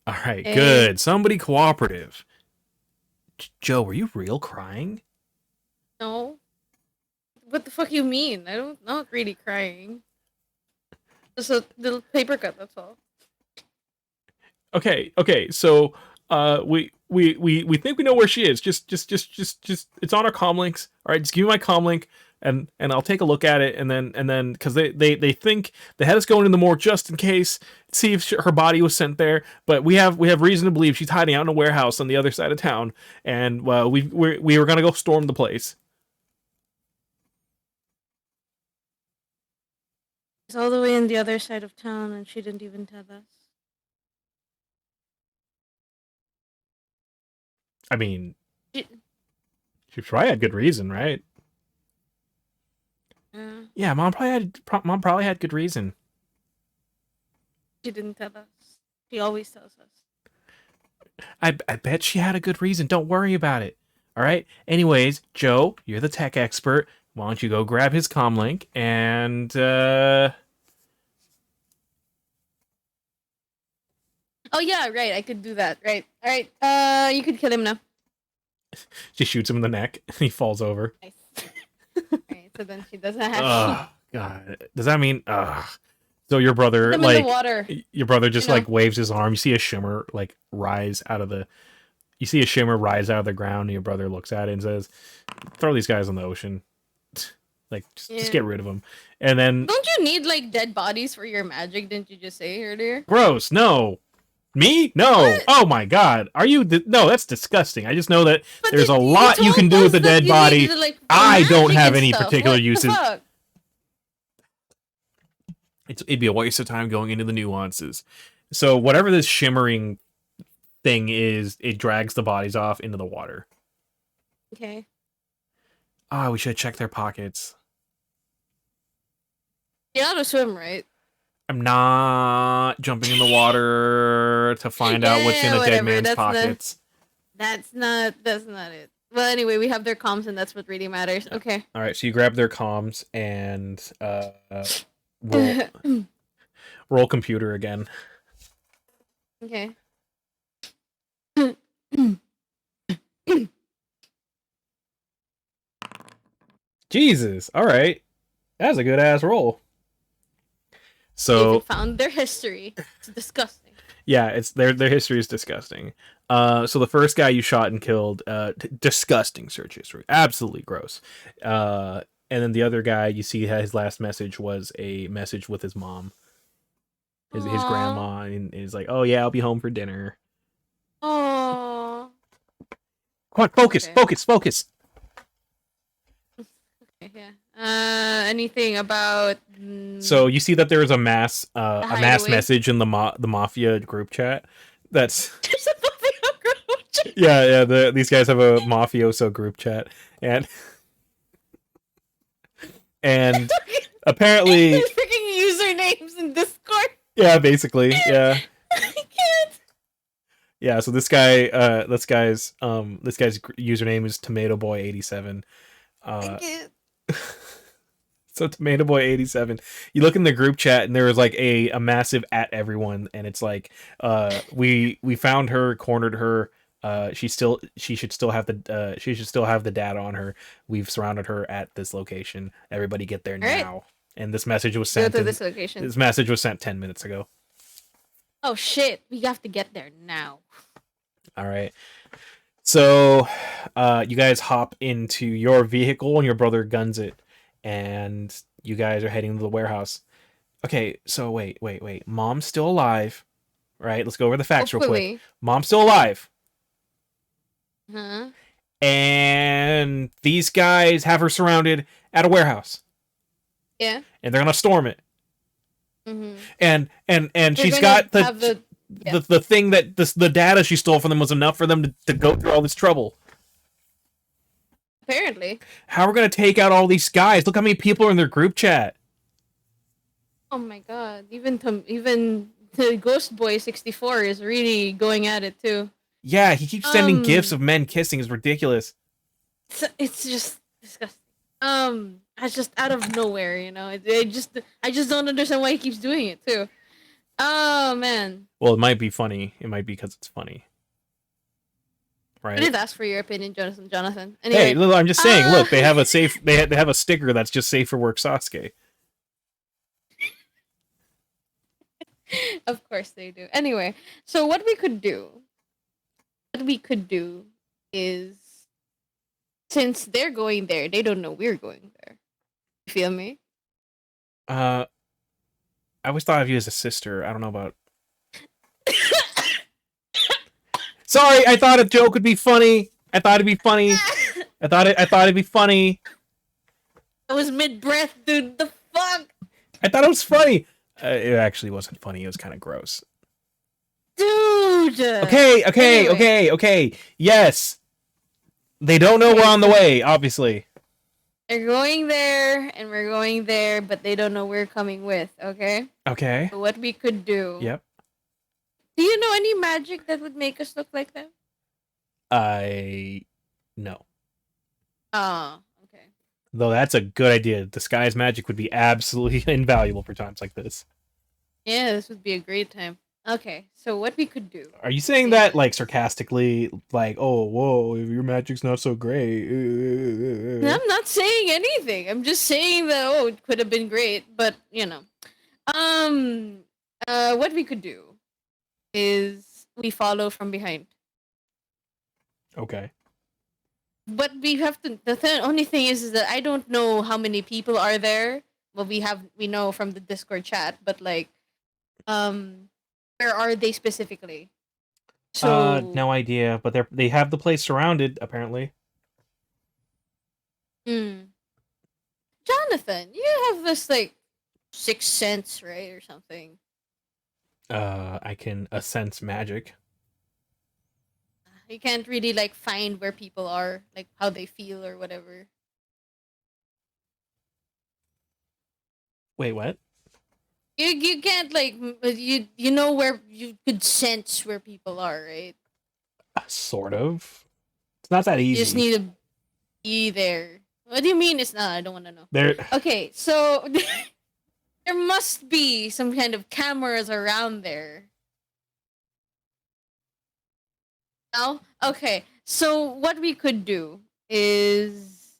All right, good. Somebody cooperative. Joe, were you real crying? No. What the fuck you mean? I'm not really crying. Just a little paper cut. That's all. Okay. So, we think we know where she is. Just it's on our comm links. All right, just give me my comm link. And I'll take a look at it, and then because they think they had us going in the morgue just in case, see if her body was sent there. But we have reason to believe she's hiding out in a warehouse on the other side of town, and we were gonna go storm the place. It's all the way on the other side of town, and she didn't even tell us. I mean, she probably had good reason, right? Yeah, mom probably had good reason. She didn't tell us. She always tells us. I bet she had a good reason. Don't worry about it. All right. Anyways, Joe, you're the tech expert. why don't you go grab his comm link and Oh yeah, right. I could do that. Right. All right. You could kill him now. she shoots him in the neck. He falls over. Nice. All right. So then she doesn't have to Oh God, does that mean? So your put brother, them in the like, water. your brother just You know. like waves his arm. You see a shimmer like rise out of the. You see a shimmer rise out of the ground, and your brother looks at it and says, "Throw these guys in the ocean. Like, just Yeah. get rid of them." And then, Don't you need like dead bodies for your magic? Didn't you just say earlier? gross. No, me? No. What? Oh my God. Are you? No, that's disgusting. I just know that But there's a you lot you told can do with us a that dead you body. needed, like, for I don't magic have and any stuff. particular What uses. the fuck? It'd be a waste of time going into the nuances. So whatever this shimmering thing is, it drags the bodies off into the water. Okay. Ah, we should check their pockets. You know how to swim, right? I'm not jumping in the water to find out what's in a dead whatever. man's That's pockets. That's not it. Well, anyway, we have their comms, and that's what really matters. Okay. All right, so you grab their comms and roll roll computer again. Okay. Jesus. All right, that's a good ass roll. So David found their history. It's disgusting. yeah, it's their history is disgusting. So the first guy you shot and killed, disgusting search history, absolutely gross. And then the other guy, you see his last message was a message with his mom, his grandma, and he's like, "Oh yeah, I'll be home for dinner." Oh. Come on, focus, Okay. focus. Okay, yeah. Anything about? So you see that there is a mass hideaway? message in the mafia group chat. That's There's a buffalo group. yeah. These guys have a mafioso group chat, and apparently, There's freaking usernames in Discord. yeah, basically, yeah. I can't. Yeah, so this guy's username is TomatoBoy87. I can't. So TomatoBoy87. You look in the group chat and there was like a massive at everyone, and it's like, we found her, cornered her. She should still have the data on her. We've surrounded her at this location. Everybody get there now. Right. And this message was Go sent. to this location. This message was sent 10 minutes ago. Oh shit! We have to get there now. All right. So, you guys hop into your vehicle and your brother guns it, and you guys are heading to the warehouse. Okay, so wait. Mom's still alive, right? Let's go over the facts real quick. Hopefully. Mom's still alive, Huh? and these guys have her surrounded at a warehouse, Yeah. and they're gonna storm it. Mm-hmm. And she's got the the thing that the data she stole from them was enough for them to go through all this trouble. apparently. How are we gonna take out all these guys? Look how many people are in their group chat. Oh my god! Even the Ghost Boy 64 is really going at it too. Yeah, he keeps sending gifs of men kissing. It's ridiculous. It's just disgusting. It's just out of nowhere, you know. I just don't understand why he keeps doing it too. Oh man. Well, it might be funny. It might be because it's funny, right? I did ask for your opinion, Jonathan. Anyway, Hey, look, I'm just saying. Look, they have a safe. They have a sticker that's just safe for work, Sasuke. of course they do. Anyway, so what we could do is, since they're going there, they don't know we're going there. You feel me? I always thought of you as a sister. I don't know about. Sorry, I thought a joke would be funny. I thought it'd be funny. I thought it'd be funny. I was mid breath, dude. The fuck, I thought it was funny. It actually wasn't funny. It was kind of gross. dude. Okay. Yes. They don't know we're on the way, obviously. They're going there, and we're going there, but they don't know we're coming with. Okay. Okay. So what we could do? Yep. Do you know any magic that would make us look like them? No. Oh, okay. Though that's a good idea. Disguise magic would be absolutely invaluable for times like this. Yeah, this would be a great time. Okay, so what we could do Are you saying that is like sarcastically, like, oh, whoa, your magic's not so great? I'm not saying anything. I'm just saying that it could have been great, but Um what we could do is we follow from behind. Okay. But we have to only thing is that I don't know how many people are there. Well, we know from the Discord chat, but like um where are they specifically? So No idea, but they have the place surrounded apparently. hmm. Jonathan, you have this like sixth sense, right, or something. I can sense magic. You can't really like find where people are, like how they feel or whatever. Wait, what? You can't like you know where you could sense where people are, right? Sort of. It's not that You just easy. need to be there. What do you mean it's not? I don't want to know. There. Okay, so there must be some kind of cameras around there. No? Okay. So what we could do is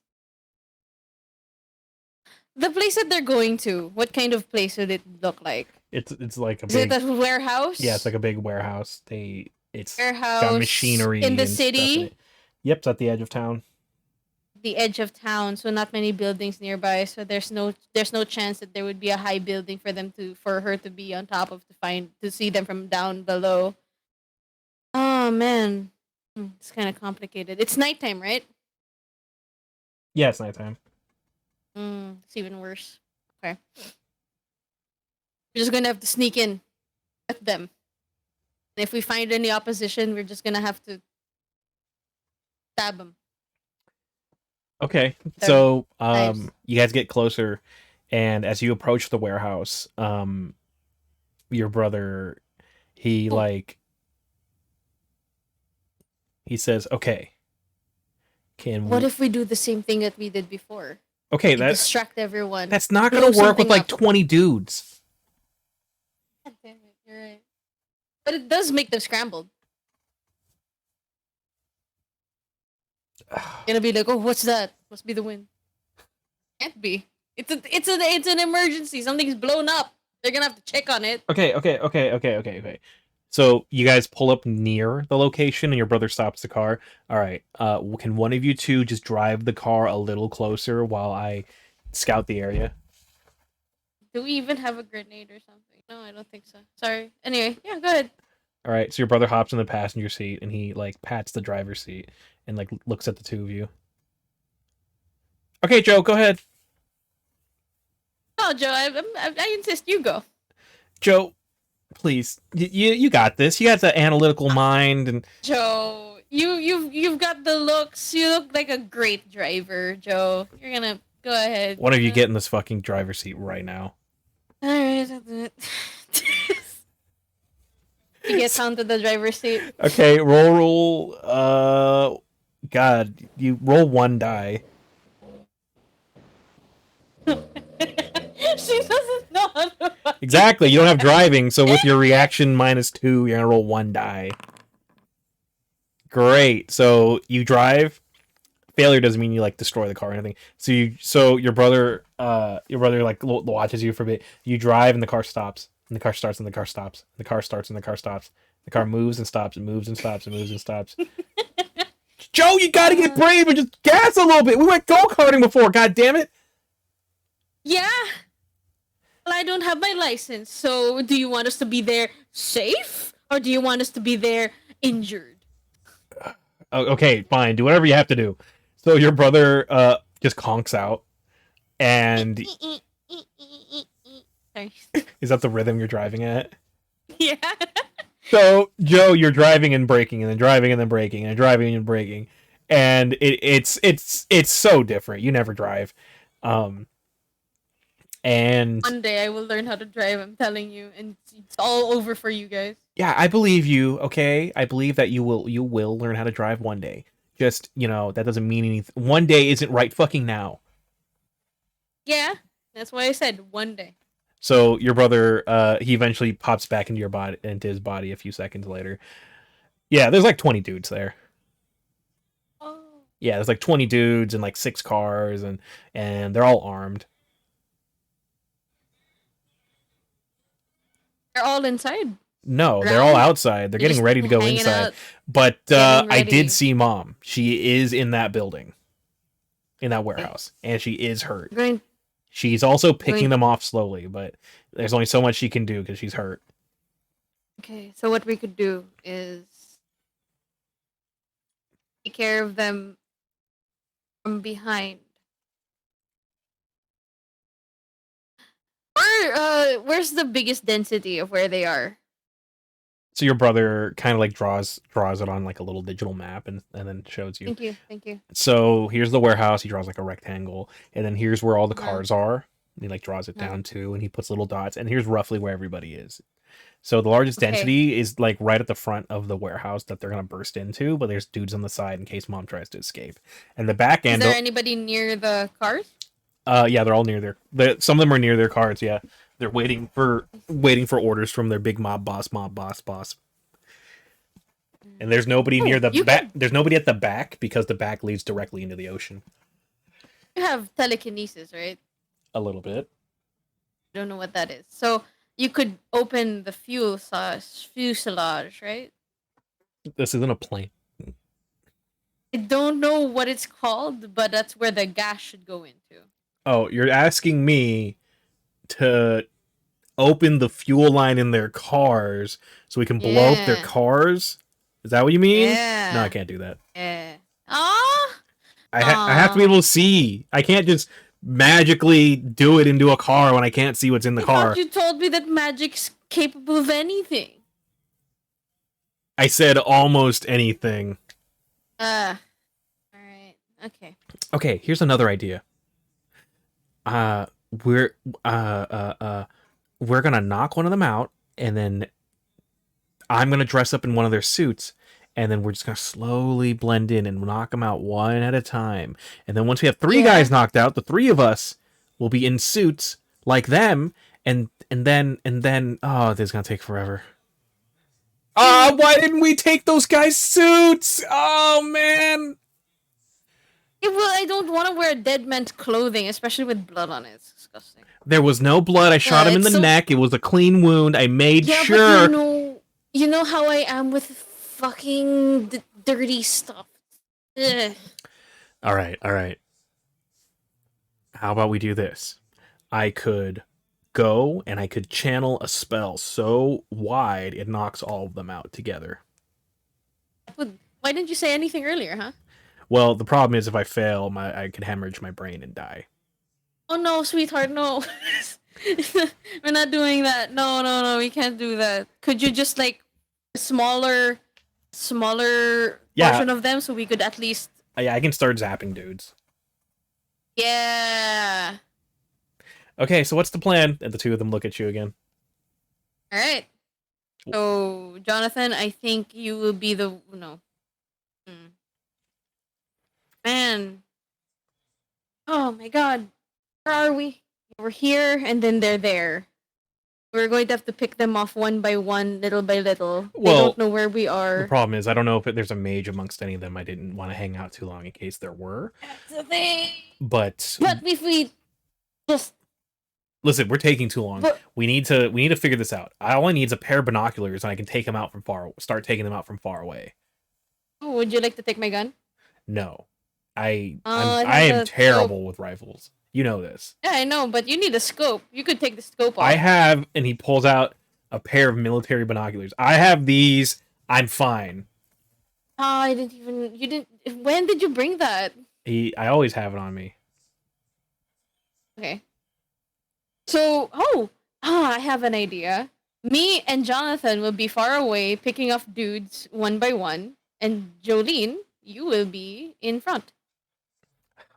the place that they're going to. What kind of place would it look like? It's like a Is big. it a warehouse? Yeah, it's like a big warehouse. It's warehouse got machinery in the and stuff in city. it. Yep, it's at the edge of town. The edge of town, so not many buildings nearby. So there's no chance that there would be a high building for her to be on top of to see them from down below. Oh man, it's kind of complicated. It's nighttime, right? Yeah, it's nighttime. It's even worse. Okay, we're just gonna have to sneak in at them. And if we find any opposition, we're just gonna have to stab them. Okay, so you guys get closer, and as you approach the warehouse, your brother, he he says, "Okay, what if we do the same thing that we did before? Okay, distract everyone. That's not gonna work with like 20 dudes. God damn it, you're right. But it does make them scrambled. Gonna be like, oh, what's that? Must be the wind. Can't be. It's an emergency. Something's blown up. They're gonna have to check on it. Okay. So you guys pull up near the location, and your brother stops the car. All right. Can one of you two just drive the car a little closer while I scout the area? Do we even have a grenade or something? No, I don't think so. Sorry. Anyway, yeah, go ahead. All right. So your brother hops in the passenger seat, and he like pats the driver's seat and like looks at the two of you. Okay, Joe, go ahead. Oh, Joe, I insist you go. Joe, please, you got this. You got the analytical mind, and Joe, you've got the looks. You look like a great driver, Joe. You're gonna go ahead. One of you get in this fucking driver's seat right now. All right, I'll do it. He gets onto the driver's seat. Okay, roll. God, you roll one die. She doesn't know how to. Exactly, you don't have driving, so with your reaction -2, you're gonna roll one die. Great. So you drive. Failure doesn't mean you like destroy the car or anything. So your brother like watches you for a bit. You drive and the car stops. And the car starts and the car stops. And the car starts and the car stops. The car moves and stops and moves and stops and moves and stops. Joe, you gotta get brave and just gas a little bit. We went go-karting before, god damn it. Yeah. Well, I don't have my license, so do you want us to be there safe? Or do you want us to be there injured? Okay, fine. Do whatever you have to do. So your brother just conks out. And Sorry. Is that the rhythm you're driving at? Yeah. So, Joe, you're driving and braking, and then driving and then braking, and driving and braking, and it's so different. You never drive, and one day I will learn how to drive. I'm telling you, and it's all over for you guys. Yeah, I believe you. Okay, I believe that you will learn how to drive one day. Just that doesn't mean anything. One day isn't right fucking now. Yeah, that's why I said one day. So your brother, he eventually pops back into your body, into his body a few seconds later. Yeah, there's like 20 dudes there. Oh, Yeah, there's like 20 dudes and like 6 cars, and they're all armed. they're all inside. No, they're all Ground. outside. They're They're getting just ready to go hanging inside. out, But getting I did ready. see Mom. She is in that building, in that Okay. warehouse, and she is hurt. We're going. She's also We're picking going. them off slowly, but there's only so much she can do because she's hurt. Okay. So what we could do is take care of them from behind. Where's the biggest density of where they are? So your brother kind of like draws it on like a little digital map and then shows you. Thank you. Thank you. So here's the warehouse. He draws like a rectangle, and then here's where all the Uh-huh. cars are. And he like draws it Uh-huh. down too, and he puts little dots. And here's roughly where everybody is. So the largest Okay. density is like right at the front of the warehouse that they're gonna burst into, but there's dudes on the side in case Mom tries to escape. And the back Is end, there anybody near the cars? yeah, they're all near some of them are near their cars. Yeah, they're waiting for orders from their big mob boss. And there's nobody near Oh, the you back. could. There's nobody at the back because the back leads directly into the ocean. You have telekinesis, right? A little bit. I don't know what that is. So you could open the fuselage, right? This isn't a plane. I don't know what it's called, but that's where the gas should go into. Oh, you're asking me to open the fuel line in their cars so we can blow up their Yeah. cars? Is that what you mean? No, I Yeah. can't do that. Yeah. Ah. I have to be able to see. I can't just magically do it into a car when I can't see what's in the I thought car. you told me that magic's capable of anything. I said almost anything. All right. Okay. Okay, here's another idea. Uh, we're uh uh uh we're gonna knock one of them out, and then I'm gonna dress up in one of their suits, and then we're just gonna slowly blend in and knock them out one at a time. And then once we have three Yeah. guys knocked out, the three of us will be in suits like them, and then oh, this is gonna take forever. Why didn't we take those guys' suits? Oh man. Yeah, well, I don't want to wear dead man's clothing, especially with blood on it. It's disgusting. There was no blood. I shot him in the It's so neck. It was a clean wound. I made yeah, sure. but you know how I am with fucking dirty stuff. Ugh. All right, all right. How about we do this? I could go and I could channel a spell so wide it knocks all of them out together. Why didn't you say anything earlier, huh? Well, the problem is if I fail, I could hemorrhage my brain and die. Oh no, sweetheart, no. We're not doing that. No, no, no, we can't do that. Could you just like a smaller Yeah. portion of them so we could at least I can start zapping dudes. yeah. Okay, so what's the plan? And the two of them look at you again. All right. So, Jonathan, I think you will be the no. Man. Oh my god. Where are we? We're here and then they're there. We're going to have to pick them off one by one, little by little. They Well, don't know where we The are. problem is I don't know if there's a mage amongst any of them. I didn't want to hang out too long in case there were. That's the thing. But But if we just listen, we're taking too long. But- We need to figure this out. All I need is a pair of binoculars, and I can take them out from start taking them out from far away. oh, would you like to take my gun? No, I I am have a terrible with rifles. You know this. Yeah, I know, but you need a scope. You could take the scope off. I have, and he pulls out a pair of military binoculars. I have these. I'm fine. Oh, I didn't even. You didn't. When did you bring that? I always have it on me. Okay. So, I have an idea. Me and Jonathan will be far away picking off dudes one by one, and Jolene, you will be in front.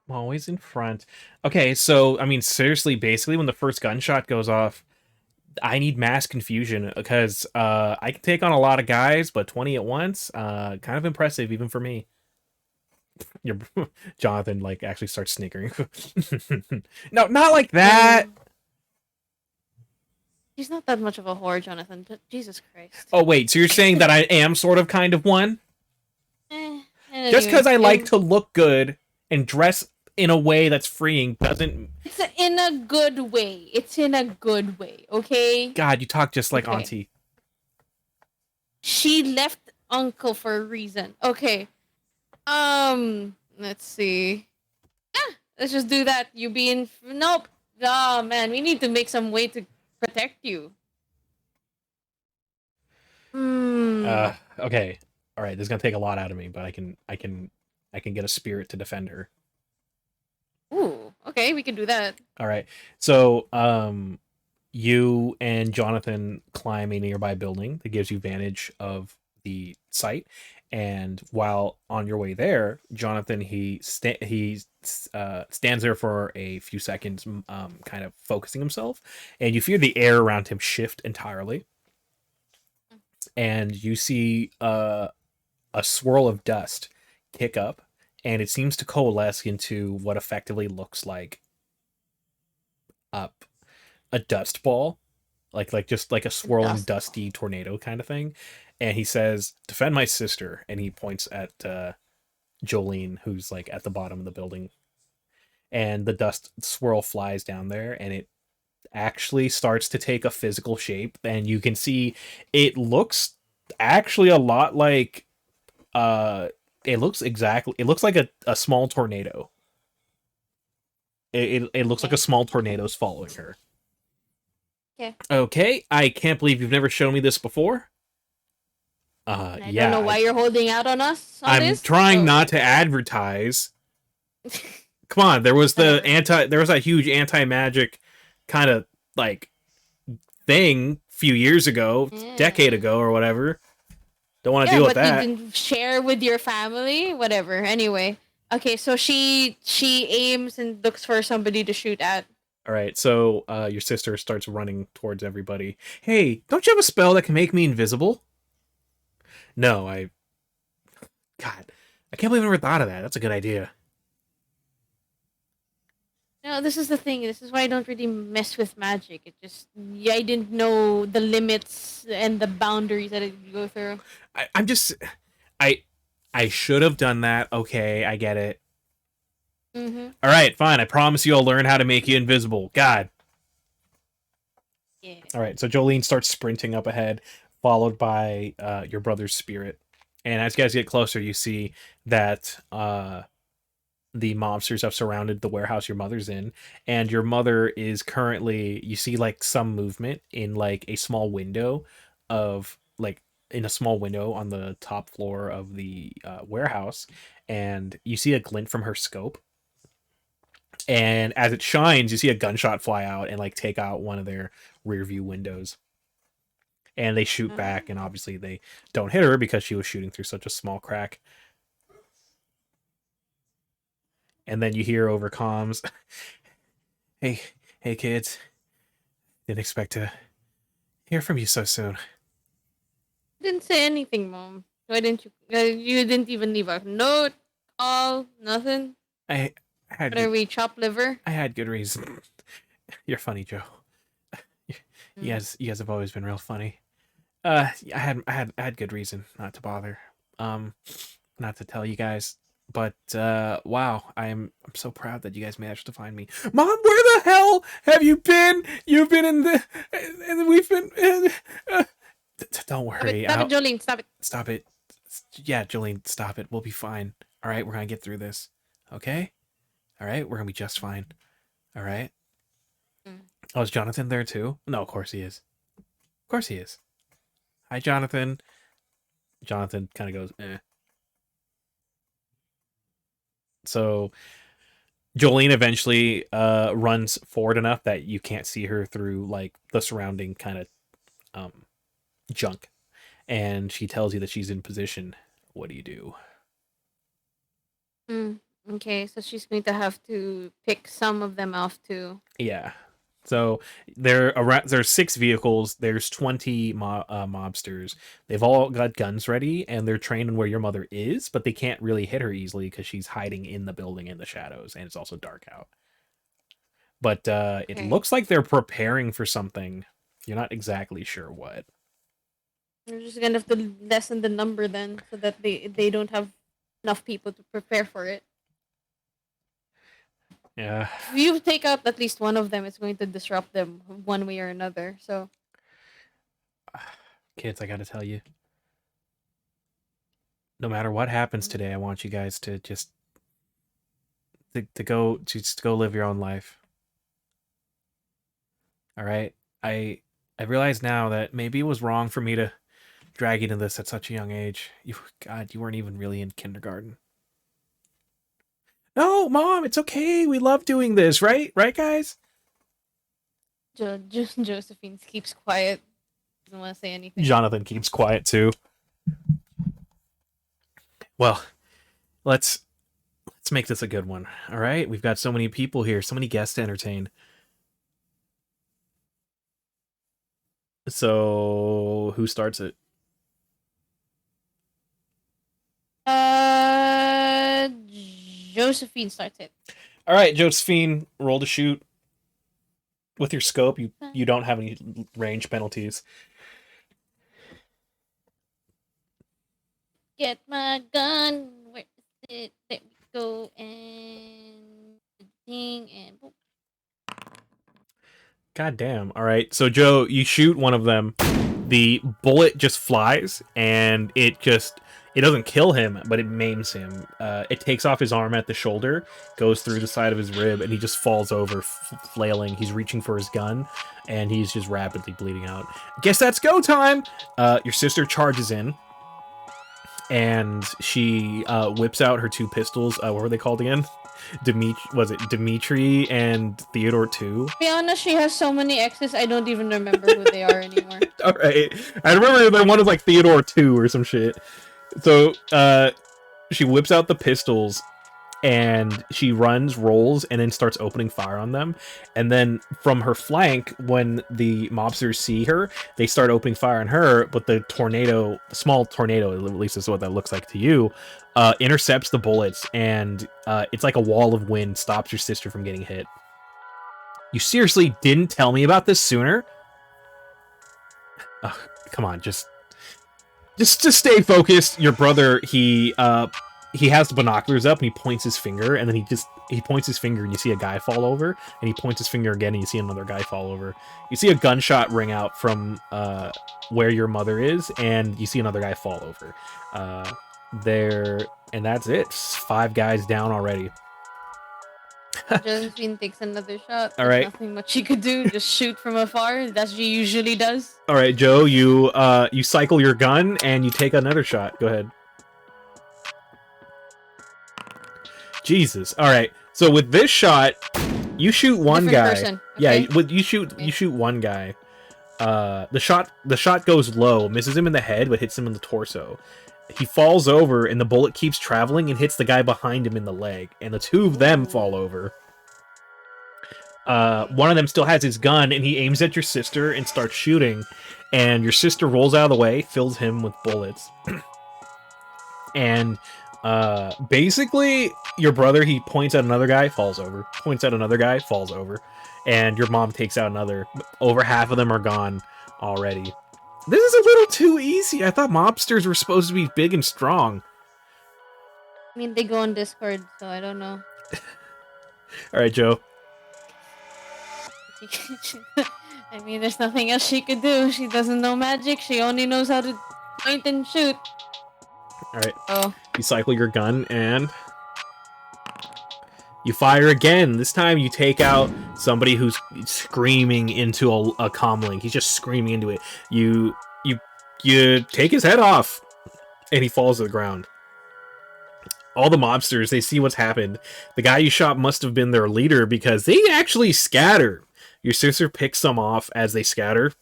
I'm always in front. Okay, so I mean, seriously, basically, when the first gunshot goes off, I need mass confusion because I can take on a lot of guys, but 20 at once, kind of impressive even for me. Your Jonathan like actually starts snickering. No, not like that. He's not that much of a whore, Jonathan. Jesus Christ. Oh wait, so you're saying that I am sort of kind of one? Just because Anyway, I like to look good and dress in a way that's freeing doesn't. it's in a good way. It's in a good way, okay? God, you talk just like Okay. Auntie. She left Uncle for a reason. Okay. Let's see. Yeah, let's just do that. You being nope. Oh man, we need to make some way to protect you. Okay, all right. This is gonna take a lot out of me, but I can get a spirit to defend her. Ooh, okay, we can do that. All right. So, you and Jonathan climb a nearby building that gives you vantage of the site. And while on your way there, Jonathan stands there for a few seconds, kind of focusing himself, and you feel the air around him shift entirely, and you see a swirl of dust kick up, and it seems to coalesce into what effectively looks like up a dust ball, like just like a swirling Dust. dusty tornado kind of thing. And he says, "Defend my sister," and he points at Jolene, who's like at the bottom of the building. And the dust swirl flies down there, and it actually starts to take a physical shape, and you can see it looks actually a lot like it looks like a small tornado. It looks like a small tornado's following her. Okay. Okay, I can't believe you've never shown me this before. I Yeah, don't know why you're holding out on us on I'm this. trying not to advertise. Come on, there was that huge anti-magic kind of like thing a few years ago, decade ago or whatever. Don't want to deal with that. You didn't share with your family, whatever. Anyway, okay, so she aims and looks for somebody to shoot at. All right, so your sister starts running towards everybody. Hey, don't you have a spell that can make me invisible? No, God, I can't believe I never thought of that. That's a good idea. No, this is the thing. This is why I don't really mess with magic. It just I didn't know the limits and the boundaries that it would go through. I'm just, I should have done that. Okay, I get it. Mm-hmm. All right, fine. I promise you I'll learn how to make you invisible. God. Yeah. All right, so Jolene starts sprinting up ahead, followed by your brother's spirit. And as you guys get closer, you see that the monsters have surrounded the warehouse your mother's in, and your mother is currently, you see like some movement in like a small window of like in a small window on the top floor of the warehouse, and you see a glint from her scope. And as it shines, you see a gunshot fly out and like take out one of their rear view windows. And they shoot back, and obviously they don't hit her because she was shooting through such a small crack. And then you hear over comms, hey kids, didn't expect to hear from you so soon." Didn't say anything, Mom. Why didn't you? You didn't even leave a note, call, nothing. I had What are we, chopped liver? I had good reason. You're funny, Joe. You guys have always been real funny. I had good reason not to bother. Not to tell you guys, but wow, I'm so proud that you guys managed to find me. Mom, where the hell have you been? You've been in the, and we've been. Don't worry. Stop it, Jolene. Stop it. Stop it. Yeah, Jolene, stop it. We'll be fine. All right, we're gonna get through this. Okay. All right, we're gonna be just fine. All right. Oh, is Jonathan there too? No, of course he is. Of course he is. Hi, Jonathan. Jonathan kind of goes, eh. So Jolene eventually runs forward enough that you can't see her through like the surrounding kind of junk, and she tells you that she's in position. What do you do? Okay, so she's going to have to pick some of them off too. Yeah. So there's 6 vehicles. There's 20 mobsters. They've all got guns ready, and they're trained on where your mother is, but they can't really hit her easily because she's hiding in the building in the shadows, and it's also dark out. But it Okay. looks like they're preparing for something. You're not exactly sure what. We're just gonna have to lessen the number then, so that they don't have enough people to prepare for it. Yeah. If you take out at least one of them, it's going to disrupt them one way or another. So Kids, I gotta tell you, no matter what happens today, I want you guys to just to go live your own life. All right. I realize now that maybe it was wrong for me to drag you into this at such a young age. You weren't even really in kindergarten. No, Mom, it's okay. We love doing this, right? Right, guys? Josephine keeps quiet. Doesn't want to say anything. Jonathan keeps quiet too. Well, let's make this a good one. All right? We've got so many people here, so many guests to entertain. So, who starts it? Josephine starts it. All right, Josephine, roll to shoot. With your scope, you don't have any range penalties. Get my gun. Where is it? There we go. And ding and boom. God damn. All right. So, Joe, you shoot one of them. The bullet just flies, and it doesn't kill him, but it maims him. It takes off his arm at the shoulder, goes through the side of his rib, and he just falls over, flailing. He's reaching for his gun, and he's just rapidly bleeding out. Guess that's go time! Your sister charges in, and she whips out her 2 pistols. What were they called again? Dimitri and Theodore 2? To be honest, she has so many exes, I don't even remember who they are anymore. Alright. I remember that one was like Theodore 2 or some shit. So, she whips out the pistols, and she rolls, and then starts opening fire on them. And then from her flank, when the mobsters see her, they start opening fire on her, but the small tornado, at least is what that looks like to you, intercepts the bullets, and it's like a wall of wind, stops your sister from getting hit. You seriously didn't tell me about this sooner? Come on, just stay focused. Your brother, he has the binoculars up, and he points his finger, and then he points his finger, and you see a guy fall over, and he points his finger again, and you see another guy fall over. You see a gunshot ring out from where your mother is, and you see another guy fall over. And that's it. 5 guys down already. Josephine takes another shot. All right. Nothing much she could do. Just shoot from afar. That's what she usually does. All right, Joe, you cycle your gun, and you take another shot. Go ahead. Jesus. All right. So with this shot, you shoot one guy. Person. Okay. Yeah, you shoot one guy. The shot goes low, misses him in the head, but hits him in the torso. He falls over, and the bullet keeps traveling and hits the guy behind him in the leg, and the 2 of them fall over. One of them still has his gun, and he aims at your sister and starts shooting, and your sister rolls out of the way, fills him with bullets. And basically, your brother, he points at another guy, falls over. Points at another guy, falls over. And your mom takes out another. Over half of them are gone already. This is a little too easy. I thought mobsters were supposed to be big and strong. I mean, they go on Discord, so I don't know. Alright, Joe. I mean, there's nothing else she could do. She doesn't know magic. She only knows how to point and shoot. Alright. Oh. You cycle your gun, and you fire again. This time you take out somebody who's screaming into a comlink. He's just screaming into it. You take his head off, and he falls to the ground. All the mobsters, they see what's happened. The guy you shot must have been their leader, because they actually scatter. Your sister picks them off as they scatter,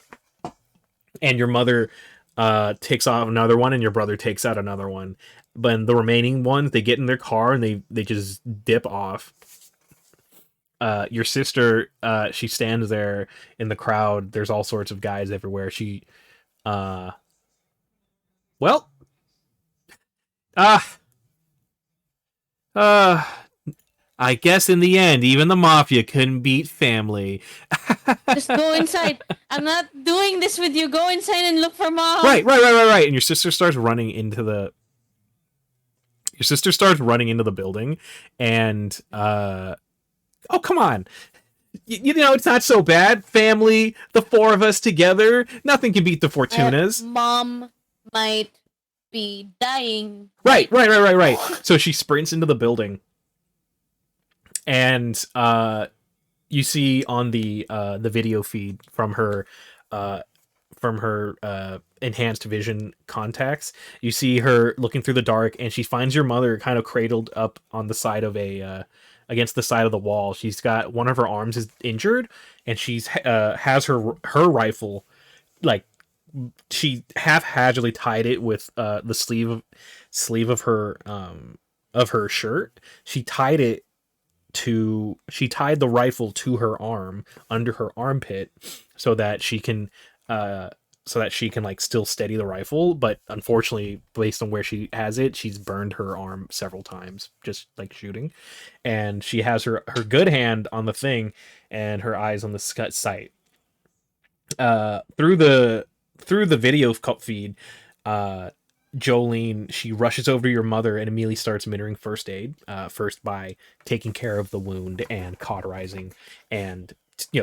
and your mother takes off another one, and your brother takes out another one. But the remaining ones, they get in their car, and they just dip off. your sister, she stands there in the crowd. There's all sorts of guys everywhere. She, uh, well, uh, uh, I guess in the end, even the mafia couldn't beat family. Just go inside. I'm not doing this with you. Go inside and look for mom. Right. And your sister starts running into the. Your sister starts running into the building, and oh come on, you know it's not so bad. Family, the four of us together, nothing can beat the Fortunas. Mom might be dying. Right. So she sprints into the building, and you see on the video feed from her enhanced vision contacts, you see her looking through the dark, and she finds your mother kind of cradled up on the side of a against the side of the wall. She's got one of her arms is injured, and she's has her rifle, like she haphazardly tied it with the sleeve of her shirt. She tied the rifle to her arm under her armpit so that she can like still steady the rifle, but unfortunately based on where she has it, she's burned her arm several times just like shooting, and she has her good hand on the thing and her eyes on the sight. Through the video feed, Jolene, she rushes over to your mother and immediately starts administering first aid, first by taking care of the wound and cauterizing and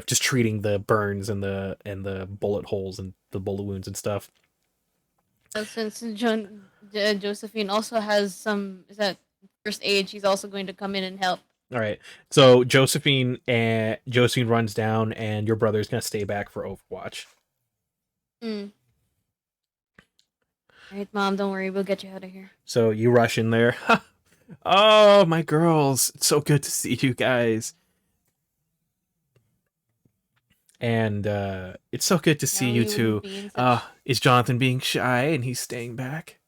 just treating the burns and the bullet holes and the bullet wounds and stuff. Since Josephine also has some first aid, she's also going to come in and help. All right, so Josephine runs down, and your brother's gonna stay back for Overwatch. All right, Mom, don't worry, we'll get you out of here. So you rush in there. Oh, my girls, it's so good to see you guys. And it's so good to see you too. Is Jonathan being shy and he's staying back?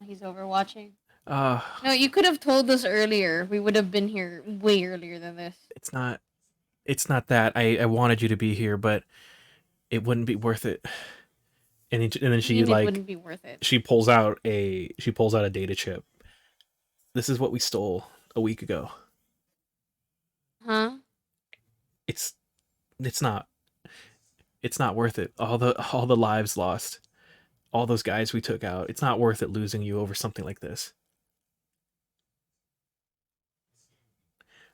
He's overwatching. No, you could have told us earlier. We would have been here way earlier than this. It's not that. I wanted you to be here, but it wouldn't be worth it. And then she it wouldn't be worth it. She pulls out a data chip. This is what we stole a week ago. Huh? It's not worth it. All the lives lost, all those guys we took out. It's not worth it losing you over something like this.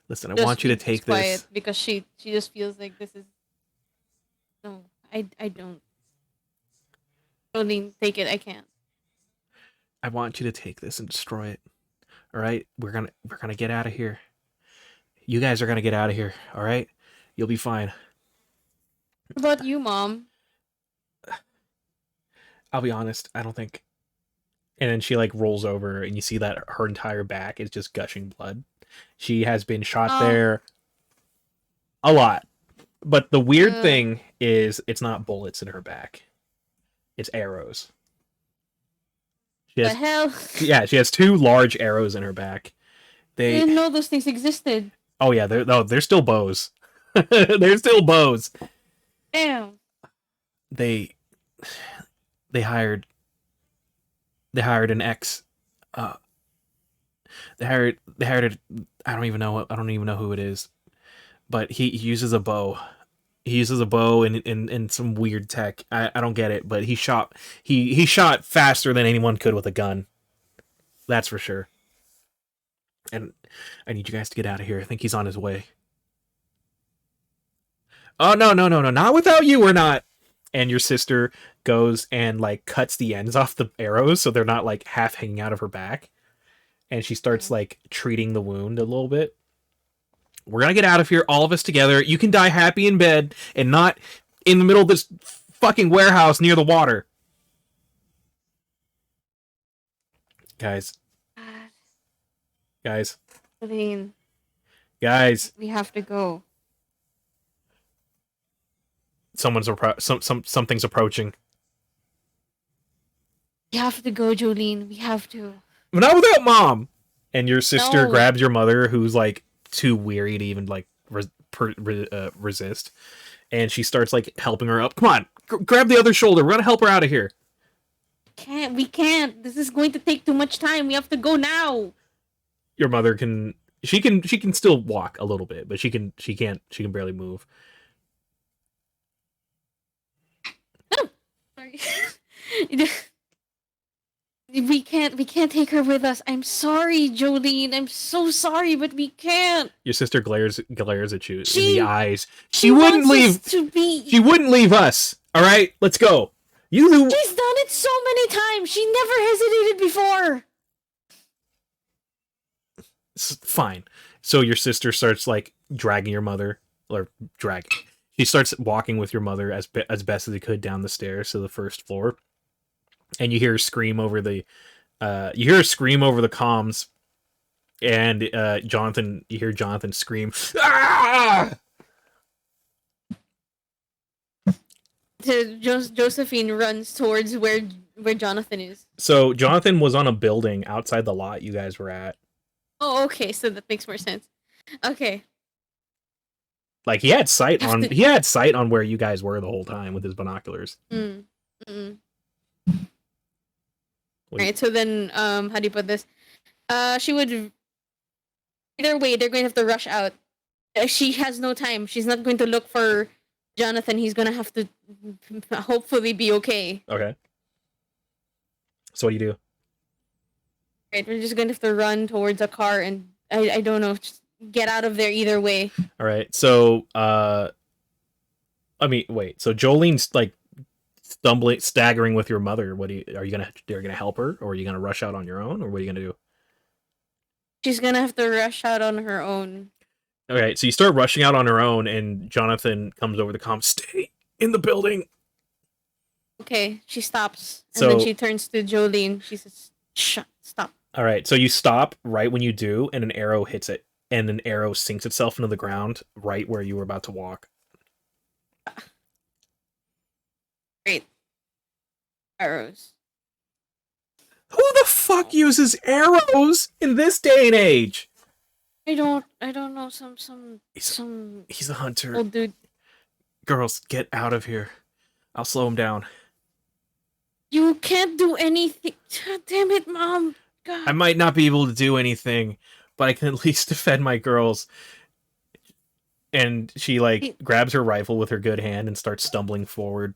Listen, I want you to take this because she just feels like this is. No, I don't. Only take it. I can't. I want you to take this and destroy it. All right, we're gonna get out of here. You guys are gonna get out of here. All right, you'll be fine. What about you, Mom? I'll be honest, I don't think. And then she like rolls over, and you see that her entire back is just gushing blood. She has been shot there a lot. But the weird thing is it's not bullets in her back. It's arrows. The hell? Yeah, she has 2 large arrows in her back. I didn't know those things existed. Oh yeah, they're still bows. They're still bows. Damn. They hired an ex. They hired I don't even know who it is, but he uses a bow. He uses a bow and some weird tech. I don't get it, but he shot faster than anyone could with a gun. That's for sure. And I need you guys to get out of here. I think he's on his way. Oh no, not without you, we're not. And your sister goes and like cuts the ends off the arrows so they're not like half hanging out of her back. And she starts like treating the wound a little bit. We're gonna get out of here, all of us together. You can die happy in bed and not in the middle of this fucking warehouse near the water. Guys. Celine. Guys. We have to go. Something's approaching. We have to go, Jolene. We have to. Not without Mom. And your sister grabs your mother, who's like too weary to even like resist, and she starts like helping her up. Come on, grab the other shoulder. We're gonna help her out of here. We can't. This is going to take too much time. We have to go now. Your mother can. She can still walk a little bit, but she can barely move. Oh, sorry. We can't take her with us. I'm sorry, Jolene. I'm so sorry, but we can't. Your sister glares at you in the eyes. She wouldn't wants leave. us to be. She wouldn't leave us. All right, let's go. She's done it so many times. She never hesitated before. Fine. So your sister starts like dragging your mother, or dragging. She starts walking with your mother as best as he could down the stairs to the first floor, and you hear her scream over the, comms, and you hear Jonathan scream, "Ah!" Josephine runs towards where Jonathan is. So Jonathan was on a building outside the lot you guys were at. Oh, okay, so that makes more sense. Okay. Like he had sight on where you guys were the whole time with his binoculars. Alright, so then how do you put this? She would, either way, they're going to have to rush out. She has no time. She's not going to look for Jonathan. He's gonna have to hopefully be okay. Okay. So what do you do? Right, we're just gonna have to run towards a car and I don't know, just get out of there either way. All right. So wait. So Jolene's like staggering with your mother. Are you gonna help her, or are you gonna rush out on your own, or what are you gonna do? She's gonna have to rush out on her own. Okay, so you start rushing out on her own, and Jonathan comes over the comm. Stay in the building. Okay, she stops, and then she turns to Jolene. She says, "Shut, stop." All right, so you stop right when you do, and an arrow hits it, and an arrow sinks itself into the ground right where you were about to walk. Great. Arrows. Who the fuck uses arrows in this day and age? I don't know. He's a hunter. Old dude. Girls, get out of here. I'll slow him down. You can't do anything. God damn it, Mom. God. I might not be able to do anything, but I can at least defend my girls. And she grabs her rifle with her good hand and starts stumbling forward.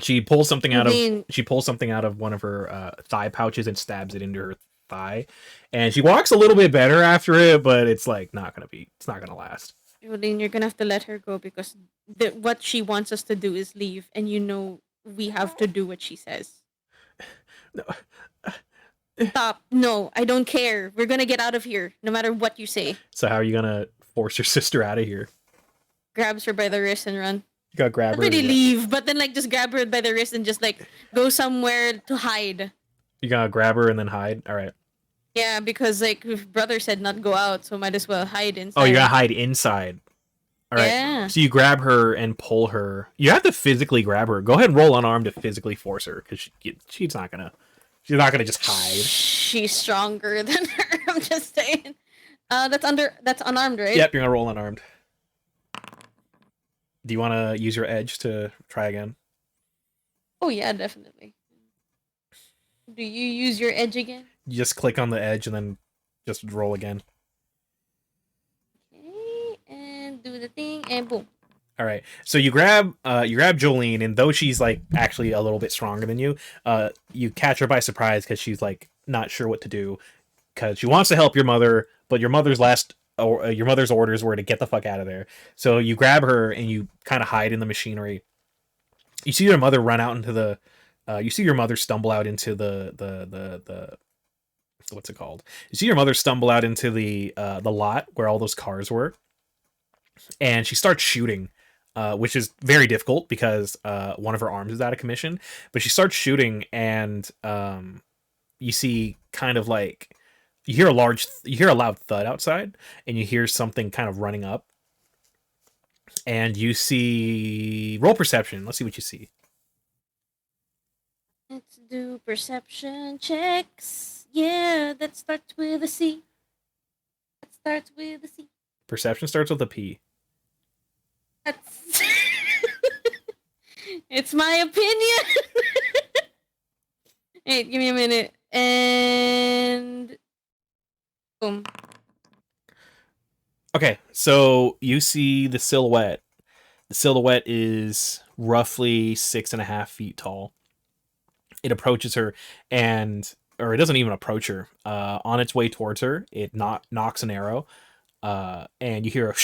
She pulls something out of one of her thigh pouches and stabs it into her thigh. And she walks a little bit better after it, but it's not gonna last. Jolene, you're gonna have to let her go because what she wants us to do is leave, and we have to do what she says. No. Stop. No, I don't care. We're gonna get out of here, no matter what you say. So how are you gonna force your sister out of here? Grabs her by the wrist and run. You gotta grab her. Not really leave, but then just grab her by the wrist and just go somewhere to hide. You gotta grab her and then hide? Alright. Yeah, because brother said not go out, so might as well hide inside. Oh, you gotta hide inside. Alright. Yeah. So you grab her and pull her. You have to physically grab her. Go ahead and roll unarmed to physically force her, because she's not gonna just hide. She's stronger than her. I'm just saying. That's unarmed, right? Yep, you're gonna roll unarmed. Do you want to use your edge to try again? Oh yeah, definitely. Do you use your edge again? You just click on the edge and then just roll again. Okay, and do the thing, and boom. All right. So you grab Jolene, and though she's actually a little bit stronger than you, you catch her by surprise because she's not sure what to do, because she wants to help your mother, but your mother's orders were to get the fuck out of there. So you grab her and you kind of hide in the machinery. You see your mother run out into the. You see your mother stumble out into the what's it called? You see your mother stumble out into the lot where all those cars were, and she starts shooting, which is very difficult because one of her arms is out of commission. But she starts shooting, and you see kind of you hear a loud thud outside, and you hear something kind of running up, and you see roll perception. Let's see what you see. Let's do perception checks. Yeah, that starts with a C. Perception starts with a P. That's it's my opinion. Hey, give me a minute. And boom. Okay, so you see the silhouette. The silhouette is roughly 6.5 feet tall. It approaches her, or it doesn't even approach her. On its way towards her, it knocks an arrow, and you hear a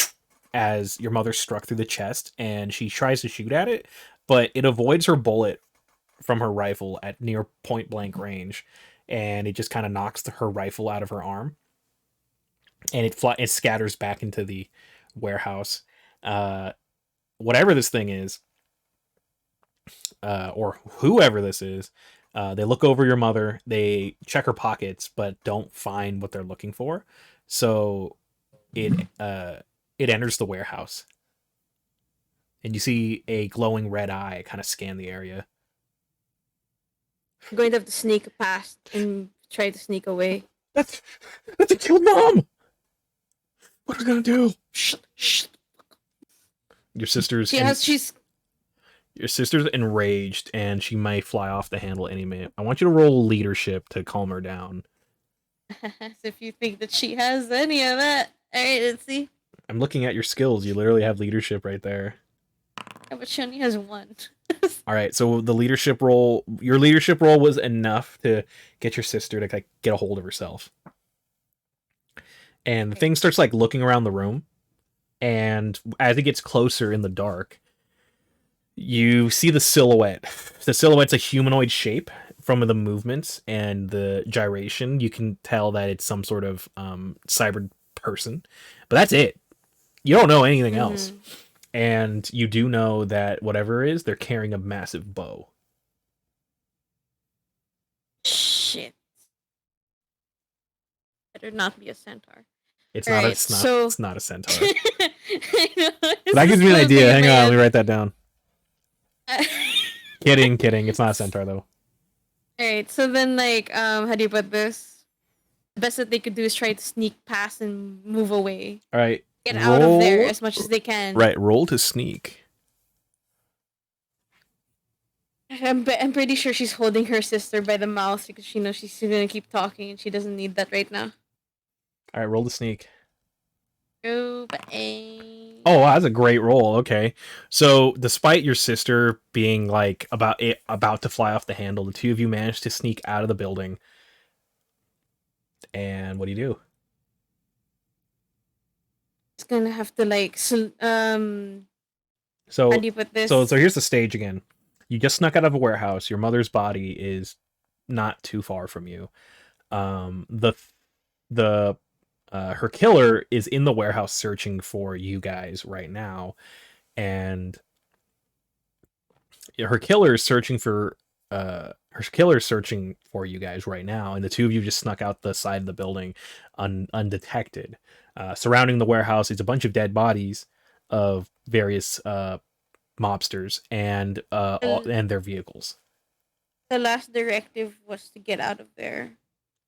as your mother struck through the chest, and she tries to shoot at it, but it avoids her bullet from her rifle at near point blank range, and it just kind of knocks her rifle out of her arm, and it scatters back into the warehouse. Uh, Whatever this thing is, or whoever this is, they look over your mother. They check her pockets, but don't find what they're looking for. So it enters the warehouse, and you see a glowing red eye kind of scan the area. I'm going to have to sneak past and try to sneak away. That's a killed mom. What are we gonna do? Shh. Your sister's your sister's enraged, and she might fly off the handle any minute. I want you to roll leadership to calm her down. As if you think that she has any of that. Alright, let's see. I'm looking at your skills. You literally have leadership right there. Yeah, but she only has one. All right, so the leadership roll, your leadership roll was enough to get your sister to like get a hold of herself. And the thing starts like looking around the room, and as it gets closer in the dark, you see the silhouette. The silhouette's a humanoid shape from the movements and the gyration. You can tell that it's some sort of cyber person, but that's it. You don't know anything else. And you do know that whatever it is, they're carrying a massive bow. Shit. Better not be a centaur. It's All not. right, It's not a centaur. I know, But that gives me an idea. Hang on, let me write that down. Uh, Kidding. It's not a centaur though. Alright, so then like how do you put this? The best that they could do is try to sneak past and move away. All right. Get out of there as much as they can. Right, roll to sneak. I'm pretty sure she's holding her sister by the mouth because she knows she's gonna keep talking and she doesn't need that right now. All right, roll to sneak. Oh, Oh, wow, that's a great roll. Okay, so despite your sister being like about to fly off the handle, the two of you managed to sneak out of the building. And what do you do? It's gonna have to like So how do you put this? So here's the stage again. You just snuck out of a warehouse. Your mother's body is not too far from you. Her killer is in the warehouse searching for you guys right now, and her killer is searching for you guys right now, and the two of you just snuck out the side of the building undetected. Surrounding the warehouse is a bunch of dead bodies of various mobsters and their vehicles. The last directive was to get out of there.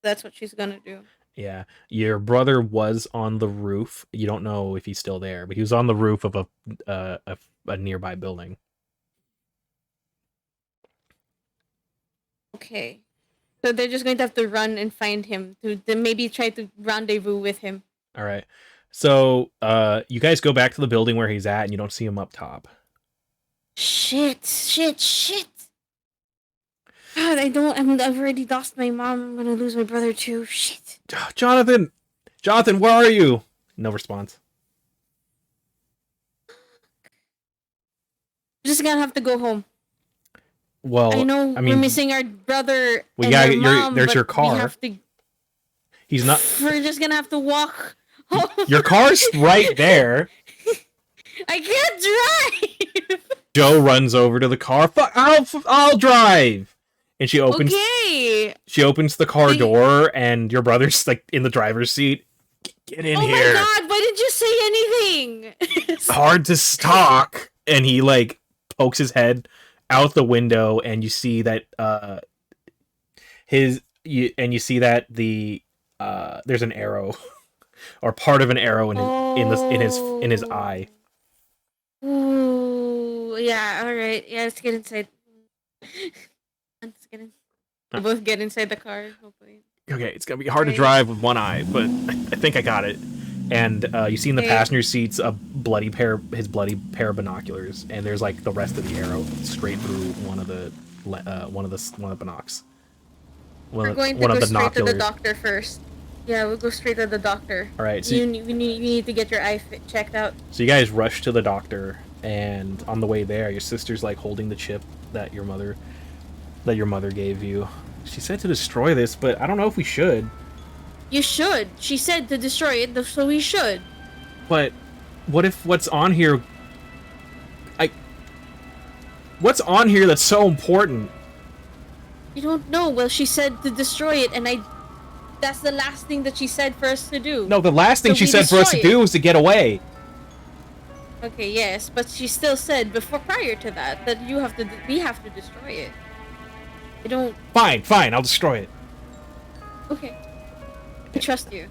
That's what she's gonna do. Yeah, your brother was on the roof. You don't know if he's still there, but he was on the roof of a nearby building. Okay, so they're just going to have to run and find him to maybe try to rendezvous with him. All right, so you guys go back to the building where he's at, and you don't see him up top. Shit! God, I've already lost my mom. I'm gonna lose my brother too. Shit. Jonathan, where are you? No response. I'm just gonna have to go home. Well, I know we're missing our brother. We gotta get mom, there's your car. We have to, he's not. We're just gonna have to walk home. Your car's right there. I can't drive. Joe runs over to the car. Fuck! I'll drive. And she opens. Okay. She opens the car door, and your brother's like in the driver's seat. Get in here! Oh my god! Why didn't you say anything? Hard to talk. And he like pokes his head out the window, and you see that you see that the there's an arrow or part of an arrow in his eye. Ooh, yeah. All right. Yeah, let's get inside. Let's get in. We'll both get inside the car. Hopefully. Okay, it's gonna be hard to Okay. drive with one eye, but I think I got it. And you see in the Okay. passenger seats his bloody pair of binoculars, and there's like the rest of the arrow straight through one of the binocs, We're going to one of go the straight to the binoculars. doctor first. Yeah, we'll go straight to the doctor. All right, You need to get your eye checked out. so you guys rush to the doctor, and on the way there, your sister's like holding the chip that your mother gave you. She said to destroy this, but I don't know if we should. You should. She said to destroy it, so we should. But what if what's on here? I what's on here that's so important? You don't know. Well, she said to destroy it, and that's the last thing that she said for us to do. No, the last thing So she we said for us to destroy do it. was to get away. Okay, yes, but she still said prior to that we have to destroy it. I don't. Fine, I'll destroy it. Okay, I trust you.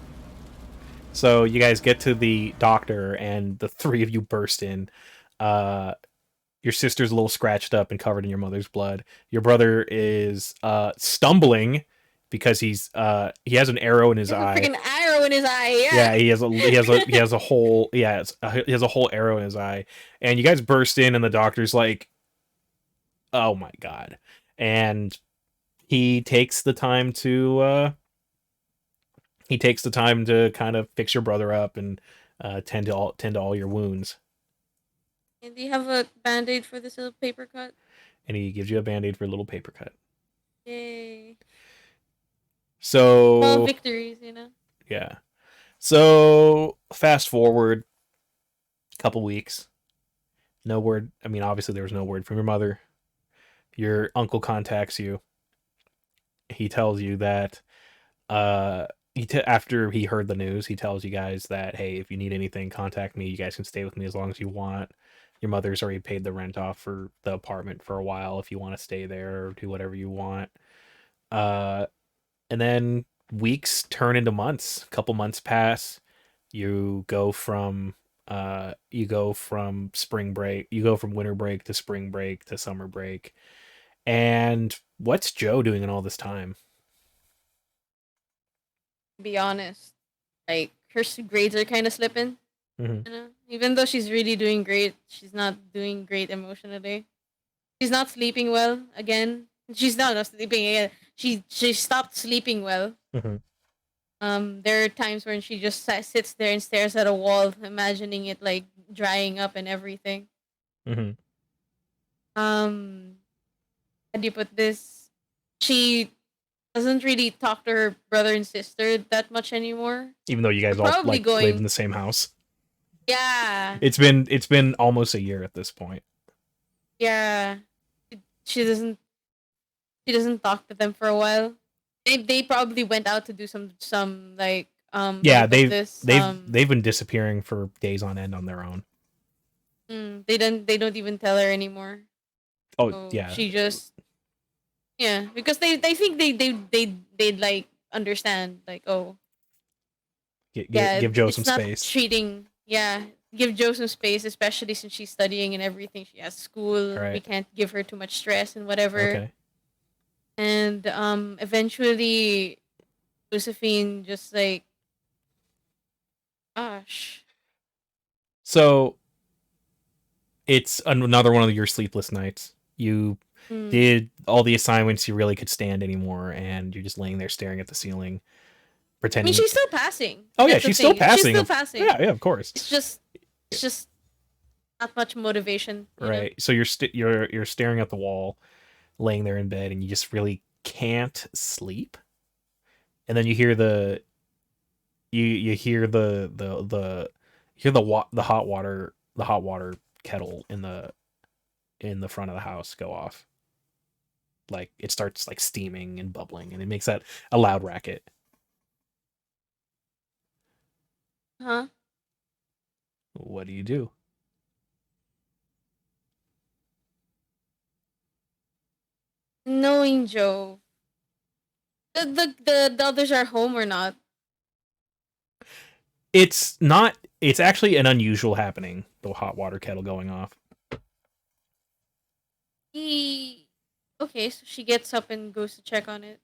So you guys get to the doctor, and the three of you burst in. Your sister's a little scratched up and covered in your mother's blood. Your brother is stumbling because he has an arrow in his There's a eye. freaking arrow in his eye. Yeah, he has a whole he has a whole arrow in his eye. And you guys burst in, and the doctor's like, "Oh my god!" And he takes the time to kind of fix your brother up and tend to all your wounds. And do you have a band-aid for this little paper cut? And he gives you a band-aid for a little paper cut. Yay. So Small victories, you know? yeah. So fast forward a couple weeks. No word. I mean, obviously there was no word from your mother. Your uncle contacts you. He tells you that after he heard the news, he tells you guys that, hey, if you need anything, contact me. You guys can stay with me as long as you want. Your mother's already paid the rent off for the apartment for a while if you want to stay there or do whatever you want. And then weeks turn into months. A couple months pass. You go from spring break. You go from winter break to spring break to summer break. And what's Joe doing in all this time? To be honest. Like, her grades are kind of slipping. Mm-hmm. You know? Even though she's really doing great, she's not doing great emotionally. She's not sleeping well again. She's not sleeping again. She stopped sleeping well. Mm-hmm. There are times when she just sits there and stares at a wall, imagining it like drying up and everything. Mm-hmm. How do you put this? She doesn't really talk to her brother and sister that much anymore. Even though you guys We're all probably like live going. in the same house. Yeah, It's been almost a year at this point. yeah. She doesn't. She doesn't talk to them for a while. They probably went out to do some like how do Yeah, you put this they've been disappearing for days on end on their own. they don't even tell her anymore. Oh So yeah, she just because they think they'd like understand like oh give Joe some it's not space. treating give Joe some space, especially since she's studying and everything. She has school. We Right. can't give her too much stress and whatever. Okay. And eventually Josephine just like gosh. So it's another one of your sleepless nights. You did all the assignments you really could stand anymore, and you're just laying there staring at the ceiling, I pretending. mean, she's still passing. Oh yeah, That's the she's still thing. passing. She's still passing. Yeah, of course. It's just not much motivation. You know? Right. So you're staring at the wall, laying there in bed, and you just really can't sleep. And then you hear the hot water kettle in the front of the house go off. Like it starts like steaming and bubbling, and it makes a loud racket. Huh? What do you do? Knowing Joe, the others are home or not? It's not It's actually an unusual happening, the hot water kettle going off. He... Okay, so she gets up and goes to check on it.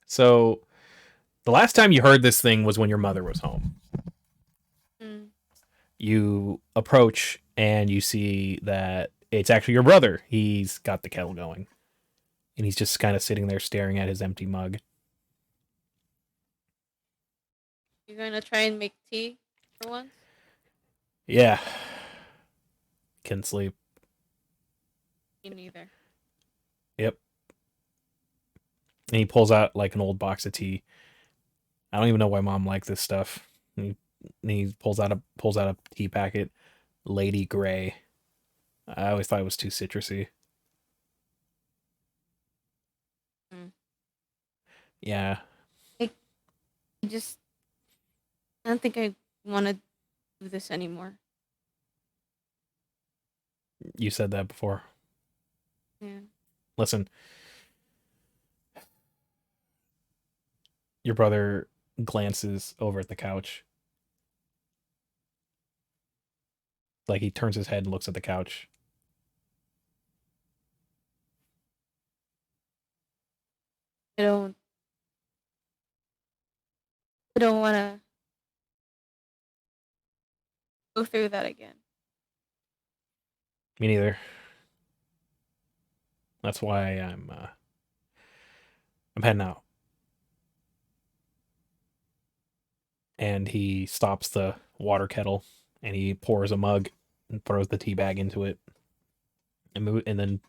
So the last time you heard this thing was when your mother was home. Mm. You approach and you see that it's actually your brother. He's got the kettle going. And he's just kind of sitting there staring at his empty mug. You're gonna try and make tea for once? Yeah. Can sleep. Me neither. Yep. And he pulls out like an old box of tea. I don't even know why mom liked this stuff. And he pulls out a tea packet, Lady Grey. I always thought it was too citrusy. Mm. Yeah. I just... I don't think I want to do this anymore. You said that before. Yeah. Listen. Your brother glances over at the couch. Like he turns his head and looks at the couch. I don't want to go through that again. Me neither. That's why I'm heading out. And he stops the water kettle and he pours a mug and throws the tea bag into it. And then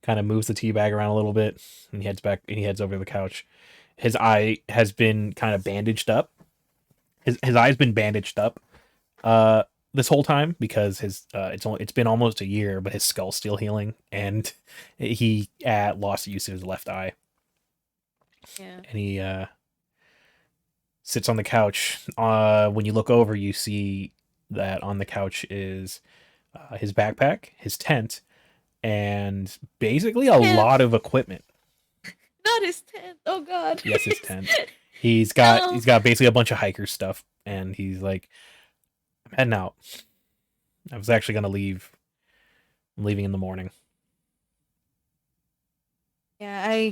kind of moves the tea bag around a little bit and he heads back and he heads over to the couch. His eye has been kind of bandaged up. His eye's been bandaged up this whole time because it's been almost a year, but his skull's still healing and he lost use of his left eye. Yeah. And he sits on the couch. When you look over, you see that on the couch is his backpack, his tent, and basically a lot of equipment. Not his tent. Oh God. Yes, his tent. He's got basically a bunch of hiker stuff, and he's like, "I'm heading out. I was actually gonna leave. I'm leaving in the morning." Yeah,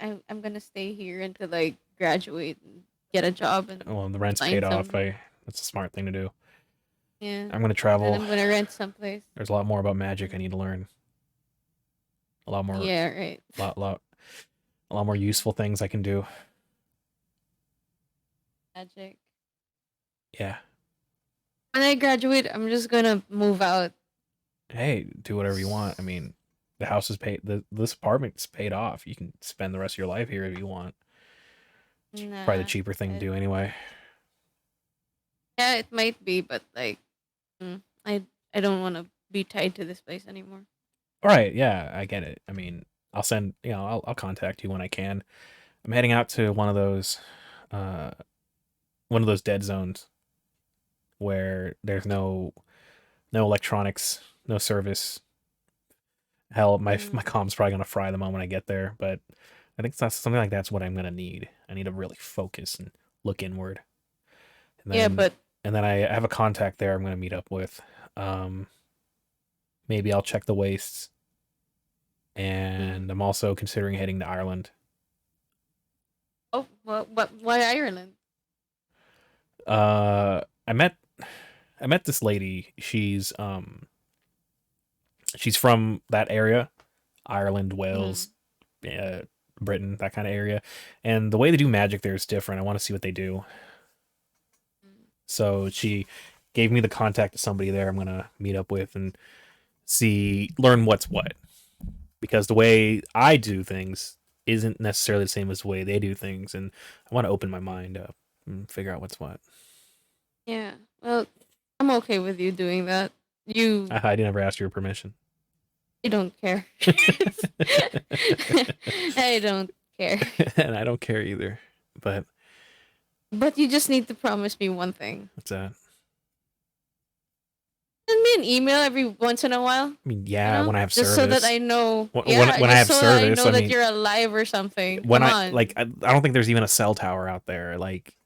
I'm gonna stay here until I graduate and get a job and Well, the rent's find paid off. some... That's a smart thing to do. Yeah. I'm gonna And travel. I'm gonna rent someplace. There's a lot more about magic I need to learn. A lot more. Yeah, right. A lot more useful things I can do. Magic. Yeah. When I graduate, I'm just gonna move out. Hey, do whatever you want. I mean, the house is paid. This apartment's paid off. You can spend the rest of your life here if you want. Nah, Probably the cheaper thing to do anyway. Yeah, it might be, but like, I don't want to be tied to this place anymore. All right, yeah, I get it. I mean, I'll send. I'll contact you when I can. I'm heading out to one of those dead zones where there's no electronics, no service. Hell, my com's probably gonna fry the moment I get there, but I think that's something like that's what I'm gonna need. I need to really focus and look inward. And then I have a contact there I'm gonna meet up with. Maybe I'll check the wastes, and I'm also considering heading to Ireland. Oh, what? Why Ireland? I met this lady. She's from that area, Ireland, Wales, Britain, that kind of area. And the way they do magic there is different. I want to see what they do. So she gave me the contact of somebody there I'm going to meet up with and learn what's what. Because the way I do things isn't necessarily the same as the way they do things. And I want to open my mind up and figure out what's what. Yeah, well, I'm okay with you doing that. I never asked your permission. I don't care. I don't care. And I don't care either. But you just need to promise me one thing. What's that? Send me an email every once in a while. I mean, yeah, when I have service. Just so that I know. When I have service, that I know that you're alive or something. I don't think there's even a cell tower out there. Like,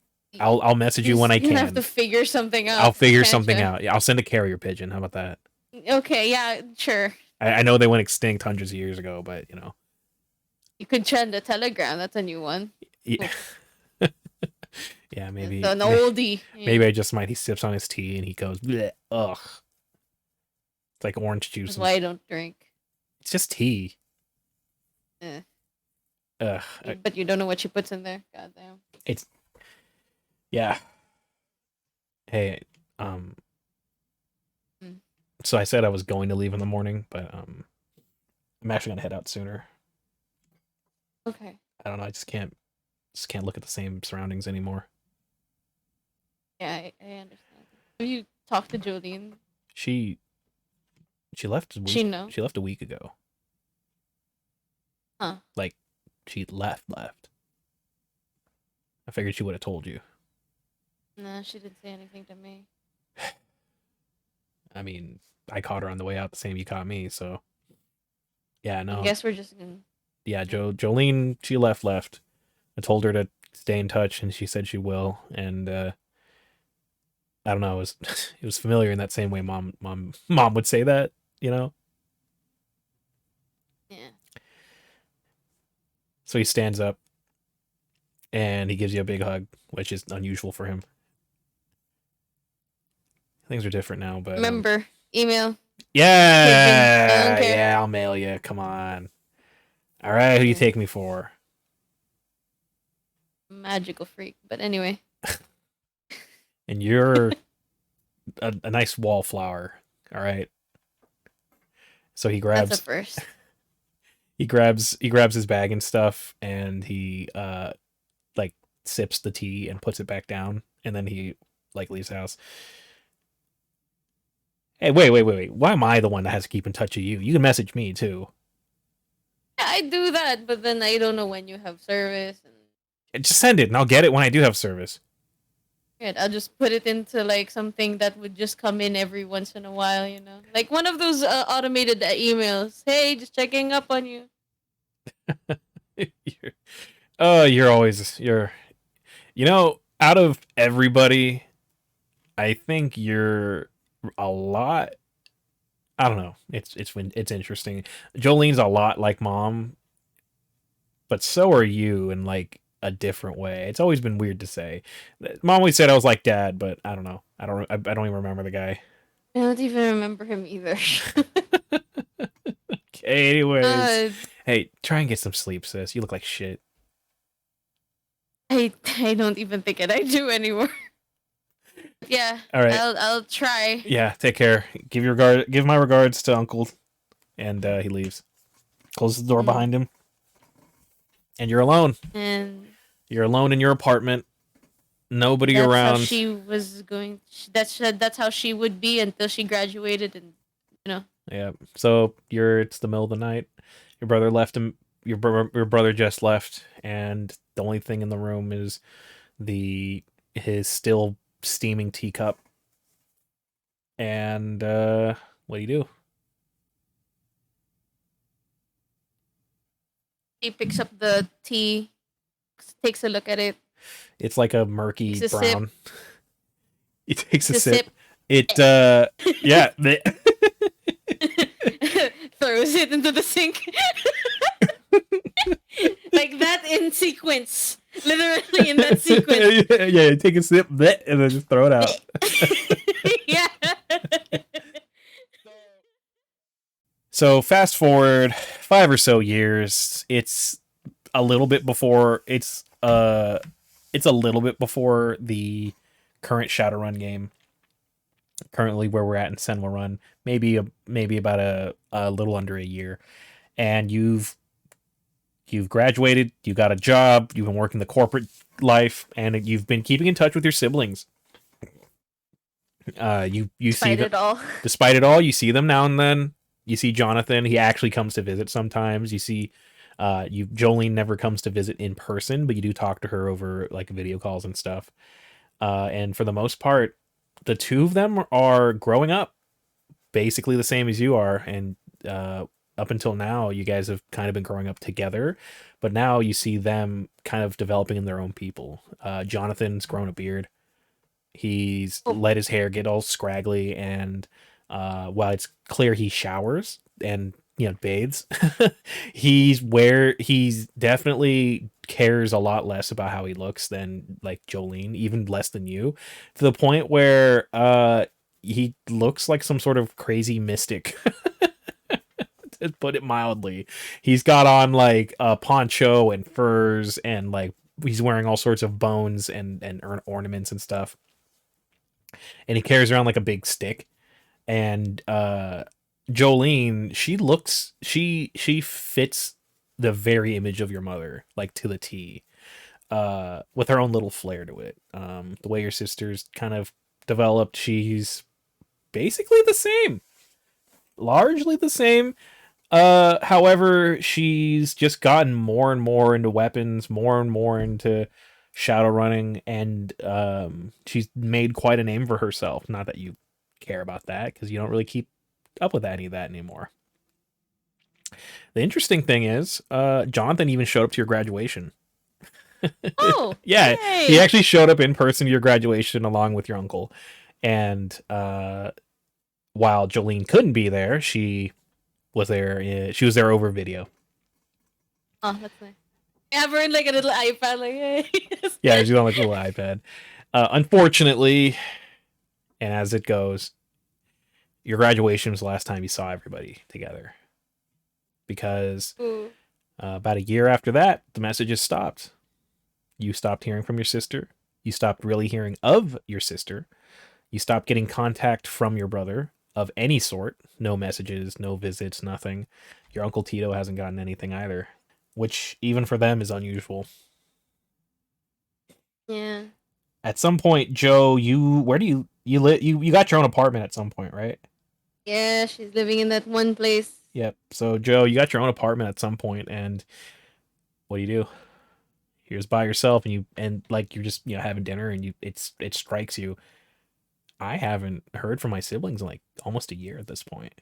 I'll message you when I You're gonna have can. to figure something I'll out. figure Can't something ya? out. Yeah, I'll send a carrier pigeon. How about that? Okay, yeah, sure. I know they went extinct hundreds of years ago, but you know. You could send a telegram. That's a new one. Yeah, Oh, yeah that's maybe an oldie. Yeah. maybe I just might. He sips on his tea and he goes, bleh, ugh. It's like orange juice That's and why I don't drink. it's just tea. Eh. Ugh. But you don't know what she puts in there. Goddamn. It's yeah. Hey, um. Mm. So I said I was going to leave in the morning, but I'm actually gonna head out sooner. Okay. I don't know. I just can't look at the same surroundings anymore. Yeah, I understand. Have you talked to Jolene? She she left a She week. know. She left a week ago. Huh. Like she left. I figured she would have told you. Nah, she didn't say anything to me. I mean, I caught her on the way out the same you caught me, so yeah, I no. guess we're just gonna. Yeah, Jolene, she left. I told her to stay in touch and she said she will, and I don't know, it was it was familiar in that same way mom would say that, you know? Yeah. So he stands up and he gives you a big hug, which is unusual for him. Things are different now, but Remember, email. yeah, I don't care. yeah, I'll mail you. Come on. All right, who do you Yeah. take me for? Magical freak. But anyway. And you're a nice wallflower. All right. So he That's a grabs first. he grabs his bag and stuff, and he like sips the tea and puts it back down, and then he like leaves the house. Hey, wait. Why am I the one that has to keep in touch with you? You can message me too. Yeah, I do that, but then I don't know when you have service. And Just send it, and I'll get it when I do have service. right, I'll just put it into like something that would just come in every once in a while, you know, like one of those automated emails. Hey, just checking up on you. You're always you know, out of everybody, I think you're a lot. I don't know. It's interesting. Jolene's a lot like mom, but so are you in like a different way. It's always been weird to say. Mom always said I was like dad, but I don't know. I don't even remember the guy. I don't even remember him either. Okay, anyways. uh, Hey, try and get some sleep, sis. You look like shit. I don't even think it. I do anymore. Yeah, All right. I'll try. Yeah, take care. Give my regards to Uncle, and he leaves. Closes the door behind him, and you're alone. And You're alone in your apartment. Nobody that's around. how she was going. That's how she would be until she graduated, and you know. Yeah. So it's the middle of the night. Your brother left him. Your brother just left, and the only thing in the room is his still steaming teacup. And what do you do? He picks up the tea, takes a look at it. It's like a murky Takes a brown. He takes a Takes a sip. It yeah. Throws it into the sink. Like that in sequence. Literally in that sequence. Yeah, take a sip, and then just throw it out. Yeah. So fast forward 5 or so years, it's a little bit before a little bit before the current Shadowrun game. Currently where we're at in SenwaRun, maybe about a little under a year, and you've graduated, you got a job, you've been working the corporate life, and you've been keeping in touch with your siblings. You see them, despite it all, you see them now and then. You see Jonathan, he actually comes to visit sometimes. You see Jolene never comes to visit in person, but you do talk to her over like video calls and stuff. And for the most part, the two of them are growing up basically the same as you are, and up until now, you guys have kind of been growing up together, but now you see them kind of developing in their own people. Jonathan's grown a beard. He's Oh, let his hair get all scraggly, and while it's clear he showers and bathes, he's definitely cares a lot less about how he looks than like Jolene, even less than you, to the point where he looks like some sort of crazy mystic. To put it mildly. He's got on like a poncho and furs, and like he's wearing all sorts of bones and ornaments and stuff, and he carries around like a big stick. And Jolene, she fits the very image of your mother, like to the T, with her own little flair to it. The way your sister's kind of developed, she's basically the same, largely the same. However, she's just gotten more and more into weapons, more and more into shadow running, and she's made quite a name for herself. Not that you care about that, because you don't really keep up with any of that anymore. The interesting thing is, Jonathan even showed up to your graduation. oh, Yeah, yay. he actually showed up in person to your graduation along with your uncle. And while Jolene couldn't be there, she was there. She was there over video. Oh, that's nice. Yeah, we're in like a little iPad, like hey. Yeah, she's on like a little iPad. Unfortunately, and as it goes, your graduation was the last time you saw everybody together. Because about a year after that, the messages stopped. You stopped hearing from your sister. You stopped really hearing of your sister. You stopped getting contact from your brother of any sort. No messages, no visits, nothing. Your Uncle Tito hasn't gotten anything either, which even for them is unusual. Yeah. At some point, Joe, where do you live? You got your own apartment at some point, right? Yeah, she's living in that one place. Yep. So Joe, you got your own apartment at some point, and what do? You're just by yourself, and like you're just having dinner, and it strikes you. I haven't heard from my siblings in like almost a year at this point.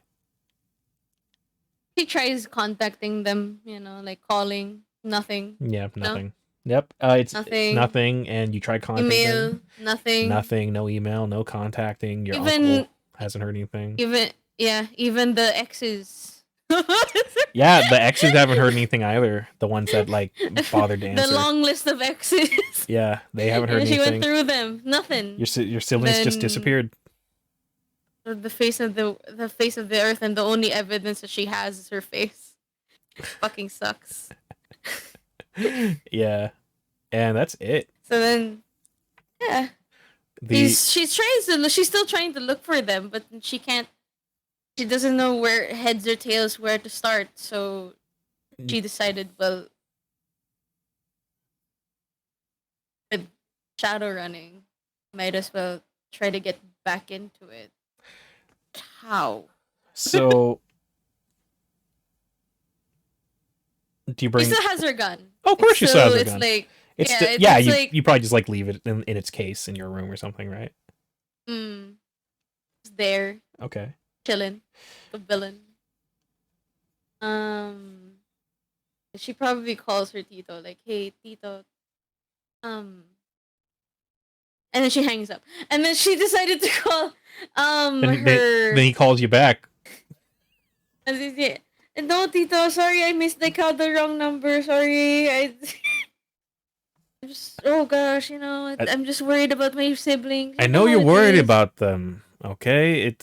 She tries contacting them, like calling. Nothing. Yeah, nothing. No? Yep. It's Nothing. nothing, and you try contacting Email. them. Nothing. Nothing. No email. No contacting. Your Even uncle hasn't heard anything. Even the exes. Yeah, the exes haven't heard anything either. The ones that like bothered to answer. The long list of exes. Yeah, they haven't heard she anything. She went through them. Nothing. Your siblings just disappeared. The face of the earth, and the only evidence that she has is her face. Fucking sucks. Yeah, and that's it. So then, yeah, she's still trying to look for them, but she can't. She doesn't know where heads or tails where to start. So she decided, well, with shadow running, might as well try to get back into it. How? So, do you bring? She still has her gun. Oh, of course, she still has her gun. Like you probably just like leave it in its case in your room or something, right? It's there. Okay. Chilling, the villain. She probably calls her Tito, like, "Hey, Tito." And then she hangs up. And then she decided to call Then he calls you back. No, Tito, sorry, I dialed the wrong number. Sorry, oh gosh, I'm just worried about my siblings. I know you're worried about them. Okay,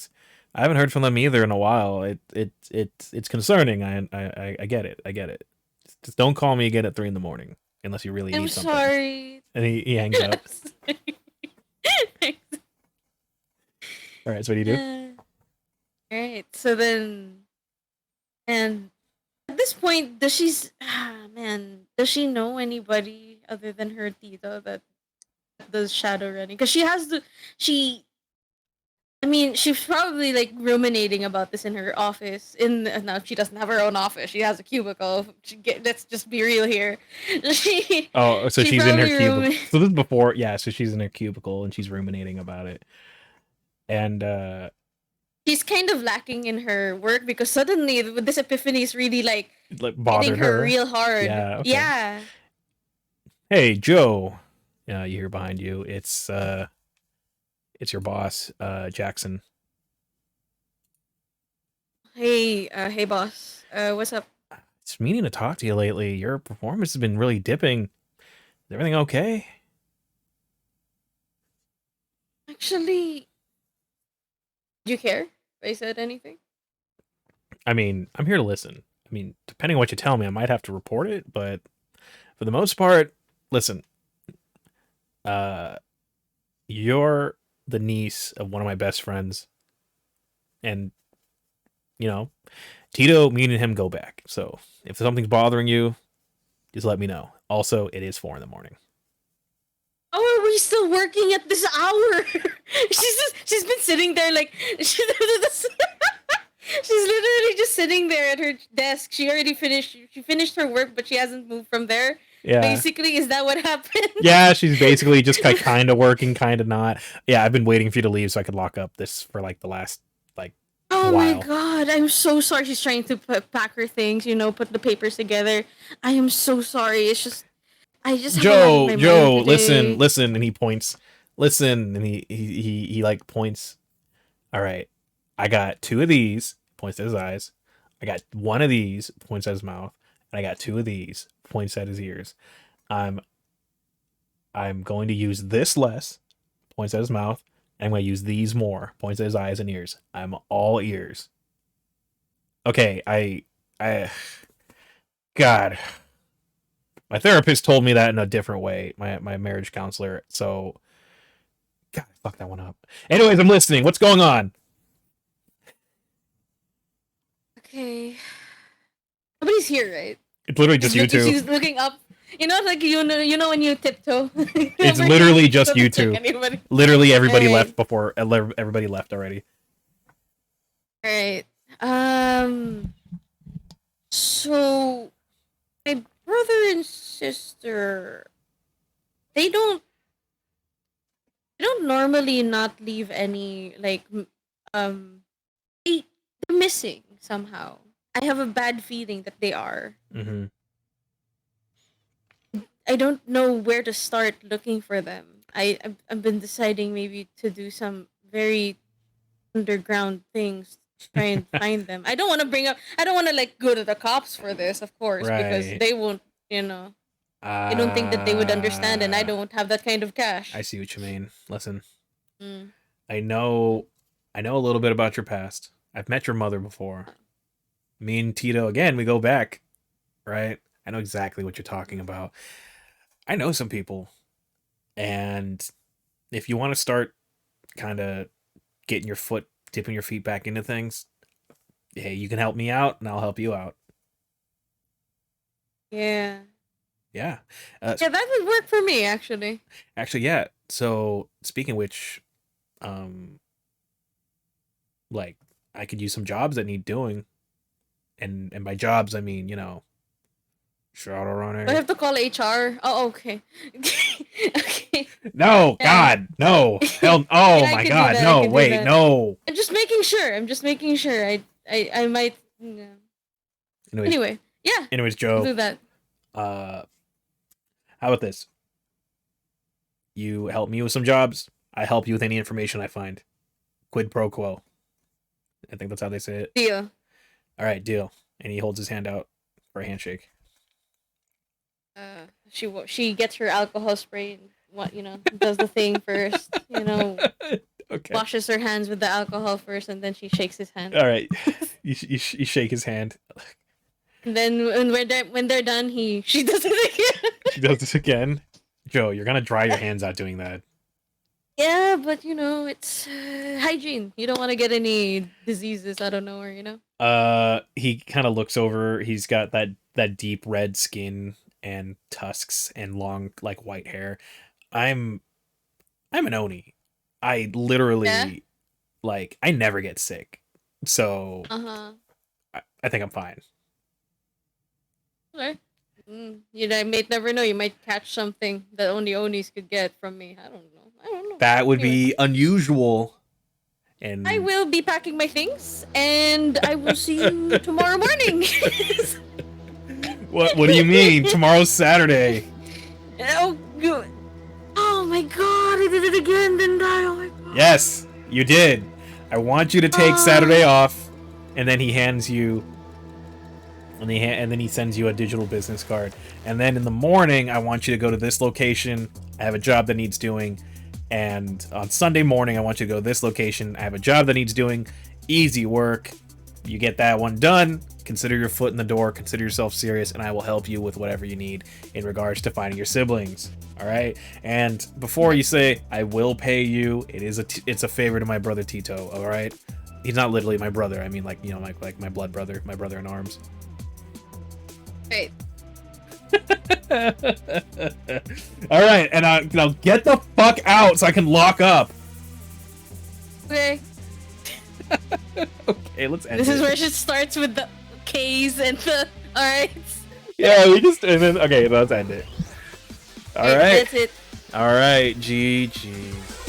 I haven't heard from them either in a while. It's concerning. I get it. I get it. Just don't call me again at 3 a.m. unless you really need something. I'm sorry. And he hangs up. All right, so what do you do? All right, so then, and at this point, does she know anybody other than her Tito that does shadow running? Because she's probably like ruminating about this in her office. No, she doesn't have her own office. She has a cubicle. Let's just be real here. So she's in her cubicle. So this is before, yeah. So she's in her cubicle and she's ruminating about it. And she's kind of lacking in her work because suddenly with this epiphany is really like Like hitting bothered her her. real hard. Yeah. Okay. Yeah. Hey, Joe. You hear behind you. It's your boss, Jackson. Hey, hey, boss. What's up? Just meaning to talk to you lately. Your performance has been really dipping. Is everything okay? Actually, do you care if I said anything? I mean, I'm here to listen. I mean, depending on what you tell me, I might have to report it, but for the most part, listen. Uh, you're the niece of one of my best friends, and you know, Tito, me and him go back. So if something's bothering you, just let me know. Also, it is 4 in the morning. Oh, are we still working at this hour? She's been sitting there like she's literally just sitting there at her desk. She already finished. She finished her work, but she hasn't moved from there. Yeah. Basically, is that what happened? Yeah, she's basically just kind of working, kind of not. Yeah, I've been waiting for you to leave so I could lock up this for like the last like Oh my while. god, I'm so sorry. She's trying to pack her things, put the papers together. I am so sorry. It's just I just have a lot in Joe, my mind Joe, listen, today. listen, and he points. Listen, and he like points. All right, I got two of these. Points at his eyes. I got one of these. Points at his mouth. And I got two of these. Points at his ears. I'm I'm going to use this less. Points at his mouth. And I'm going to use these more. Points at his eyes and ears. I'm all ears. Okay, I, God, my therapist told me that in a different way. My marriage counselor. So, God, I fucked that one up. Anyways, I'm listening. What's going on? Okay. Nobody's here, right? It's literally just you two. She's looking up. Like when you tiptoe It's over here, literally it just you doesn't check two. anybody. Literally everybody Alright. left before. Everybody left already. Alright. Um so my brother and sister they don't they don't normally not leave any um they, they're missing somehow. I have a bad feeling that they are. Mm-hmm. I don't know where to start looking for them. I've been deciding maybe to do some very underground things to try and find them. I don't want to bring up. I don't want to like go to the cops for this, of course, because Right. they won't. You know, I don't think that they would understand, and I Uh, don't have that kind of I cash. see what you mean. Listen, Mm. I know, I know a little bit about your past. I've met your mother before. Me and Tito, again, we go back, right? I know exactly what you're talking about. I know some people, and if you want to start kind of getting your foot, dipping your feet back into things, hey, you can help me out, and I'll help you out. Yeah, Yeah. yeah, that would work for me actually. Actually, yeah. So speaking of which, um, like I could use some jobs that need doing, and by jobs I mean Do I shadowrunner. have to call HR? Oh, okay. Okay. No, Yeah. God, no, hell, oh Yeah, I my could do God, that. I no, could do wait, that. no. I'm just making sure. I'm just making sure. I might. Yeah. Anyways, Anyway, yeah, anyways, I'll Joe, do that. uh, how about this? You help me with some jobs. I help you with any information I find. Quid pro quo. I think that's how they say it. Deal. All right, deal. And he holds his hand out for a handshake. She gets her alcohol spray and does the thing first. Okay. Washes her hands with the alcohol first, and then she shakes his hand. All right. You shake his hand. And then when they're done, she does it again. She does this again. Joe, you're gonna dry your hands out doing that. Yeah, but it's hygiene. You don't want to get any diseases out of nowhere. He kind of looks over. He's got that deep red skin and tusks and long like white hair. I'm I'm an oni. I Yeah. literally like I never get sick. So Uh huh. I think I'm fine. Okay. I might never know. You might catch something that only Onis could get from me. I don't know. That would Anyway. be unusual. And I will be packing my things, and I will see you tomorrow morning. What do you mean? Tomorrow's Saturday. Oh, good. Oh my god, I did it again, didn't I? Oh my god. Yes, you did. I want you to take Saturday off, and then he hands you, and then he sends you a digital business card. And then in the morning, I want you to go to this location. I have a job that needs doing. And on Sunday morning, I want you to go to this location. I have a job that needs doing. Easy work. You get that one done. Consider your foot in the door. Consider yourself serious, and I will help you with whatever you need in regards to finding your siblings. All right. And before you say I will pay you, it's a favor to my brother Tito. All right. He's not literally my brother. I mean, like, you know, like my blood brother, my brother in arms. Great. All right, and now get the fuck out so I can lock up. Okay. Okay, let's end This it. is where she starts with the K's and the. Alright. Yeah, and then okay, let's end it. All right. That's it. All right, GG.